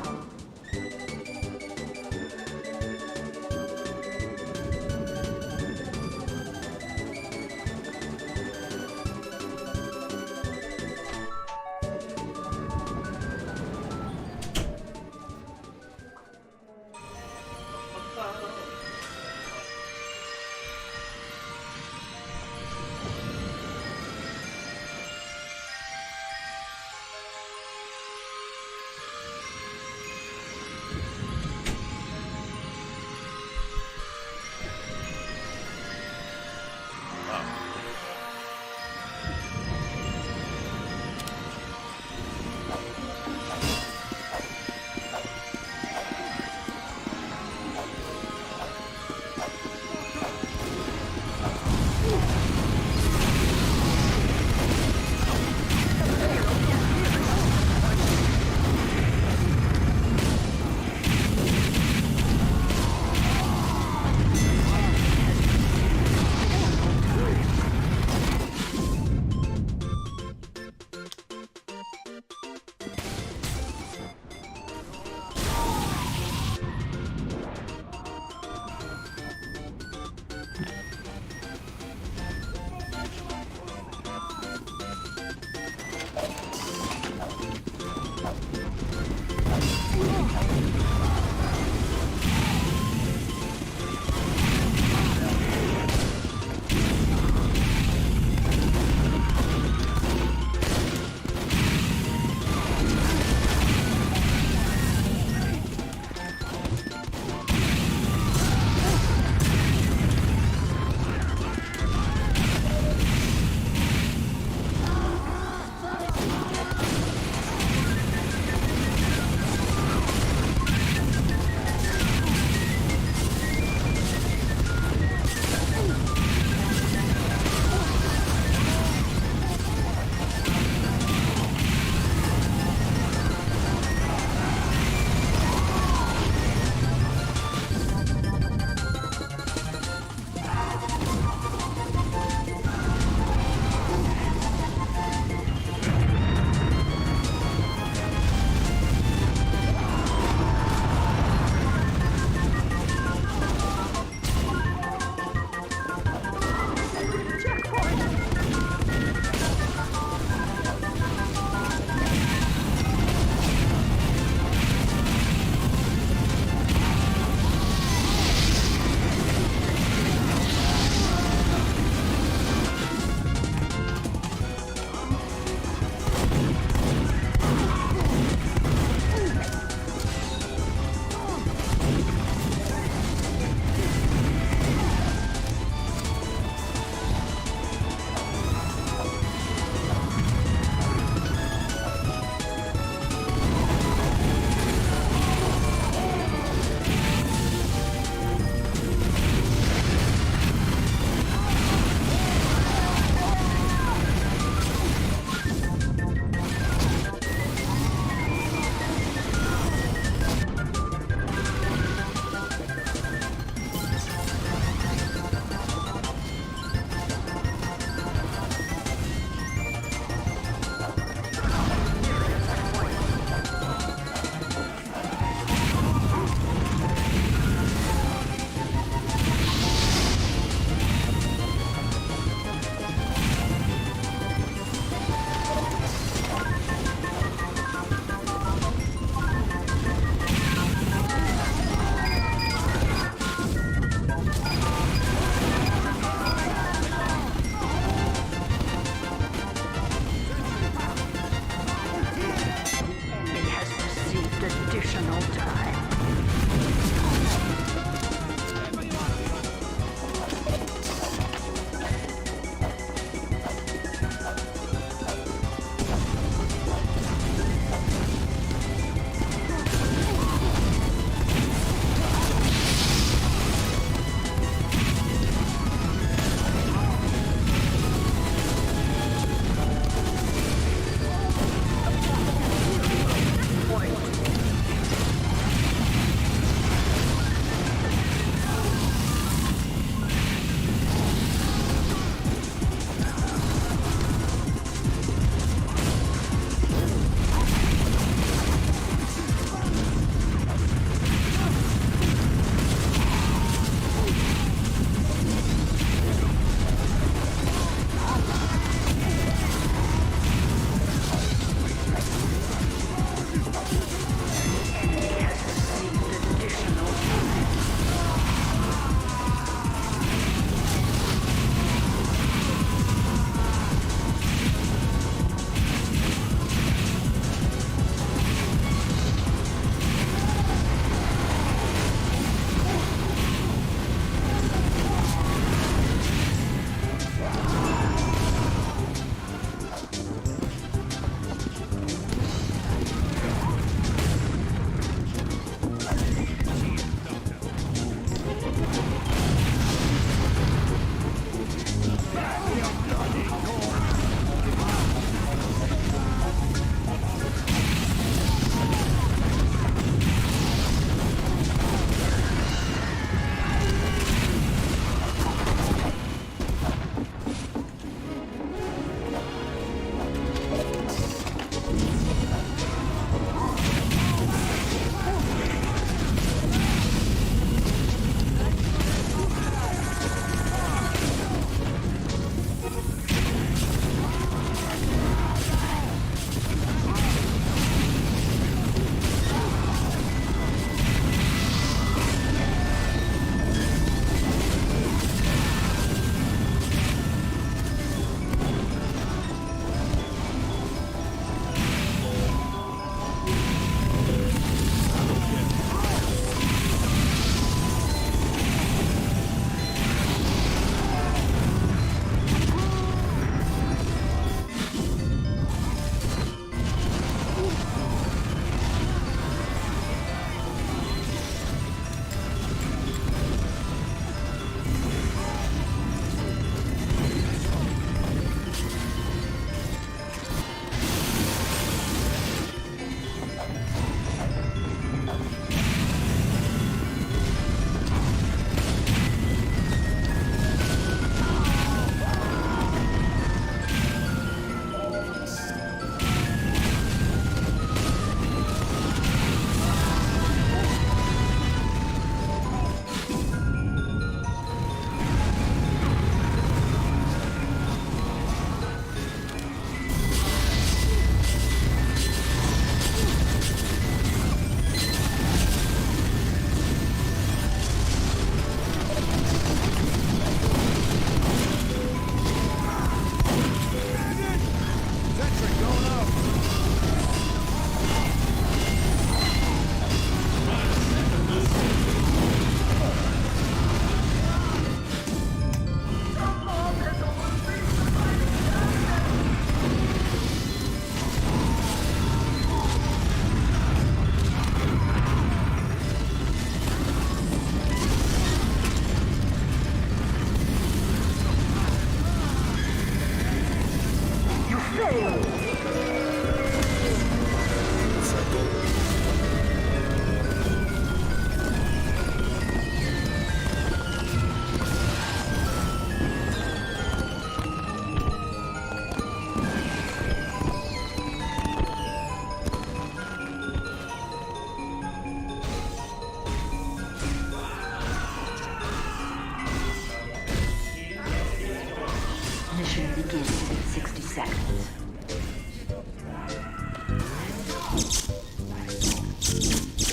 seconds.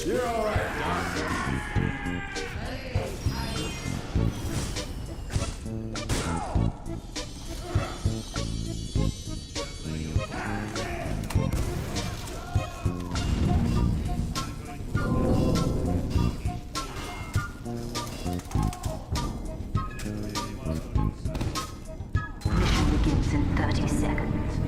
You're all right, Doc. Mission begins in 30 seconds.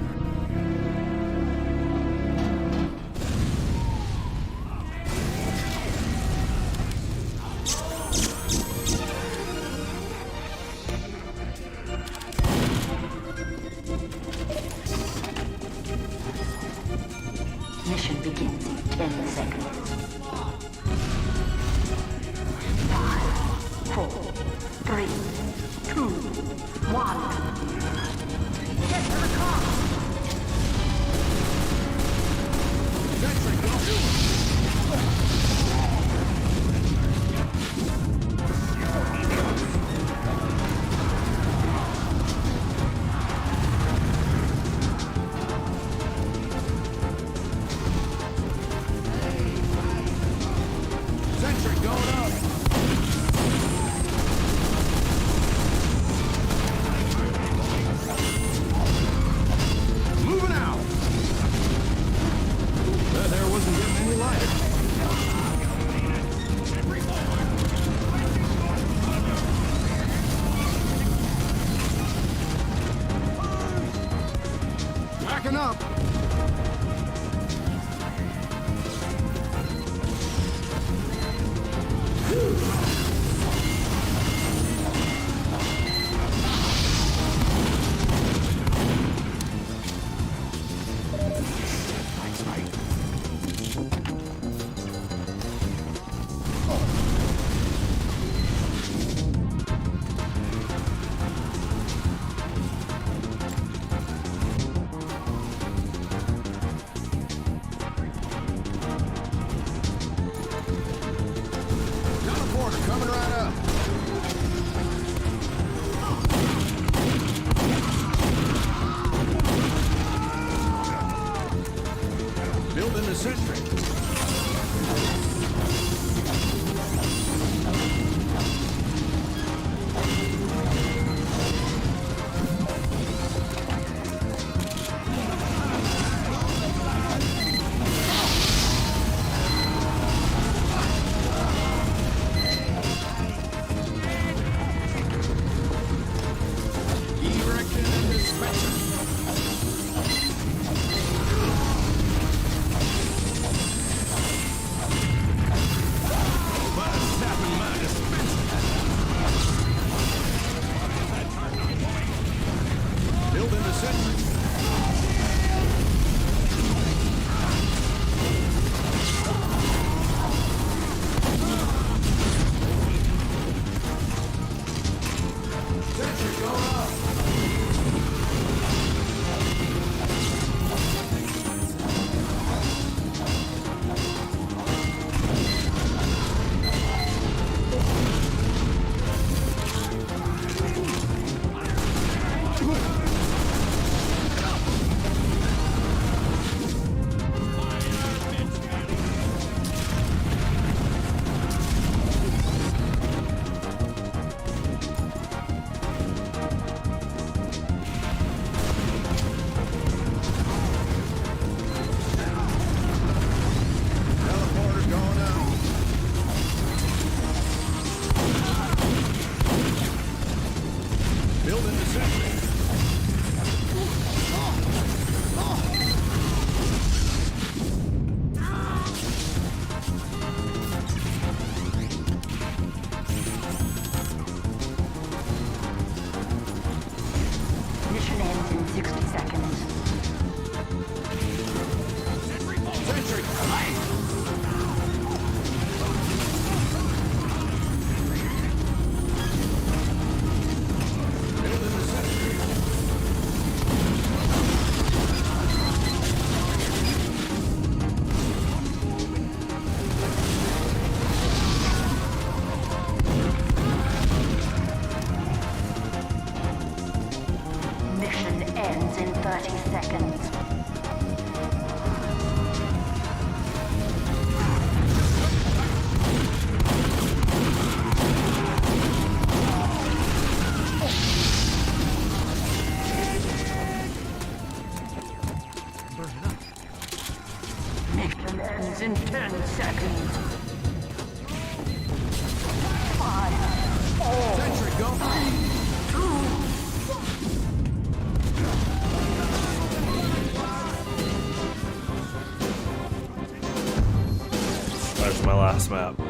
this map.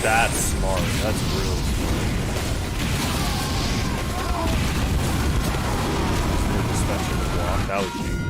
That's smart. That's real smart. Dispenser to block. That was genius.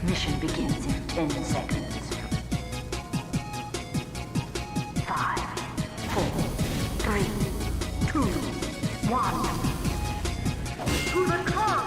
Mission begins in 10 seconds. 5, 4, 3, 2, 1. To the car!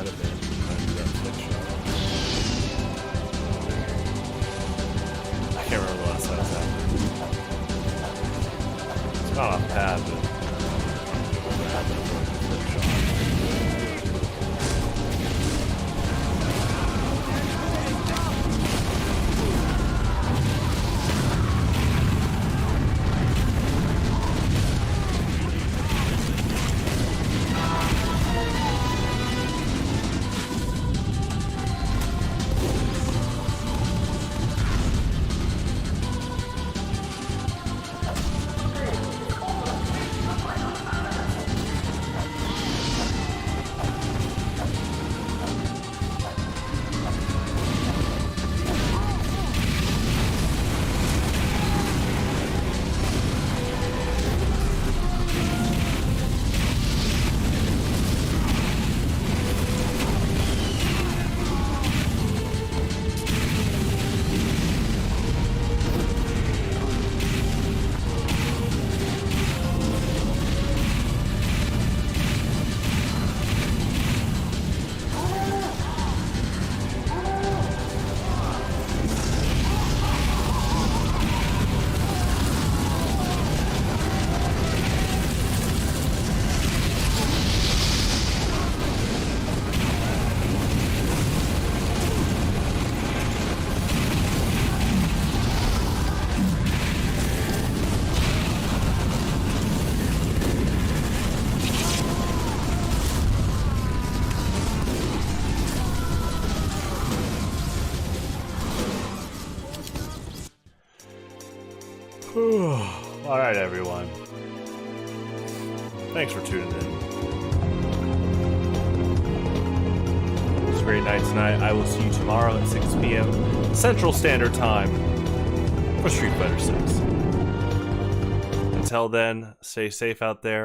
pad a bit. Trying to do that flick shot. I can't remember the last time that happened. It's not off pad, but it happened for a flick shot. Alright, everyone. Thanks for tuning in. It was a great night tonight. I will see you tomorrow at 6 p.m. Central Standard Time for Street Fighter 6. Until then, stay safe out there.